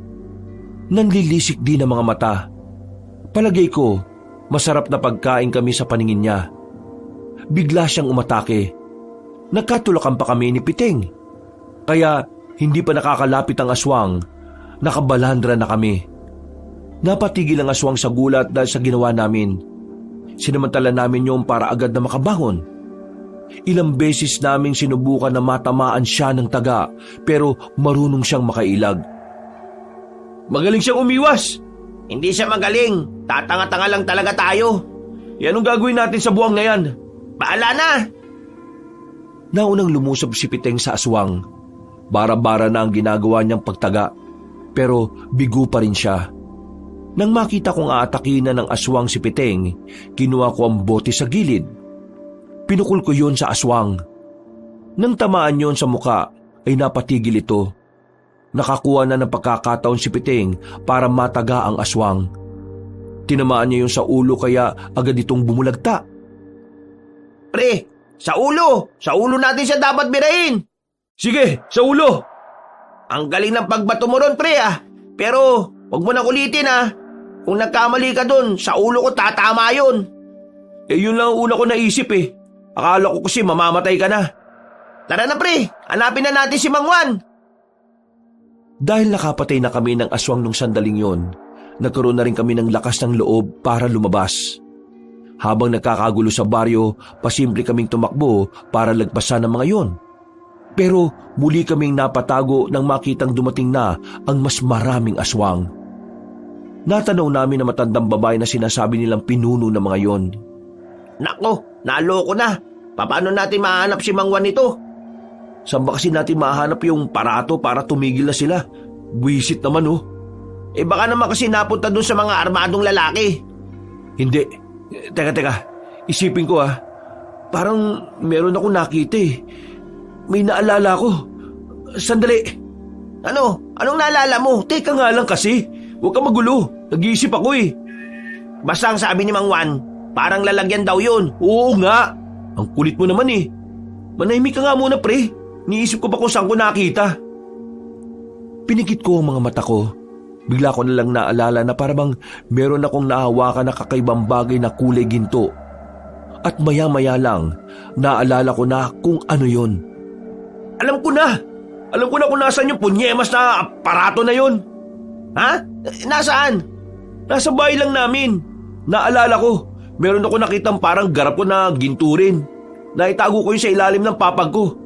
Nanlilisik din ang mga mata. Palagay ko, masarap na pagkain kami sa paningin niya. Bigla siyang umatake. Nagkatulakan pa kami ni Piting. Kaya hindi pa nakakalapit ang aswang, nakabalandra na kami. Napatigil ang aswang sa gulat dahil sa ginawa namin. Sinamantala namin yung para agad na makabangon. Ilang beses naming sinubukan na matamaan siya ng taga pero marunong siyang makailag. Magaling siyang umiwas. Hindi siya magaling. Tatanga-tanga lang talaga tayo. Anong gagawin natin sa buwang na yan? Bahala na! Naunang lumusob si Piteng sa aswang. Bara-bara na ang ginagawa niyang pagtaga, pero bigo pa rin siya. Nang makita kong aatakin na ng aswang si Piteng, kinuha ko ang bote sa gilid. Pinukul ko yun sa aswang. Nang tamaan yon sa muka, ay napatigil ito. Nakakuha na ng pagkakataon si Piteng para mataga ang aswang. Tinamaan niya yun sa ulo kaya agad itong bumulagta. Pre, sa ulo! Sa ulo natin siya dapat birahin! Sige, sa ulo! Ang galing ng pagbato mo ron, pre Pero, wag mo na kulitin Kung nagkamali ka dun, sa ulo ko tatama yun. Yun lang ang una ko naisip Akala ko kasi mamamatay ka na. Tara na, pre! Hanapin na natin si Mang Juan! Dahil nakapatay na kami ng aswang nung sandaling yon, nagkaroon na rin kami ng lakas ng loob para lumabas. Habang nagkakagulo sa baryo, pasimple kaming tumakbo para lagpasan ng mga yon. Pero muli kaming napatago nang makitang dumating na ang mas maraming aswang. Natanaw namin na matandang babae na sinasabi nilang pinuno ng mga yon. Nako, naloko na. Paano natin mahanap si Mang Juan ito? Saan ba kasi natin mahanap yung parato para tumigil na sila? Buwisit naman Baka naman kasi napunta dun sa mga armadong lalaki. Hindi. Teka. Isipin ko Parang meron akong nakita May naalala ko. Sandali. Ano? Anong naalala mo? Teka nga lang kasi. Huwag ka magulo. Nag-iisip ako Basta ang sabi ni Mang Juan, parang lalagyan daw yun. Oo nga. Ang kulit mo naman Manahimik ka nga muna, pre. Niisip ko pa kung saan ko nakita. Pinikit ko ang mga mata ko. Bigla ko na lang naalala na parang meron akong nahawakan na kakaibang bagay na kulay ginto. At maya-maya lang, naalala ko na kung ano yon. Alam ko na kung nasaan yung punyemas na aparato na yon. Ha? Nasaan? Nasa bahay lang namin. Naalala ko, meron ako nakitang parang garap ko na ginturin. Naitago ko yun sa ilalim ng papag ko.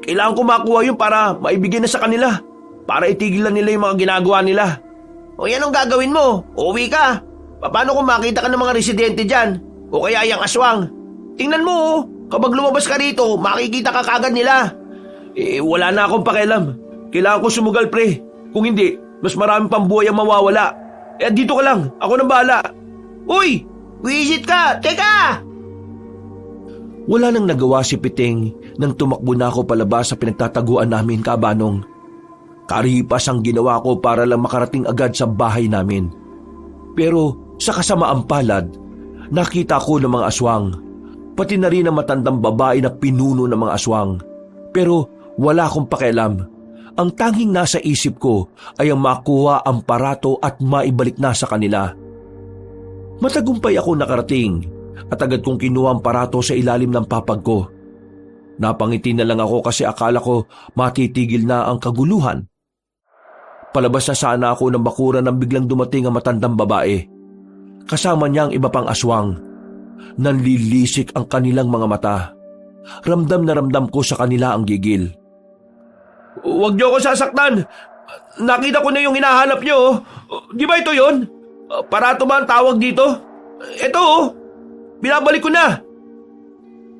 Kailangan ko makuha yun para maibigay na sa kanila. Para itigil na nila yung mga ginagawa nila. O yan ang gagawin mo. Uuwi ka. Paano kung makita ka ng mga residente dyan? O kaya yung aswang? Tingnan mo kapag lumabas ka rito, makikita ka kagad nila. Wala na akong pakialam. Kailangan ko sumugal, pre. Kung hindi, mas maraming pambuhay ang mawawala. Dito ka lang. Ako nang bahala. Uy! Wisit ka! Teka! Wala nang nagawa si Piteng nang tumakbo na ako palabas sa pinagtataguan namin, Kabanong. Karipas ang ginawa ko para lang makarating agad sa bahay namin. Pero sa kasamaang palad, nakita ko ng mga aswang. Pati na rin ang matandang babae na pinuno ng mga aswang. Pero wala akong pakialam. Ang tanging nasa isip ko ay ang makuha ang parato at maibalik na sa kanila. Matagumpay ako nakarating at agad kong kinuha ang parato sa ilalim ng papag ko. Napangiti na lang ako kasi akala ko matitigil na ang kaguluhan. Palabas na sana ako ng bakuran nang biglang dumating ang matandang babae. Kasama niya ang iba pang aswang. Nanlilisik ang kanilang mga mata. Ramdam na ramdam ko sa kanila ang gigil. Huwag niyo ako sasaktan. Nakita ko na yung hinahanap niyo. Di ba ito yon? Parato ba ang tawag dito? Ito binabalik ko na.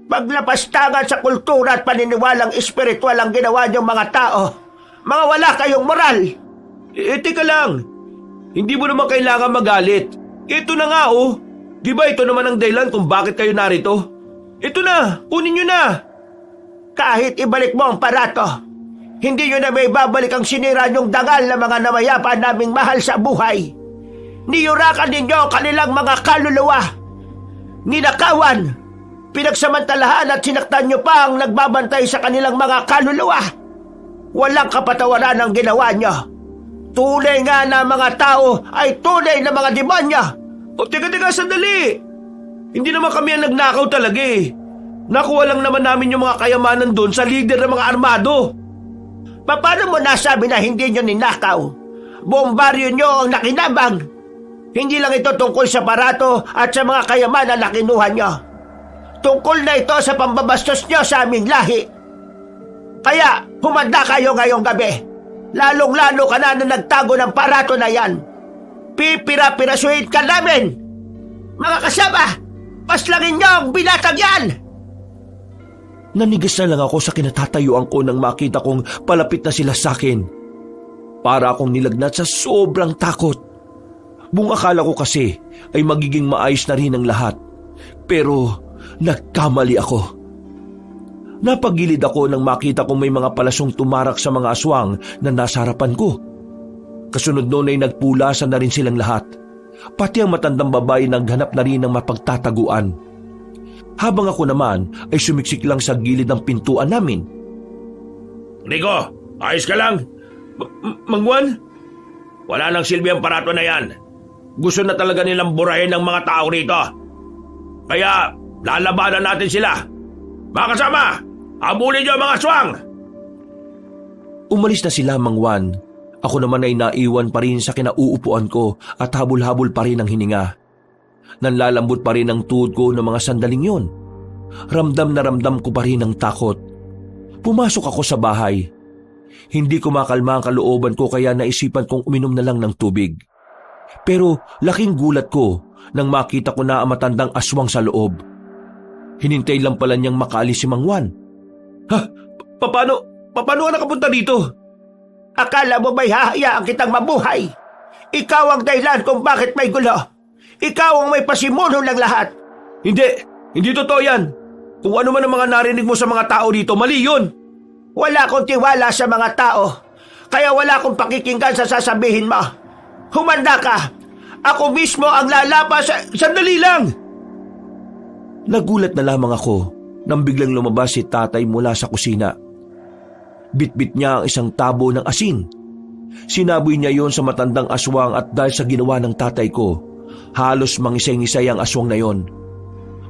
Paglapastangan sa kultura at paniniwalang espiritual ang ginawa niyong mga tao. Mga wala kayong moral. Teka lang. Hindi mo naman kailangan magalit. Ito na nga Di ba ito naman ang dahilan kung bakit kayo narito? Ito na, kunin nyo na. Kahit ibalik mo ang parato, hindi nyo na may babalik ang sinira nyong dangal na mga namayapa naming mahal sa buhay. Niyurakan ninyo ang kanilang mga kaluluwa. Ninakawan, pinagsamantalahan at sinaktan nyo pa ang nagbabantay sa kanilang mga kaluluwa. Walang kapatawaran ang ginawa nyo. Tunay nga na mga tao ay tunay na mga demonyo. Teka, sandali. Hindi naman kami ang nagnakaw talaga Nakuha lang naman namin yung mga kayamanan doon sa leader ng mga armado. Paano mo nasabi na hindi nyo ninakaw? Buong baryo nyo ang nakinabang. Hindi lang ito tungkol sa parato at sa mga kayamanan na kinuha nyo. Tungkol na ito sa pambabastos niyo sa aming lahi. Kaya humanda kayo ngayong gabi. Lalong-lalo ka na nagtago ng parato na yan. Pipira-pirasuhin ka namin. Mga kasama, paslangin niyo ang binatang yan! Nanigas na lang ako sa kinatatayuan ko nang makita kong palapit na sila sa akin. Para akong nilagnat sa sobrang takot. Buong akala ko kasi ay magiging maayos na rin ang lahat. Pero nagkamali ako. Napagilid ako nang makita kong may mga palasong tumarak sa mga aswang na nasa harapan ko. Kasunod noon ay nagpulasan na rin silang lahat. Pati ang matandang babae naghanap na rin ng mapagtataguan. Habang ako naman ay sumiksik lang sa gilid ng pintuan namin. Rico, ayos ka lang? Mang Juan? Wala nang silbi ang parato na yan. Gusto na talaga nilang burahin ng mga tao rito. Kaya lalabanan natin sila. Mga kasama, habulin niyo ang mga aswang! Umalis na sila, Mang Juan. Ako naman ay naiwan pa rin sa kinauupuan ko at habol-habol pa rin ang hininga. Nanlalambot pa rin ang tuhod ko ng mga sandaling yun. Ramdam na ramdam ko pa rin ang takot. Pumasok ako sa bahay. Hindi ko makalma ang kalooban ko kaya naisipan kong uminom na lang ng tubig. Pero laking gulat ko nang makita ko na ang matandang aswang sa loob. Hinintay lang pala niyang makaalis si Mang Juan. Ha? Paano ka nakapunta dito? Akala mo ba'y hahayaan kitang mabuhay? Ikaw ang dahilan kung bakit may gulo. Ikaw ang may pasimuno ng lahat. Hindi totoo yan. Kung ano man ang mga narinig mo sa mga tao dito, mali yun. Wala akong tiwala sa mga tao. Kaya wala akong pakikinggan sa sasabihin mo. Humanda ka. Ako mismo ang lalapas sa... Sandali lang! Nagulat na lamang ako nang biglang lumabas si tatay mula sa kusina. Bitbit niya ang isang tabo ng asin. Sinaboy niya yon sa matandang aswang at dahil sa ginawa ng tatay ko, halos mangisay-ngisay ang aswang na yon.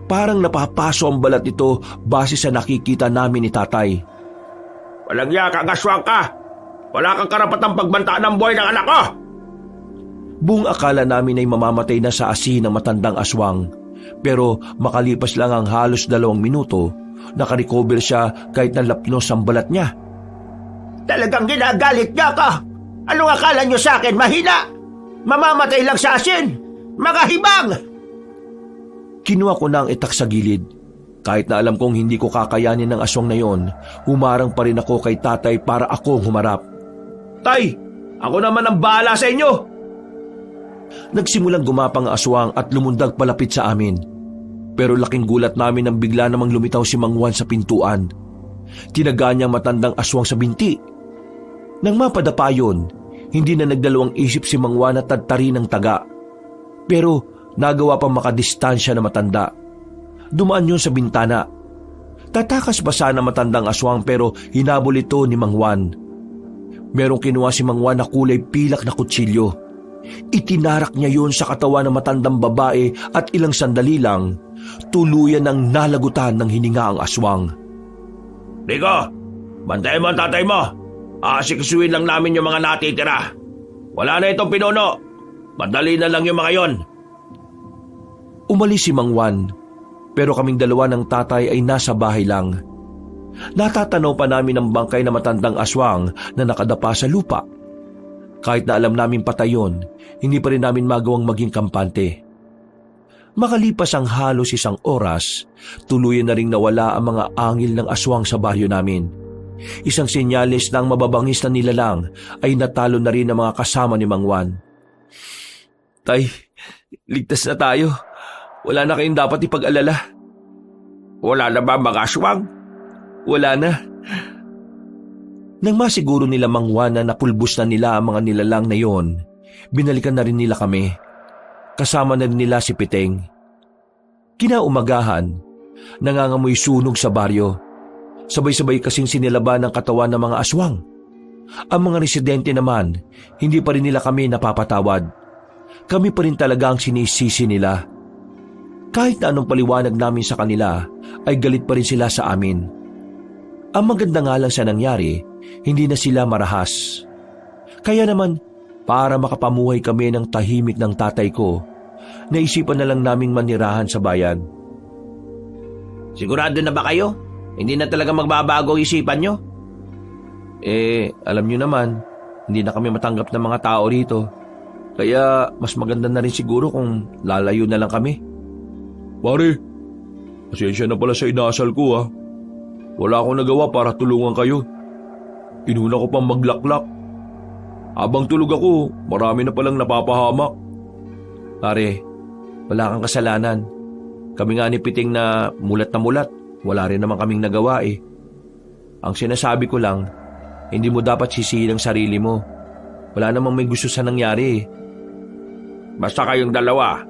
Parang napapaso ang balat nito base sa nakikita namin ni tatay. Walang yakang aswang ka! Wala kang karapatang pagbantaan ng buhay ng anak ko! Buong akala namin ay mamamatay na sa asin ng matandang aswang. Pero makalipas lang ang halos 2 minuto, nakarecover siya kahit nalapnos ang balat niya. Talagang ginagalit niya ka! Anong akala niyo sa akin? Mahina! Mamamatay lang sa asin! Mga hibang! Kinuha ko na ang itak sa gilid. Kahit na alam kong hindi ko kakayanin ng aswang na yon, humarang pa rin ako kay tatay para akong humarap. Tay, ako naman ang bahala sa inyo! Nagsimulang gumapang ang aswang at lumundag palapit sa amin. Pero laking gulat namin nang bigla namang lumitaw si Mang Juan sa pintuan. Tinaga niya ang matandang aswang sa binti. Nang mapadapa yun, hindi na nagdalawang isip si Mang Juan na tadtarin ng taga. Pero nagawa pang makadistansya na matanda. Dumaan yun sa bintana. Tatakas pa sana matandang aswang pero hinabol ito ni Mang Juan. Merong kinuha si Mang Juan na kulay pilak na kutsilyo. Itinarak niya yun sa katawan ng matandang babae at ilang sandali lang, tuluyan ng nalagutan ng hininga ang aswang. Rico, bantayan mo ang tatay mo. Aasikasuin lang namin yung mga natitira. Wala na itong pinuno. Madali na lang yung mga yon. Umalis si Mang Juan, pero kaming dalawa ng tatay ay nasa bahay lang. Natatanaw pa namin ang bangkay na matandang aswang na nakadapa sa lupa. Kahit na alam namin patay yun, hindi pa rin namin magawang maging kampante. Makalipas ang halos 1 oras, tuluyan na ring nawala ang mga angil ng aswang sa baryo namin. Isang senyales na ang mababangis na nilalang ay natalo na rin ang mga kasama ni Mang Juan. Tay, ligtas na tayo. Wala na kayong dapat ipag-alala. Wala na ba mga aswang? Wala na. Nang masiguro nila Mang Juan na napulbos na nila ang mga nilalang na yon, binalikan na rin nila kami. Kasama na rin nila si Piteng. Kinaumagahan, nangangamoy sunog sa baryo. Sabay-sabay kasing sinilaban ang katawan ng mga aswang. Ang mga residente naman, hindi pa rin nila kami napapatawad. Kami pa rin talaga ang sinisisi nila. Kahit na anong paliwanag namin sa kanila, ay galit pa rin sila sa amin. Ang maganda nga lang sa nangyari, hindi na sila marahas. Kaya naman, para makapamuhay kami ng tahimik ng tatay ko, naisipan na lang naming manirahan sa bayan. Sigurado na ba kayo? Hindi na talaga magbabago ang isipan nyo? Alam nyo naman, hindi na kami matanggap ng mga tao rito. Kaya mas maganda na rin siguro kung lalayo na lang kami. Pare, pasensya na pala sa inasal ko ha. Wala akong nagawa para tulungan kayo. Inuna ko pang maglaklak. Habang tulog ako, marami na palang napapahamak. Pare, wala kang kasalanan. Kami nga ni Piting na mulat, wala rin naman kaming nagawa eh. Ang sinasabi ko lang, hindi mo dapat sisihin ang sarili mo. Wala namang may gusto sa nangyari eh. Basta kayong dalawa,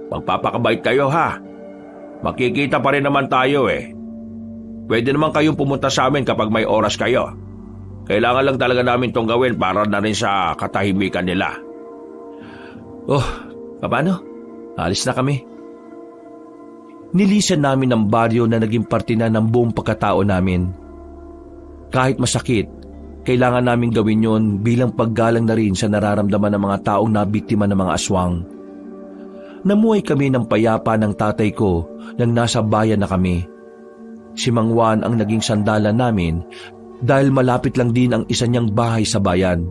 magpapakabait kayo ha. Makikita pa rin naman tayo eh. Pwede naman kayong pumunta sa amin kapag may oras kayo. Kailangan lang talaga namin tong gawin para na rin sa katahimikan nila. Oh, paano? Alis na kami. Nilisan namin ang baryo na naging parte na ng buong pagkatao namin. Kahit masakit, kailangan namin gawin yon bilang paggalang na rin sa nararamdaman ng mga taong nabiktima ng mga aswang. Namuhay kami ng payapa ng tatay ko nang nasa bayan na kami. Si Mang Juan ang naging sandalan namin dahil malapit lang din ang isa niyang bahay sa bayan.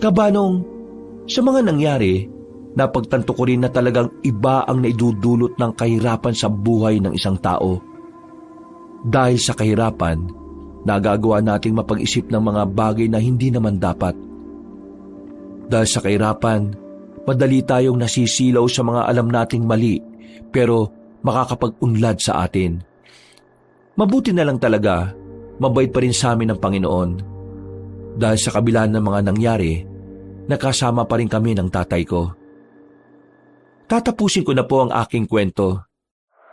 Kabanong, sa mga nangyari, napagtanto ko rin na talagang iba ang naidudulot ng kahirapan sa buhay ng isang tao. Dahil sa kahirapan, nagagawa nating mapag-isip ng mga bagay na hindi naman dapat. Dahil sa kahirapan, madali tayong nasisilaw sa mga alam nating mali pero makakapag-unlad sa atin. Mabuti na lang talaga, mabait pa rin sa amin ng Panginoon. Dahil sa kabila ng mga nangyari, nakasama pa rin kami ng tatay ko. Tatapusin ko na po ang aking kwento.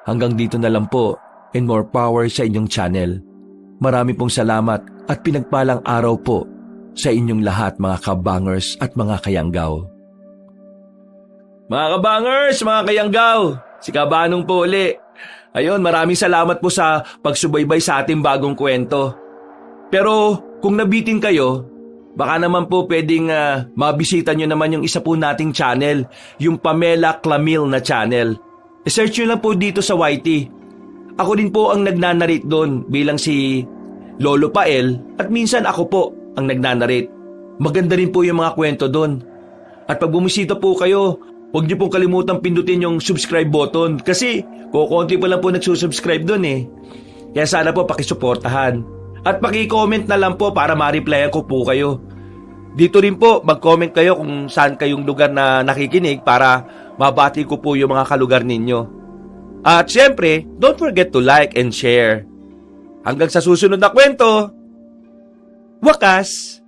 Hanggang dito na lang po, and more power sa inyong channel. Marami pong salamat at pinagpalang araw po sa inyong lahat mga kabangers at mga kayanggaw. Mga kabangers, mga kayanggaw, si Kabanong po uli. Ayun, maraming salamat po sa pagsubaybay sa ating bagong kwento. Pero kung nabitin kayo, baka naman po pwedeng mabisita nyo naman yung isa po nating channel, yung Pamela Clamil na channel. I-search nyo lang po dito sa YT. Ako din po ang nagnanarrate doon bilang si Lolo Pael at minsan ako po ang nagnanarrate. Maganda rin po yung mga kwento doon. At pag bumisita po kayo, huwag niyo pong kalimutang pindutin yung subscribe button kasi kukunti pa lang po nagsusubscribe doon eh. Kaya sana po pakisuportahan. At paki-comment na lang po para ma-replyan ko po kayo. Dito rin po mag-comment kayo kung saan kayong lugar na nakikinig para mabati ko po yung mga kalugar ninyo. At syempre, don't forget to like and share. Hanggang sa susunod na kwento. Wakas!